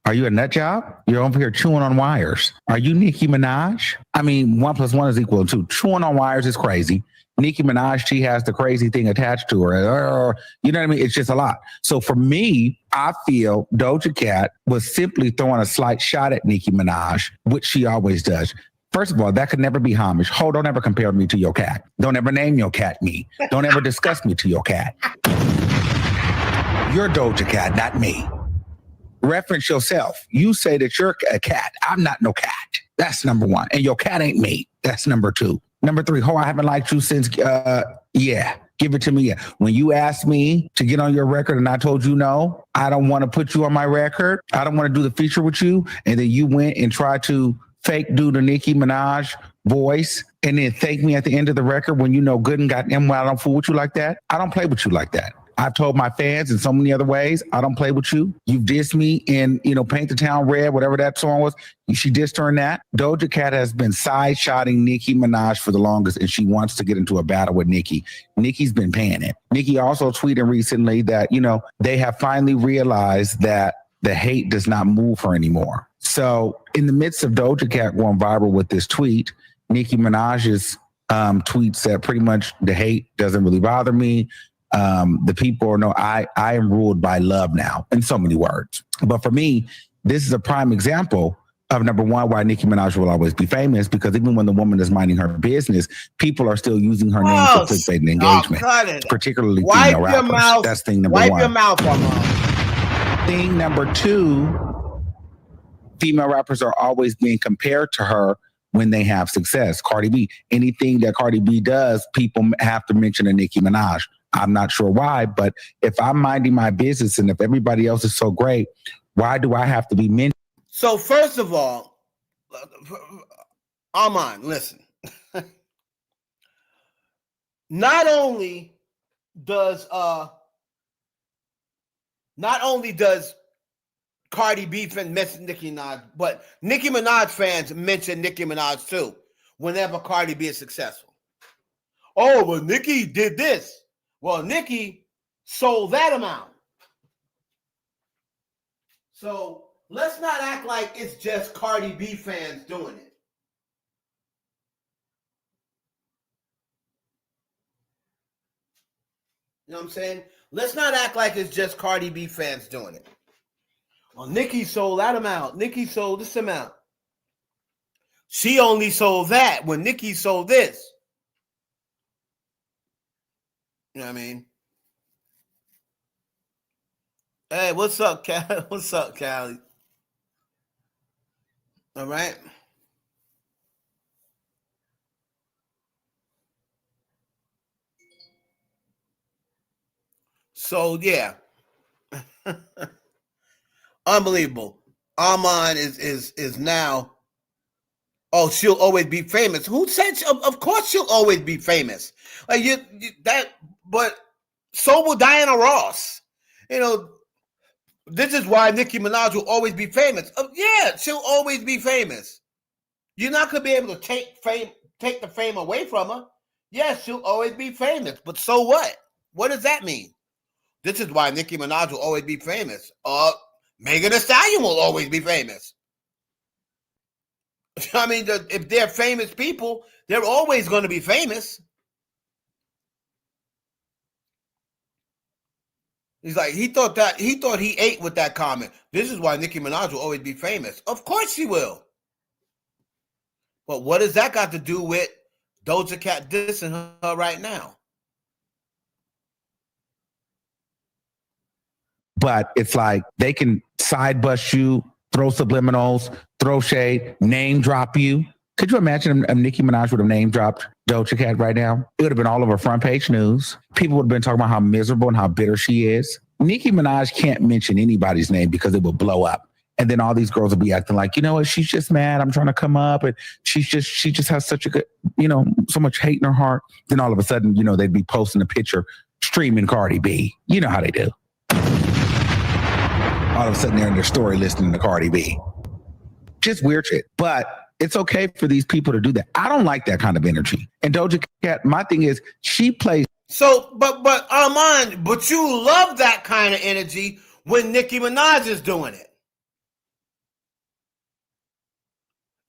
Are you a nut job? You're over here chewing on wires. Are you Nicki Minaj? I mean, 1 + 1 is equal to 2. Chewing on wires is crazy. Nicki Minaj, she has the crazy thing attached to her. You know what I mean? It's just a lot. So for me, I feel Doja Cat was simply throwing a slight shot at Nicki Minaj, which she always does. First of all, that could never be homage. Don't ever compare me to your cat. Don't ever name your cat me. Don't ever discuss me to your cat. You're Doja Cat, not me. Reference yourself. You say that you're a cat. I'm not no cat. That's number 1. And your cat ain't me. That's number 2. Number 3, I haven't liked you since, yeah, give it to me. Yeah. When you asked me to get on your record and I told you no, I don't want to put you on my record. I don't want to do the feature with you. And then you went and tried to fake do the Nicki Minaj voice and then thank me at the end of the record when you know good and goddamn well I don't fool with you like that. I don't play with you like that. I've told my fans in so many other ways, I don't play with you. You've dissed me in, Paint the Town Red, whatever that song was. She dissed her in that. Doja Cat has been side-shotting Nicki Minaj for the longest, and she wants to get into a battle with Nicki. Nicki's been paying it. Nicki also tweeted recently that, they have finally realized that the hate does not move her anymore. So in the midst of Doja Cat going viral with this tweet, Nicki Minaj's tweet said pretty much the hate doesn't really bother me. The people know I am ruled by love now, in so many words. But for me, this is a prime example of, number 1, why Nicki Minaj will always be famous, because even when the woman is minding her business, people are still using her name for clickbait and engagement, particularly female rappers. That's thing number 1.
Wipe your mouth, Armand.
Thing number 2, female rappers are always being compared to her when they have success. Cardi B, anything that Cardi B does, people have to mention a Nicki Minaj. I'm not sure why, but if I'm minding my business and if everybody else is so great, why do I have to be mentioned?
So first of all, Armand, listen. Not only does Cardi B fans mention Nicki Minaj, but Nicki Minaj fans mention Nicki Minaj too whenever Cardi B is successful. Oh, well, Nicki did this. Well, Nicki sold that amount. So let's not act like it's just Cardi B fans doing it. You know what I'm saying? Let's not act like it's just Cardi B fans doing it. Well, Nicki sold that amount. Nicki sold this amount. She only sold that when Nicki sold this. You know what I mean? Hey, what's up, Callie? What's up, Callie? All right. So, yeah. Unbelievable. Armand is now, oh, she'll always be famous. Who said, of course she'll always be famous. Like but so will Diana Ross. This is why Nicki Minaj will always be famous. Yeah, she'll always be famous. You're not going to be able to take the fame away from her. Yes, she'll always be famous. But so what? What does that mean? This is why Nicki Minaj will always be famous. Megan Thee Stallion will always be famous. I mean, if they're famous people, they're always going to be famous. He's like, he thought he ate with that comment. This is why Nicki Minaj will always be famous. Of course she will. But what does that got to do with Doja Cat dissing her right now?
But it's like they can side bust you, throw subliminals, throw shade, name drop you. Could you imagine if Nicki Minaj would have name dropped Doja Cat right now? It would have been all over front page news. People would have been talking about how miserable and how bitter she is. Nicki Minaj can't mention anybody's name because it will blow up. And then all these girls will be acting like, you know what, she's just mad. I'm trying to come up. And she just has such a good, so much hate in her heart. Then all of a sudden, they'd be posting a picture streaming Cardi B. You know how they do. All of a sudden they're in their story listening to Cardi B. Just weird shit. But it's okay for these people to do that. I don't like that kind of energy. And Doja Cat, my thing is, she plays.
So, but Armand, but you love that kind of energy when Nicki Minaj is doing it.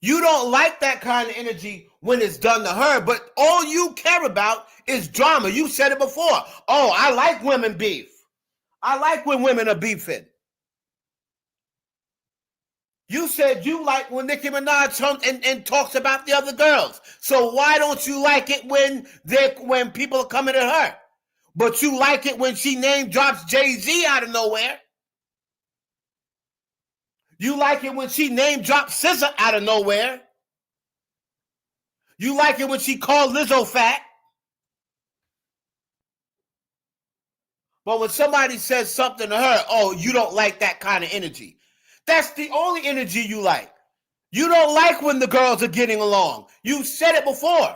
You don't like that kind of energy when it's done to her, but all you care about is drama. You said it before. Oh, I like women beef. I like when women are beefing. You said you like when Nicki Minaj comes and talks about the other girls. So why don't you like it when people are coming at her? But you like it when she name drops Jay-Z out of nowhere. You like it when she name drops SZA out of nowhere. You like it when she called Lizzo fat. But when somebody says something to her, oh, you don't like that kind of energy. That's the only energy you like. You don't like when the girls are getting along. You said it before.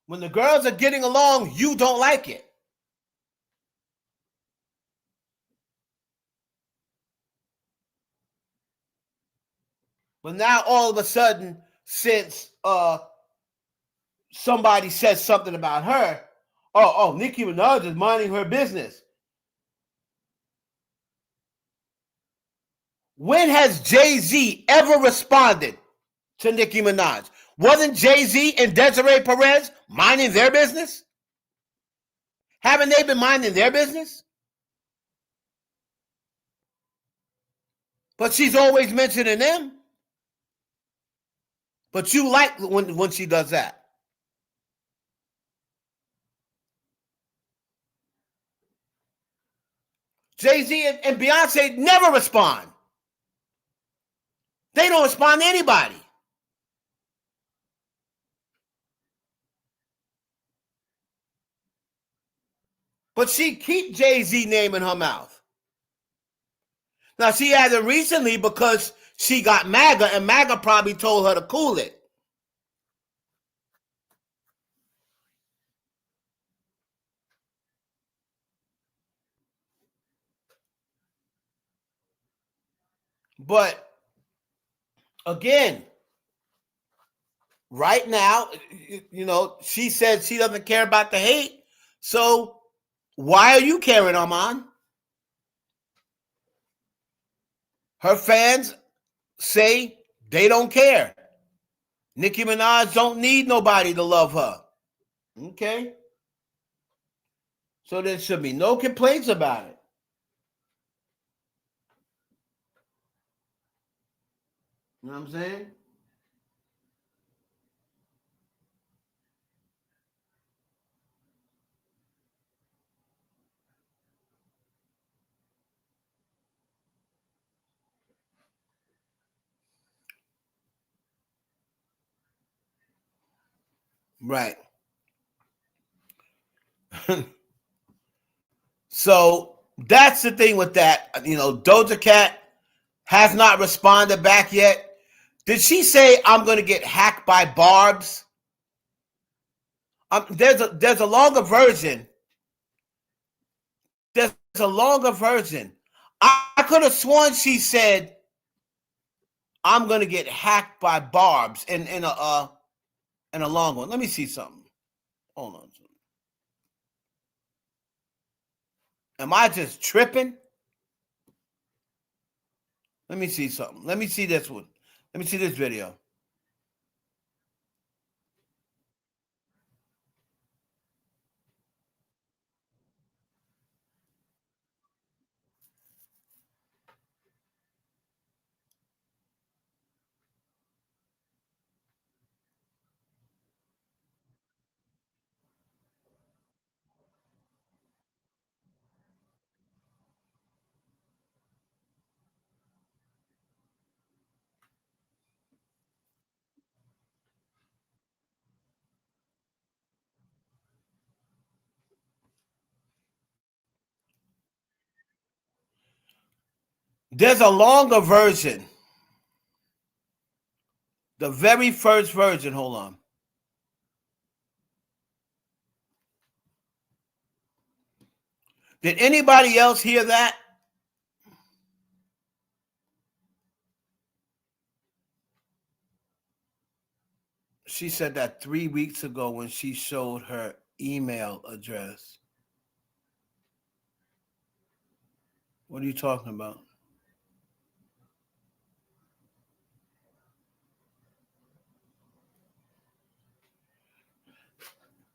When the girls are getting along, you don't like it. But now all of a sudden, since somebody says something about her, oh, Nicki Minaj is minding her business. When has Jay-Z ever responded to Nicki Minaj? Wasn't Jay-Z and Desiree Perez minding their business? Haven't they been minding their business? But she's always mentioning them. But you like when she does that. Jay-Z and Beyonce never respond. They don't respond to anybody. But she keep Jay-Z name in her mouth. Now, she hasn't recently because she got MAGA, and MAGA probably told her to cool it. But, again, right now, she said she doesn't care about the hate. So, why are you caring, Armand? Her fans say they don't care. Nicki Minaj don't need nobody to love her. Okay? So there should be no complaints about it. You know what I'm saying? Right. So that's the thing with that. Doja Cat has not responded back yet. Did she say I'm going to get hacked by barbs? There's a longer version. There's a longer version. I could have sworn she said I'm going to get hacked by barbs in a long one. Let me see something. Hold on. Am I just tripping? Let me see something. Let me see this one. Let me see this video. There's a longer version. The very first version. Hold on. Did anybody else hear that? She said that 3 weeks ago when she showed her email address. What are you talking about?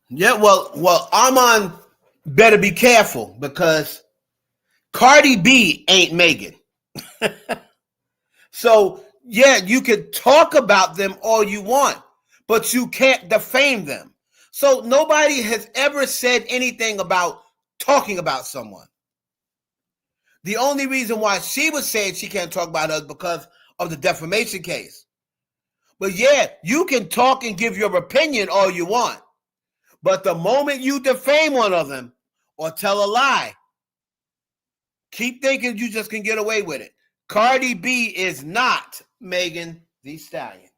Yeah, well, I'm on Better Be Careful because Cardi B ain't Megan. So, yeah, you can talk about them all you want, but you can't defame them. So nobody has ever said anything about talking about someone. The only reason why she was saying she can't talk about us because of the defamation case. But yeah, you can talk and give your opinion all you want. But the moment you defame one of them or tell a lie, keep thinking you just can get away with it. Cardi B is not Megan Thee Stallion.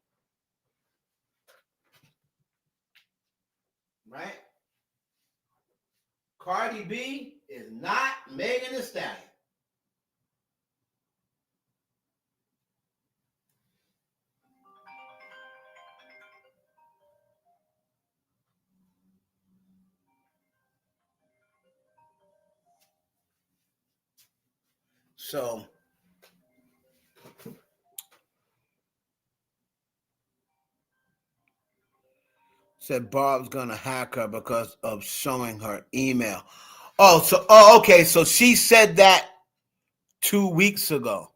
Right? Cardi B is not Megan Thee Stallion. So, said Barb's gonna hack her because of showing her email. Okay. So she said that 2 weeks ago.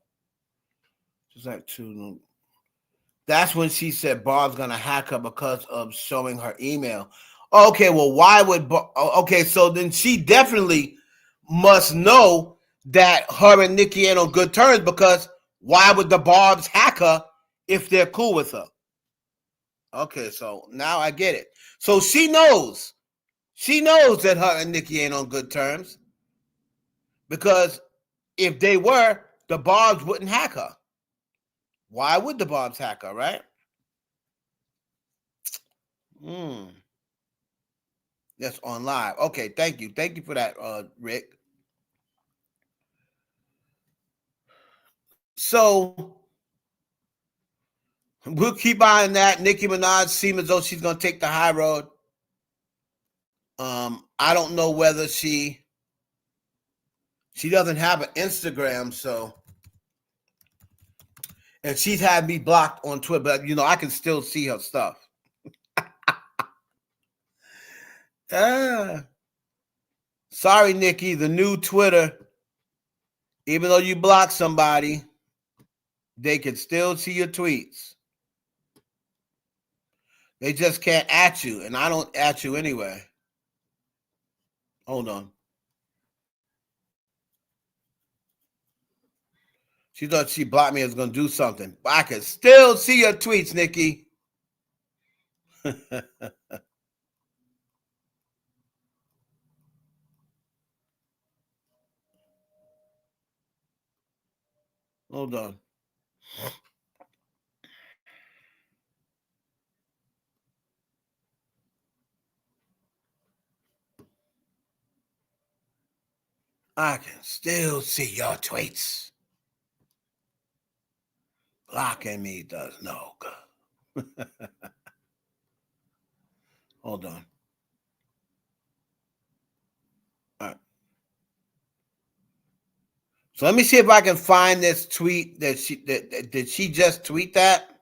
It's like that's when she said Barb's gonna hack her because of showing her email. Okay, well, why would okay? So then she definitely must know that her and Nicki ain't on good terms, because why would the Barbs hack her if they're cool with her? Okay, so now I get it. So she knows that her and Nicki ain't on good terms, because if they were, the Barbs wouldn't hack her. Why would the Barbs hack her, right? That's on live. Okay, thank you. Thank you for that, Rick. So we'll keep eyeing that. Nicki Minaj seems as though she's going to take the high road. I don't know whether she doesn't have an Instagram, so, and she's had me blocked on Twitter, but I can still see her stuff. Sorry, Nicki, the new Twitter, even though you block somebody, they can still see your tweets. They just can't at you, and I don't at you anyway. Hold on. She thought she blocked me, I was going to do something. But I can still see your tweets, Nicki. Hold on. I can still see your tweets. Blocking me does no good. Hold on. All right. So let me see if I can find this tweet that did she just tweet that?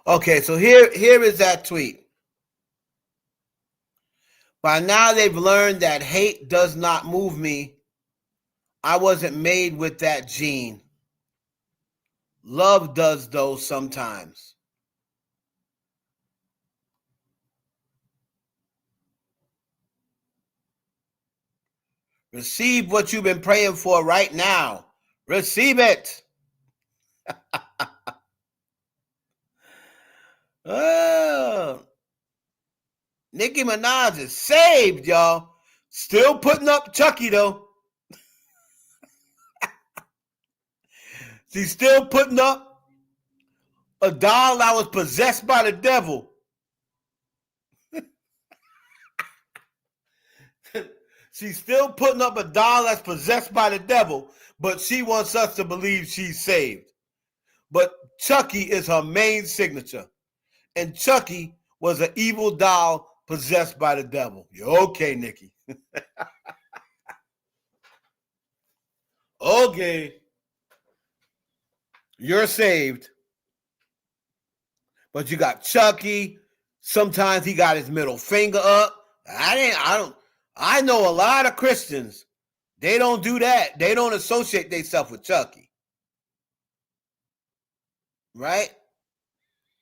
Okay, so here is that tweet. By now they've learned that hate does not move me. I wasn't made with that gene. Love does, though, sometimes. Receive what you've been praying for right now. Receive it. Oh. Nicki Minaj is saved, y'all. Still putting up Chucky, though. She's still putting up a doll that was possessed by the devil. She's still putting up a doll that's possessed by the devil, but she wants us to believe she's saved. But Chucky is her main signature. And Chucky was an evil doll possessed by the devil. You're okay, Nicki. okay, you're saved. But you got Chucky. Sometimes he got his middle finger up. I know a lot of Christians. They don't do that. They don't associate themselves with Chucky. Right?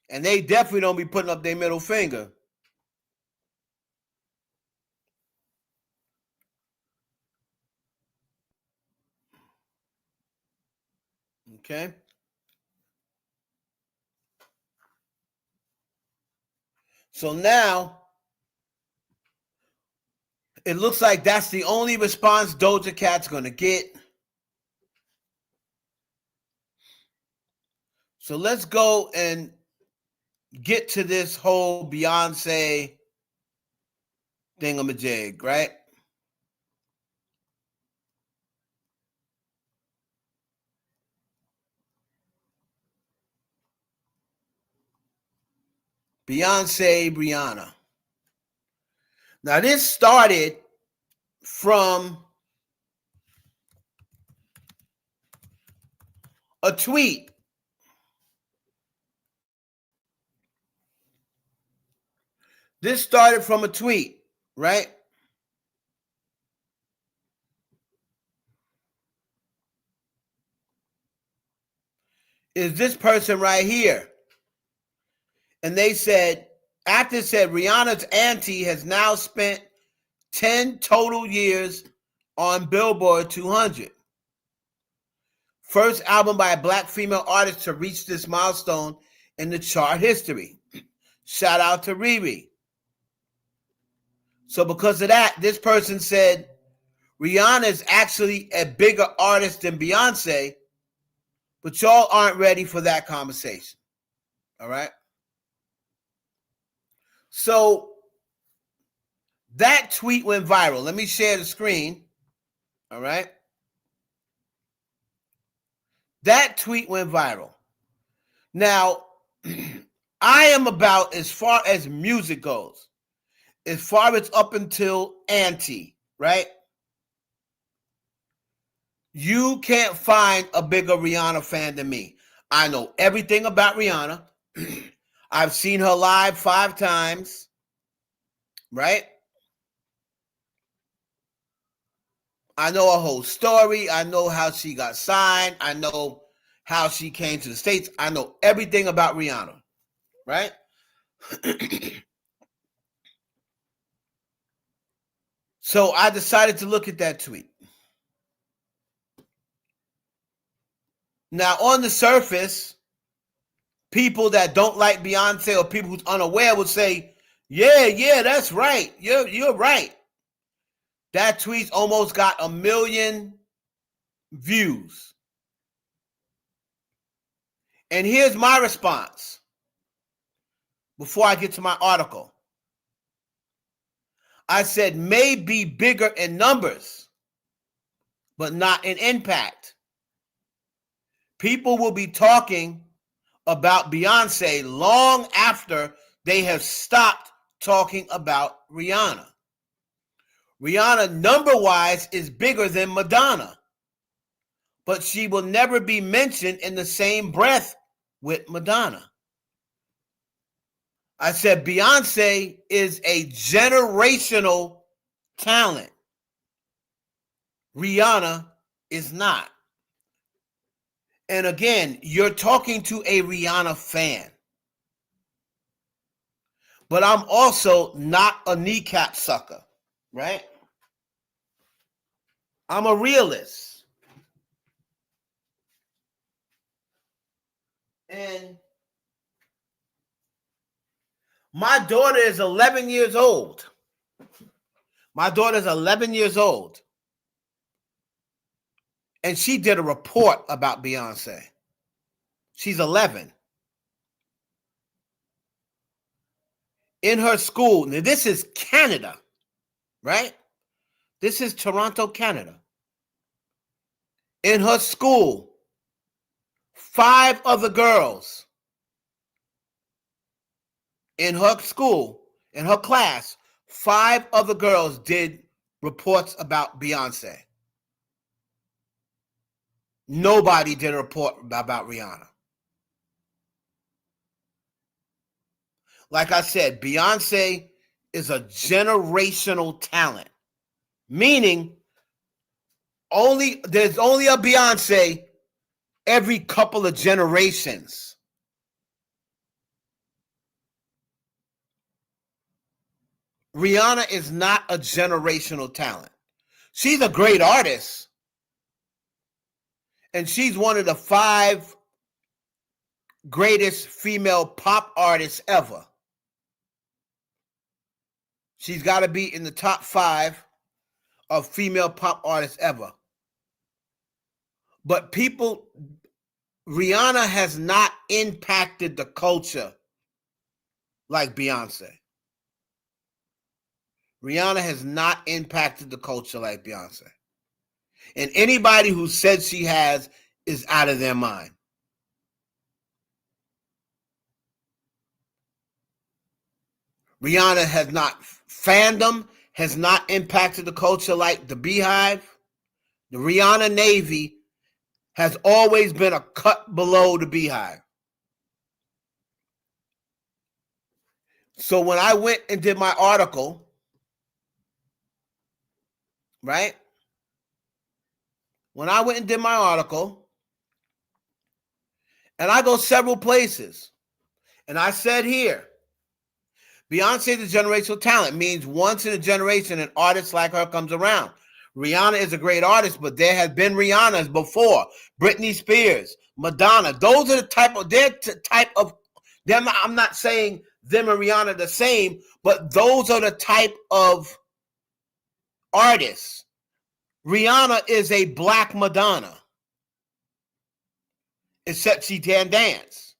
And they definitely don't be putting up their middle finger. Okay? So now, it looks like that's the only response Doja Cat's going to get. So let's go and get to this whole Beyonce thingamajig, right? Beyonce, Rihanna. Now, this started from a tweet. This started from a tweet, right? Is this person right here. And they said, after it said, Rihanna's auntie has now spent 10 total years on Billboard 200. First album by a black female artist to reach this milestone in the chart history. Shout out to Riri. So because of that, this person said, Rihanna is actually a bigger artist than Beyonce, but y'all aren't ready for that conversation. All right? So that tweet went viral. Let me share the screen. All right? That tweet went viral. Now, I am about, as far as music goes, as far as up until Auntie, right? You can't find a bigger Rihanna fan than me. I know everything about Rihanna. I've seen her live 5 times, right? I know her whole story. I know how she got signed. I know how she came to the States. I know everything about Rihanna, right? So I decided to look at that tweet. Now, on the surface, people that don't like Beyonce or people who's unaware would say, yeah, that's right. You're right. That tweet almost got 1 million views. And here's my response before I get to my article. I said, may be bigger in numbers, but not in impact. People will be talking about Beyonce long after they have stopped talking about Rihanna. Rihanna, number-wise, is bigger than Madonna, but she will never be mentioned in the same breath with Madonna. I said Beyonce is a generational talent. Rihanna is not. And again, you're talking to a Rihanna fan. But I'm also not a kneecap sucker, right? I'm a realist. And my daughter is 11 years old. My daughter's 11 years old. And she did a report about Beyonce. She's 11. In her school, now this is Canada, right? This is Toronto, Canada. In her school, 5 other girls in her school, in her class, 5 other girls did reports about Beyonce. Nobody did a report about Rihanna. Like I said, Beyonce is a generational talent, meaning there's only a Beyonce every couple of generations. Rihanna is not a generational talent. She's a great artist, and she's one of the 5 greatest female pop artists ever. She's got to be in the top 5 of female pop artists ever. But Rihanna has not impacted the culture like Beyonce. Rihanna has not impacted the culture like Beyonce. And anybody who says she has is out of their mind. Rihanna fandom has not impacted the culture like the Beehive. The Rihanna Navy has always been a cut below the Beehive. So when I went and did my article, right? When I went and did my article, and I go several places, and I said here, Beyonce is a generational talent, means once in a generation an artist like her comes around. Rihanna is a great artist, but there have been Rihannas before. Britney Spears, Madonna. Those are the type of, I'm not saying them and Rihanna are the same, but those are the type of artists. Rihanna is a black Madonna, except she can dance.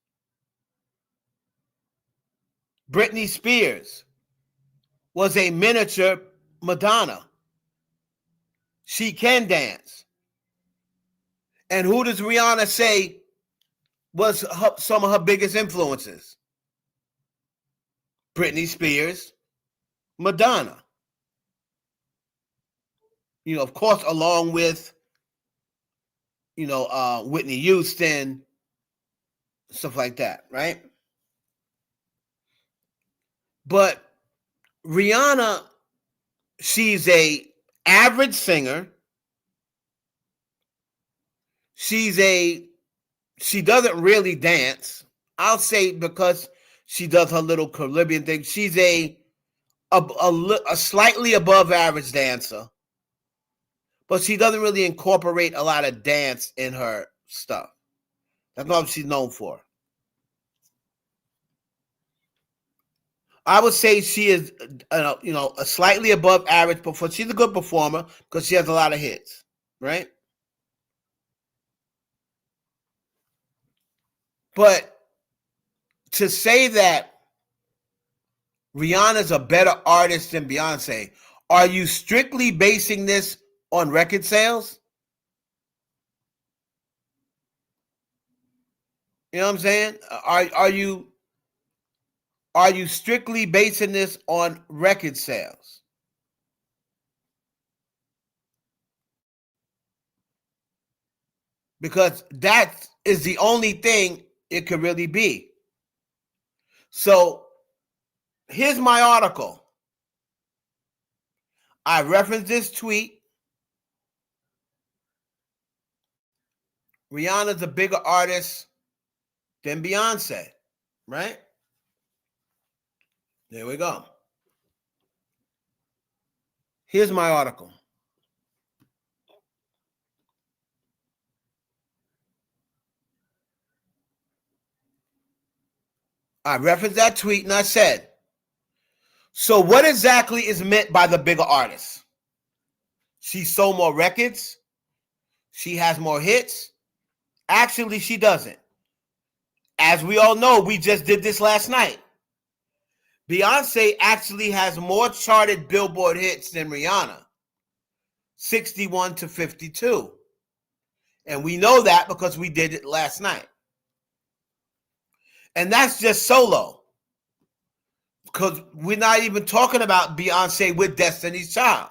Britney Spears was a miniature Madonna. She can dance. And who does Rihanna say was some of her biggest influences? Britney Spears, Madonna. You know, of course, along with, Whitney Houston, stuff like that, right? But Rihanna, she's a average singer. She doesn't really dance. I'll say because she does her little Caribbean thing. She's a slightly above average dancer, but she doesn't really incorporate a lot of dance in her stuff. That's not what she's known for. I would say she is, a slightly above average performer. She's a good performer because she has a lot of hits, right? But to say that Rihanna's a better artist than Beyonce, are you strictly basing this on record sales? You know what I'm saying? Are you strictly basing this on record sales? Because that is the only thing it could really be. So here's my article. I referenced this tweet. Rihanna's a bigger artist than Beyonce, right? There we go. Here's my article. I referenced that tweet and I said, so what exactly is meant by the bigger artist? She sold more records? She has more hits? Actually, she doesn't. As we all know, we just did this last night. Beyonce actually has more charted Billboard hits than Rihanna, 61 to 52. And we know that because we did it last night. And that's just solo. Because we're not even talking about Beyonce with Destiny's Child,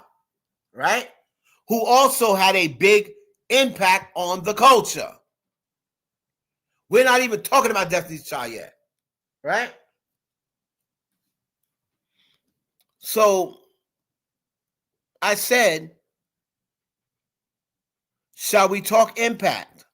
right? Who also had a big impact on the culture. We're not even talking about Destiny's Child yet, right? So I said, shall we talk impact?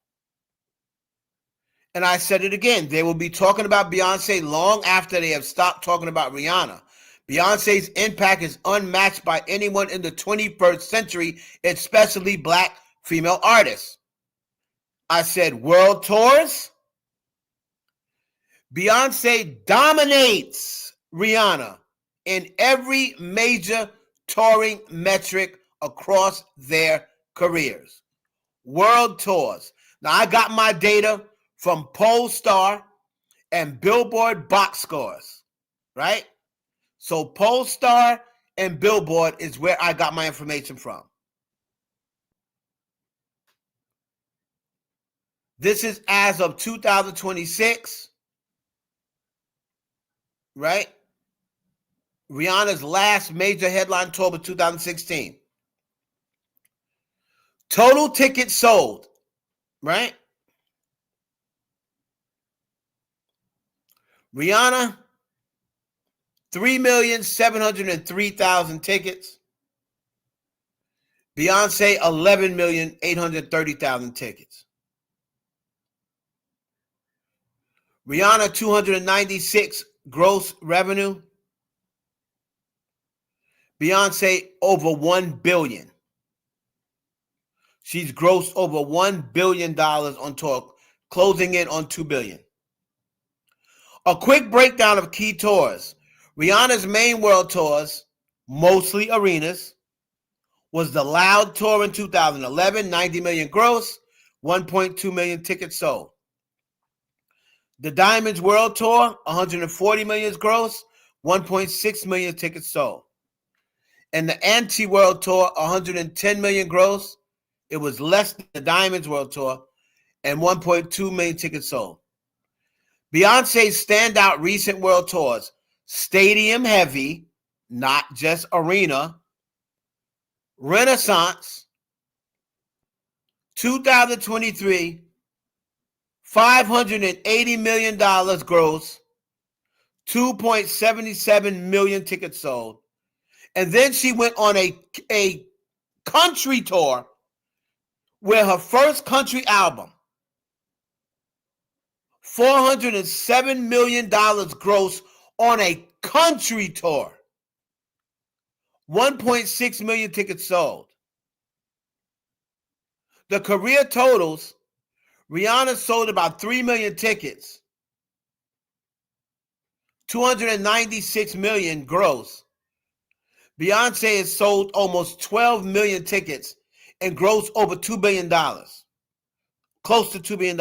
And I said it again. They will be talking about Beyonce long after they have stopped talking about Rihanna. Beyonce's impact is unmatched by anyone in the 21st century, especially Black female artists. I said world tours. Beyonce dominates Rihanna in every major touring metric across their careers. World tours. Now, I got my data from Pollstar and Billboard box scores, right? So Pollstar and Billboard is where I got my information from. This is as of 2026, right? Rihanna's last major headline tour was 2016. Total tickets sold, right? Rihanna, 3,703,000 tickets. Beyonce, 11,830,000 tickets. Rihanna, 296 gross revenue. Beyonce, over 1 billion. She's grossed over $1 billion on tour, closing in on $2 billion. A quick breakdown of key tours. Rihanna's main world tours, mostly arenas, was the Loud Tour in 2011, 90 million gross, 1.2 million tickets sold. The Diamonds World Tour, 140 million gross, 1.6 million tickets sold. And the Anti-World Tour, 110 million gross. It was less than the Diamonds World Tour, and 1.2 million tickets sold. Beyonce's standout recent world tours, stadium heavy, not just arena, Renaissance, 2023, $580 million gross, 2.77 million tickets sold. And then she went on a country tour where her first country album, $407 million gross on a country tour. 1.6 million tickets sold. The career totals, Rihanna sold about 3 million tickets, 296 million gross. Beyonce has sold almost 12 million tickets and grossed over $2 billion, close to $2 billion.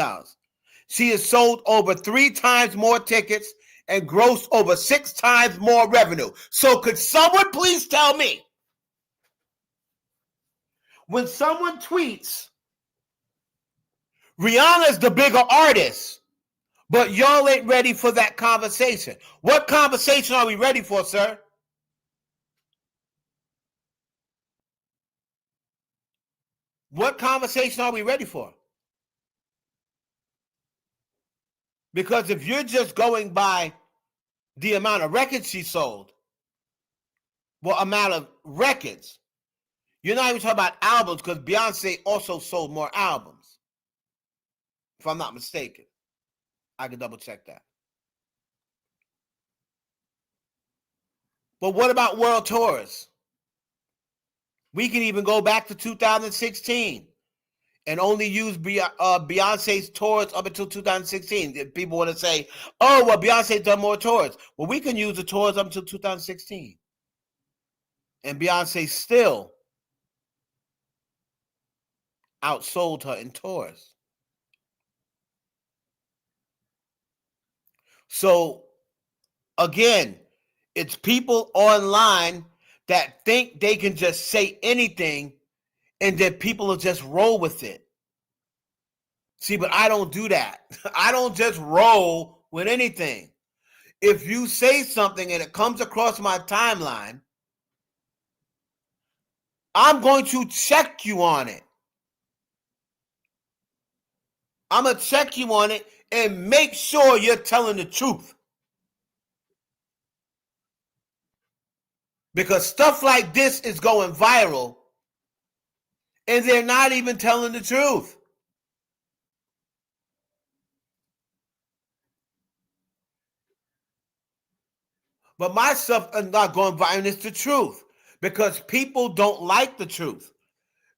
She has sold over 3 times more tickets and grossed over 6 times more revenue. So could someone please tell me, when someone tweets, Rihanna's the bigger artist, but y'all ain't ready for that conversation. What conversation are we ready for, sir? What conversation are we ready for? Because if you're just going by the amount of records she sold, well, amount of records, you're not even talking about albums, because Beyonce also sold more albums, if I'm not mistaken. I can double check that. But what about world tours? We can even go back to 2016 and only use Beyonce's tours up until 2016. If people want to say, oh, well, Beyonce's done more tours. Well, we can use the tours up until 2016. And Beyonce still outsold her in tours. So, again, it's people online that think they can just say anything and that people will just roll with it. See, but I don't do that. I don't just roll with anything. If you say something and it comes across my timeline, I'm going to check you on it. I'm going to check you on it and make sure you're telling the truth. Because stuff like this is going viral and they're not even telling the truth. But my stuff is not going viral, it's the truth. Because people don't like the truth.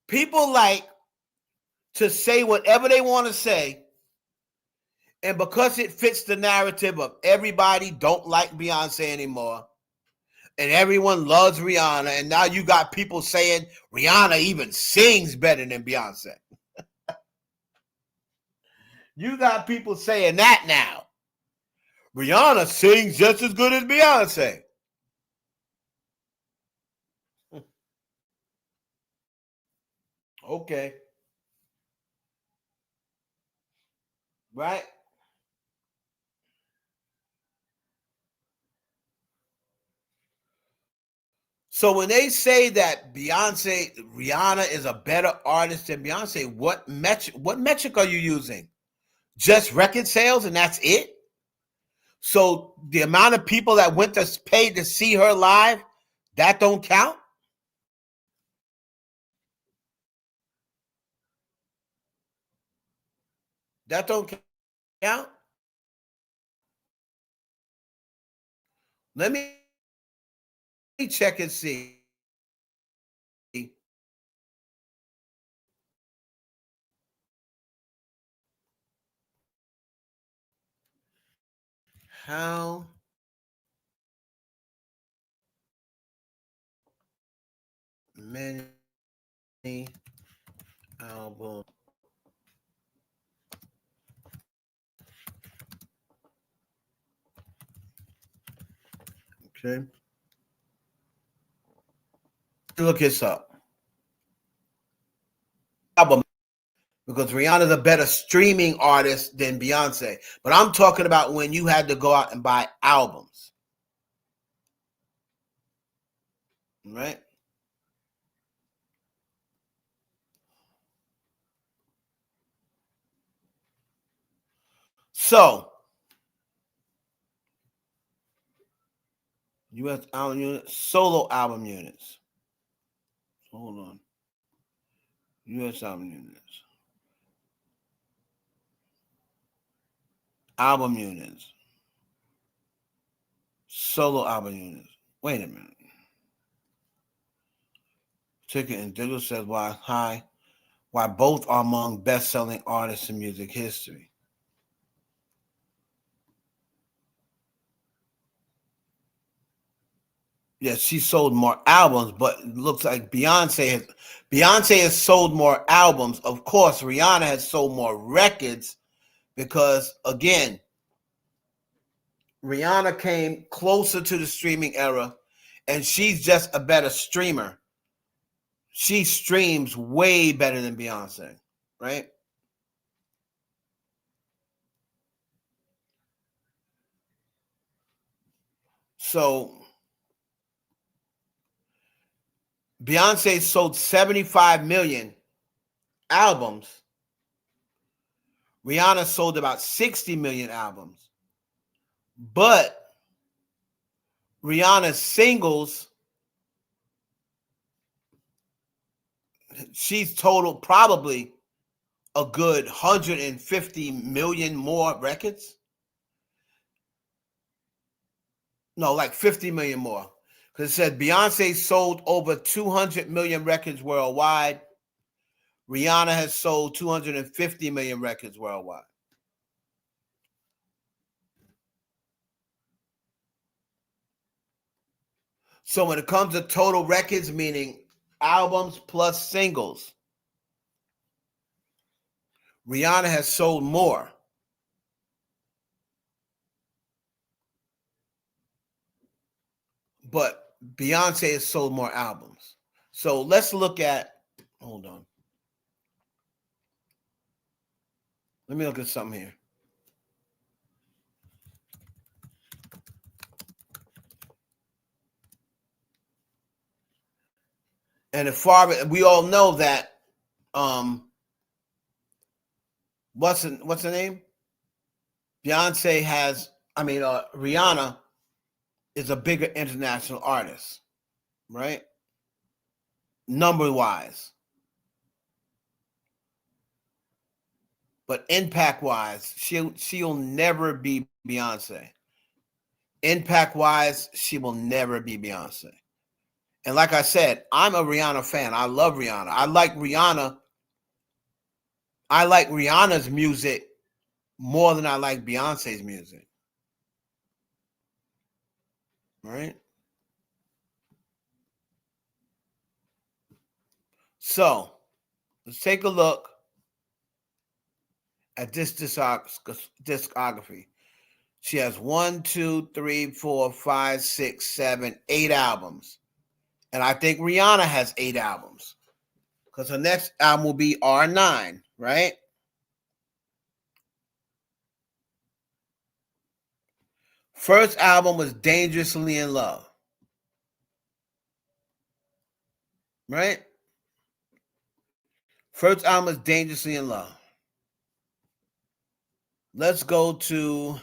People like to say whatever they want to say. And because it fits the narrative of everybody don't like Beyonce anymore, and everyone loves Rihanna, and now you got people saying Rihanna even sings better than Beyonce. You got people saying that now. Rihanna sings just as good as Beyonce. Okay. Right? So when they say that Rihanna is a better artist than Beyonce, what metric are you using? Just record sales and that's it? So the amount of people that went to pay to see her live, that don't count? That don't count? Let me check and see. How many albums? Okay. Look this up. Album, because Rihanna's a better streaming artist than Beyonce. But I'm talking about when you had to go out and buy albums. Right? So, US album units, solo album units. Hold on. US album units. Album units. Solo album units. Wait a minute. Ticket and Digital says why both are among best-selling artists in music history. Yes, she sold more albums, but it looks like Beyonce has sold more albums. Of course, Rihanna has sold more records because, again, Rihanna came closer to the streaming era, and she's just a better streamer. She streams way better than Beyonce, right? So Beyonce sold 75 million albums. Rihanna sold about 60 million albums. But Rihanna's singles, she's totaled probably a good 150 million more records. No, like 50 million more. Because it said Beyonce sold over 200 million records worldwide. Rihanna has sold 250 million records worldwide. So when it comes to total records, meaning albums plus singles, Rihanna has sold more. But Beyonce has sold more albums. So let's look at, hold on. Let me look at something here. And as far as we all know that what's the name? Beyonce has, Rihanna is a bigger international artist, right? Number wise. But impact wise, she'll never be Beyonce. Impact wise, she will never be Beyonce. And like I said, I'm a Rihanna fan. I love Rihanna. I like Rihanna's music more than I like Beyonce's music. Right? So, let's take a look at this discography. She has 1, 2, 3, 4, 5, 6, 7, 8 albums. And I think Rihanna has 8 albums. Because her next album will be R9, right? First album was Dangerously in Love. Right? First album was Dangerously in Love. Let's go to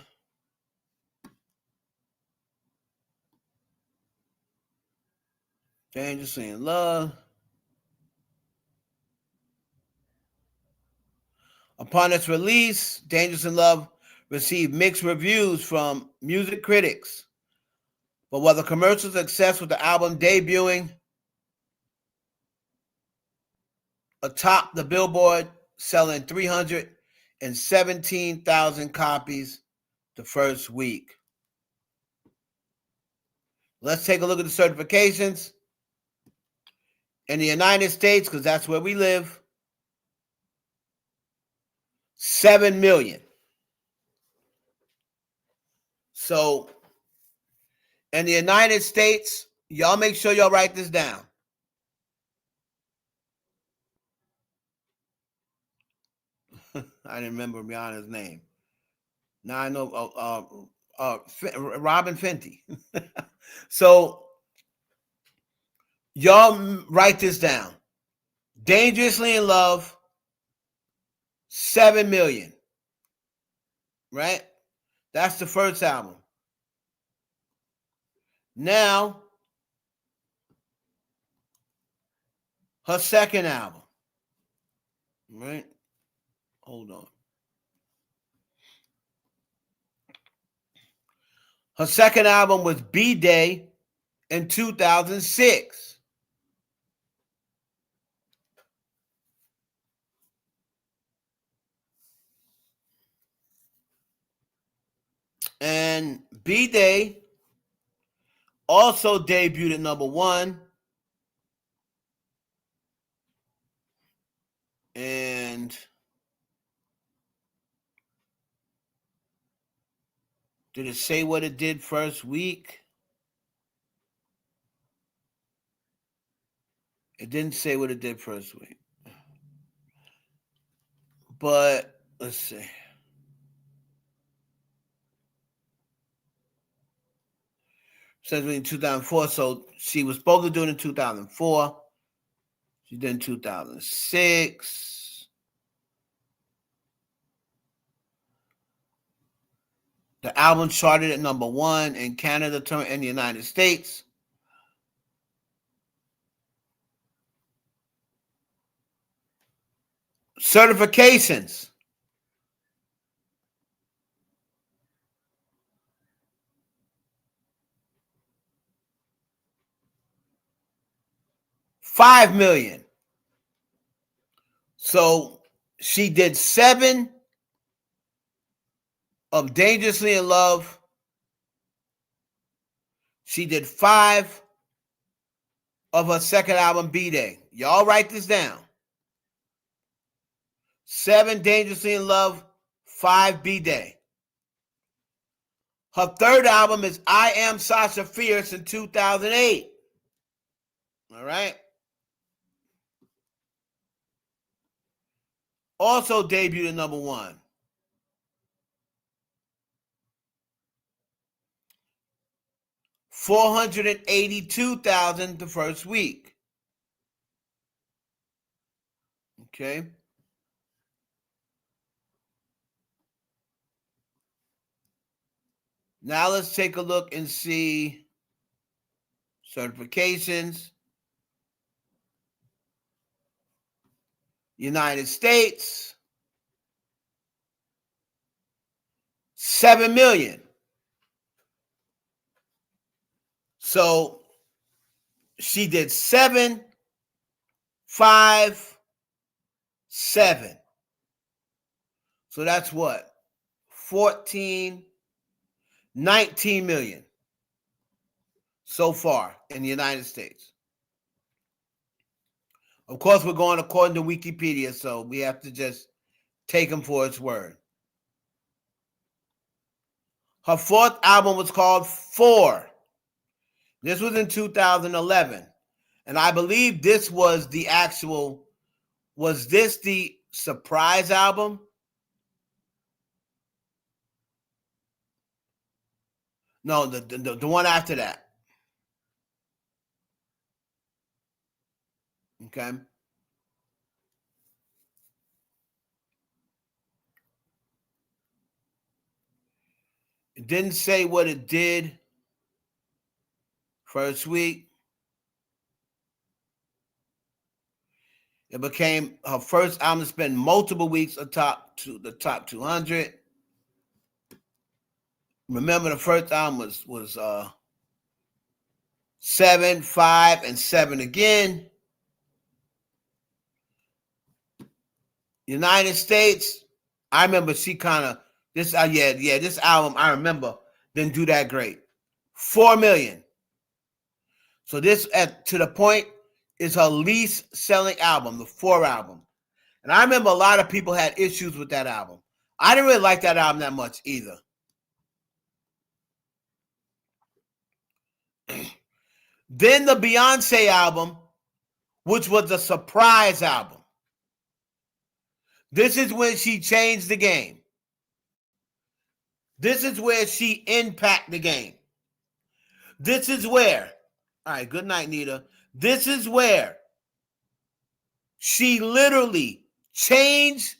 Dangerously in Love. Upon its release, Dangerous in Love received mixed reviews from music critics. But while the commercial success with the album debuting atop the Billboard, selling 317,000 copies the first week. Let's take a look at the certifications. In the United States, because that's where we live, 7 million. So, in the United States, y'all make sure y'all write this down. I didn't remember Rihanna's name. Now I know Robin Fenty. So, y'all write this down. Dangerously in Love, 7 million. Right? That's the first album. Now, her second album. Right? Hold on. Her second album was B-Day in 2006. And B-Day also debuted at number 1. And did it say what it did first week? It didn't say what it did first week. But let's see. Says in 2004, so she was supposed to do it in 2004. She did in 2006. The album charted at number 1 in Canada and the United States. Certifications. $5 million. So she did 7 of Dangerously in Love. She did 5 of her second album, B-Day. Y'all write this down. 7 Dangerously in Love, 5 B-Day. Her third album is I Am Sasha Fierce in 2008. All right. Also debuted at number 1. $482,000 the first week. Okay. Now let's take a look and see certifications. United States, 7 million. So she did 7, 5, 7. So that's what? 14, 19 million so far in the United States. Of course, we're going according to Wikipedia, so we have to just take him for its word. Her fourth album was called 4. This was in 2011. And I believe this was the actual, was this the surprise album? No, the one after that. Okay. It didn't say what it did first week. It became her first album to spend multiple weeks atop to the top 200. Remember, the first album was 7, 5, and 7 again. United States, I remember she kind of this this album I remember didn't do that great. 4 million. So this to the point is her least selling album, the 4 album. And I remember a lot of people had issues with that album. I didn't really like that album that much either. Then the Beyonce album, which was a surprise album. This is when she changed the game. This is where she impacted the game. This is where, all right, good night, Nita. This is where she literally changed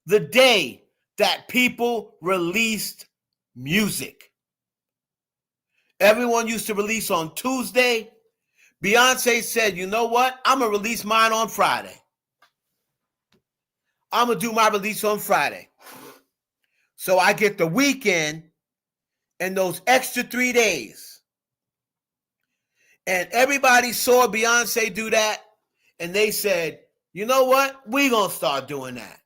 the day that people released music. Everyone used to release on Tuesday. Beyonce said, you know what? I'm going to release mine on Friday. I'm going to do my release on Friday. So I get the weekend and those extra 3 days. And everybody saw Beyonce do that. And they said, you know what? We're going to start doing that.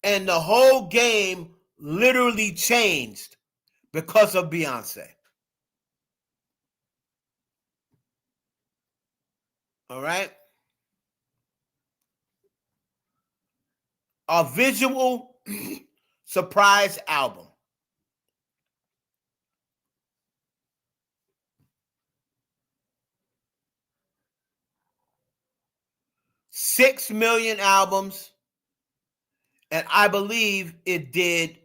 And the whole game literally changed because of Beyonce. All right? A visual surprise album. $6 million albums. And I believe it did.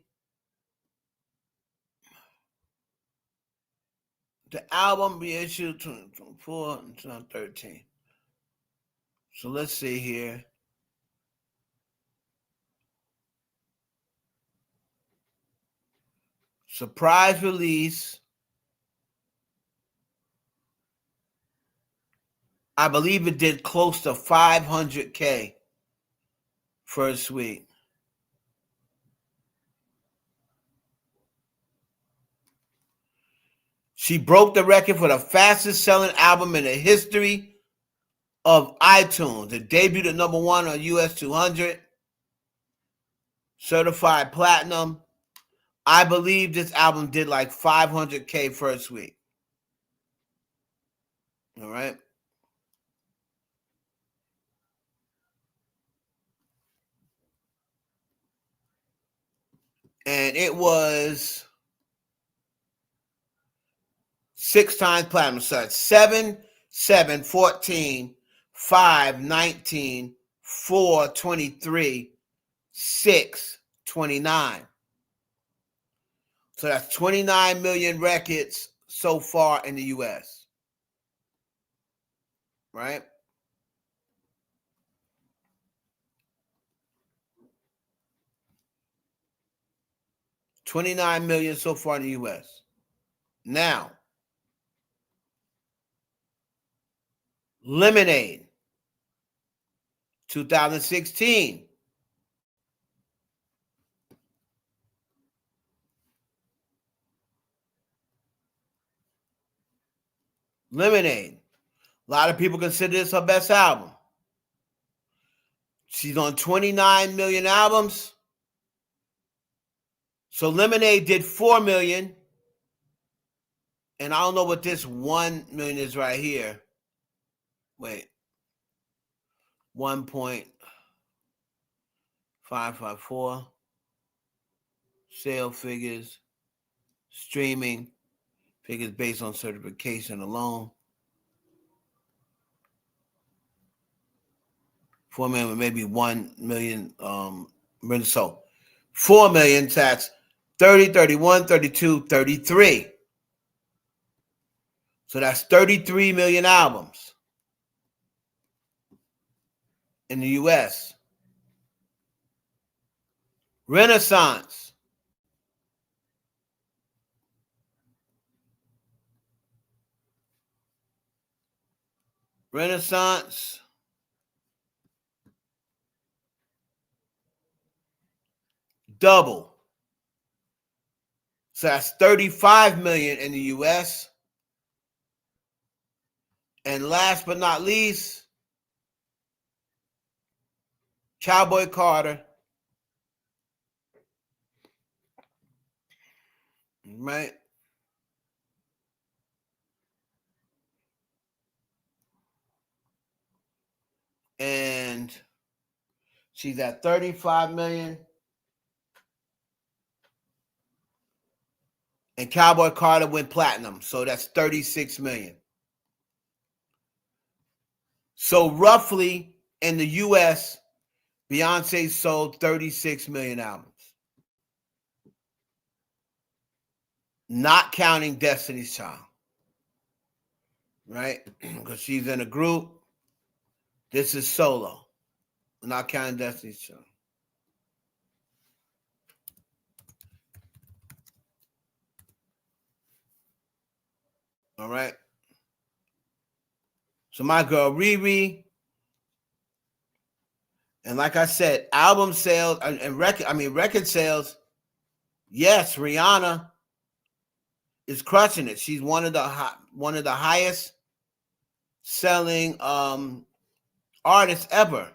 The album be issued 2004 and 2013. So let's see here. Surprise release. I believe it did close to 500K first week. She broke the record for the fastest selling album in the history of iTunes. It debuted at number 1 on US 200. Certified platinum. I believe this album did like 500K first week. All right. And it was 6 times platinum. So it's 7, 7, 14, 5, 19, 4, 23, 6, 29. So that's 29 million records so far in the US. Right? 29 million so far in the US. Now, Lemonade, 2016. Lemonade. A lot of people consider this her best album. She's on 29 million albums. So Lemonade did 4 million. And I don't know what this 1 million is right here. Wait. 1.554. Sale figures. Streaming. Figures based on certification alone. 4 million, maybe 1 million. So 4 million, so that's 30, 31, 32, 33. So that's 33 million albums in the US. Renaissance. Renaissance. Double. So that's 35 million in the US. And last but not least, Cowboy Carter. Right? And she's at 35 million. And Cowboy Carter went platinum. So that's 36 million. So roughly in the US, Beyonce sold 36 million albums. Not counting Destiny's Child. Right? Because she's in a group. This is solo. Not counting Destiny's Child. All right. So my girl Riri, and like I said, album sales and record sales. Yes, Rihanna is crushing it. She's one of the highest selling artists ever.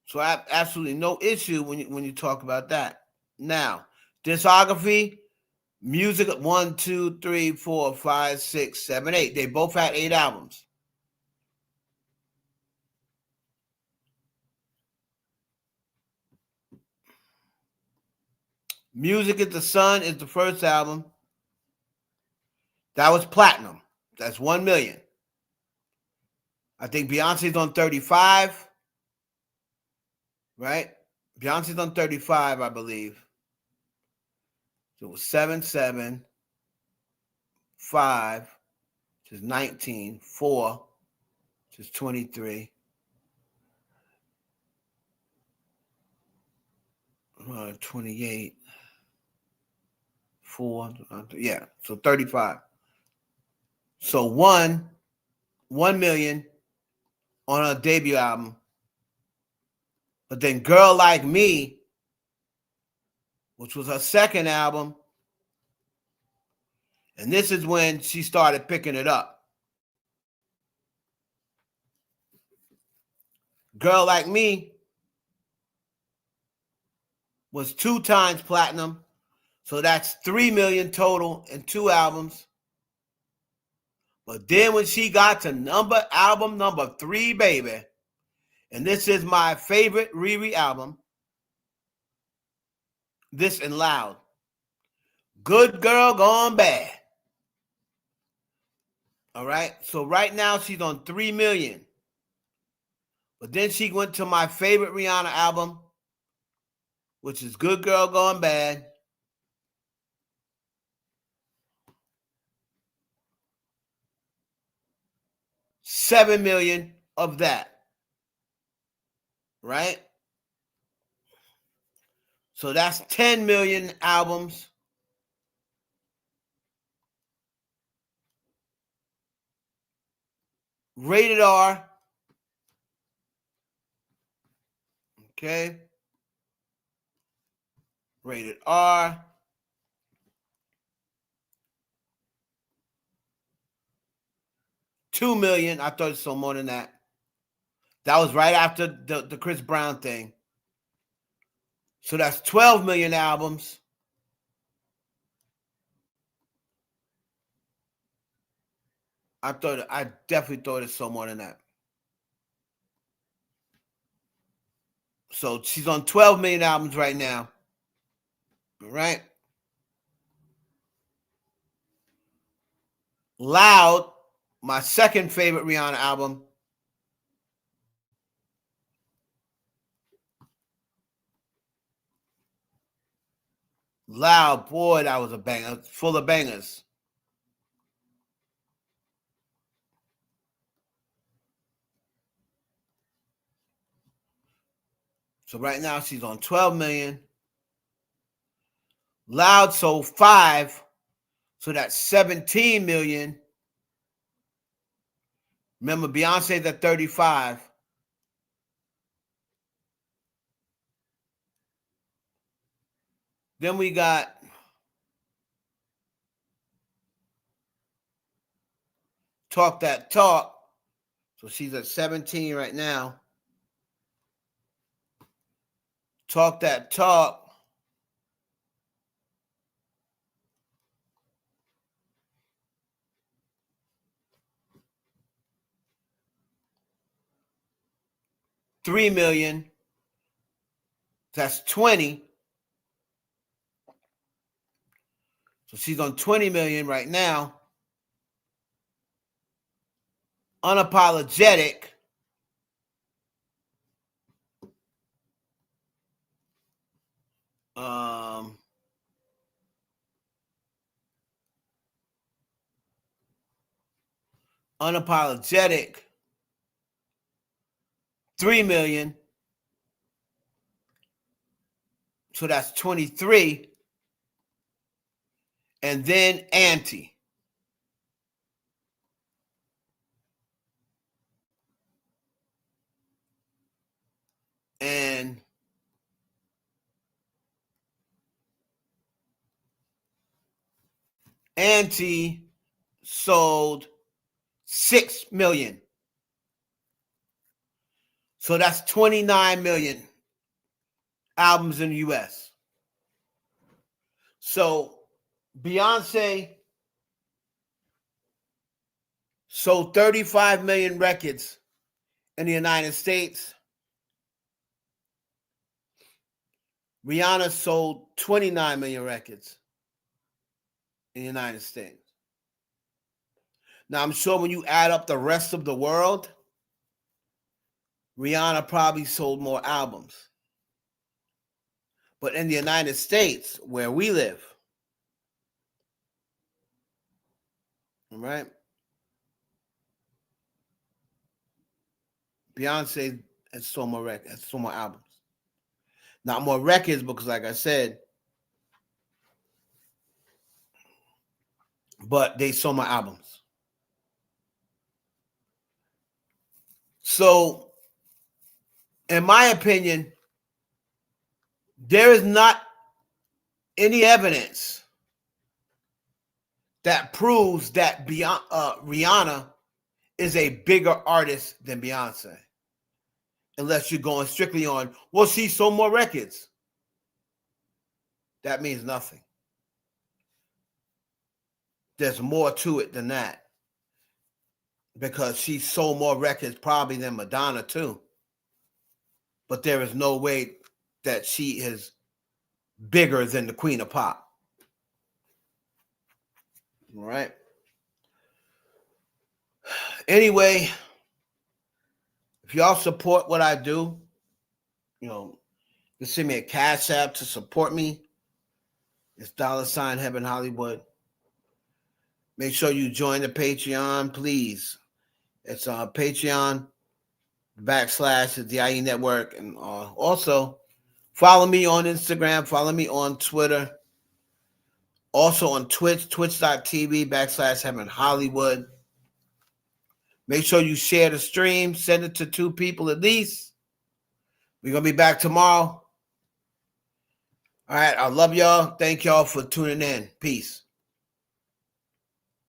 So I have absolutely no issue when you talk about that. Now, discography. Music 1, 2, 3, 4, 5, 6, 7, 8. They both had 8 albums. Music is the Sun is the first album. That was platinum. That's 1 million. I think Beyonce's on 35. Right? Beyonce's on 35, I believe. So it was 7, 7, 5, which is 19, 4, which is 23. 28, 4, yeah, so 35. So 1 million on her debut album. But then Girl Like Me, which was her second album, and this is when she started picking it up. Girl Like Me was 2 times platinum. So that's 3 million total in 2 albums. But then when she got to album number 3, baby, and this is my favorite Riri album, this and Loud. Good Girl Gone Bad. All right. So right now she's on 3 million. But then she went to my favorite Rihanna album, which is Good Girl Gone Bad. $7 million of that. Right? So that's 10 million albums. Rated R. Okay. Rated R. $2 million. I thought it was more than that. That was right after the Chris Brown thing. So that's 12 million albums. I definitely thought it sold more than that. So she's on 12 million albums right now. All right. Loud, my second favorite Rihanna album. Loud, boy, that was a banger. Full of bangers. So right now she's on 12 million. Loud sold 5. So that's 17 million. Remember, Beyonce's at 35. Then we got Talk That Talk. So she's at 17 right now. Talk That Talk. $3 million. That's 20. So she's on 20 million right now. Unapologetic. Unapologetic. 3 million. So that's 23. And then Anti. And Anti sold 6 million. So that's 29 million albums in the US. So Beyonce sold 35 million records in the United States. Rihanna sold 29 million records in the United States. Now, I'm sure when you add up the rest of the world, Rihanna probably sold more albums. But in the United States, where we live, all right, Beyonce has sold more records, has sold more albums. Not more records because, like I said, but they sold more albums. So, in my opinion, there is not any evidence that proves that Rihanna is a bigger artist than Beyonce. Unless you're going strictly on, well, she sold more records. That means nothing. There's more to it than that. Because she sold more records probably than Madonna too. But there is no way that she is bigger than the Queen of Pop. All right. Anyway, if y'all support what I do, just send me a Cash App to support me. It's $sign Heaven Hollywood. Make sure you join the Patreon, please. It's Patreon / the IE Network. And also Follow me on Instagram. Follow me on Twitter. Also on Twitch, twitch.tv/Heaven Hollywood. Make sure you share the stream. Send it to 2 people at least. We're going to be back tomorrow. All right. I love y'all. Thank y'all for tuning in. Peace.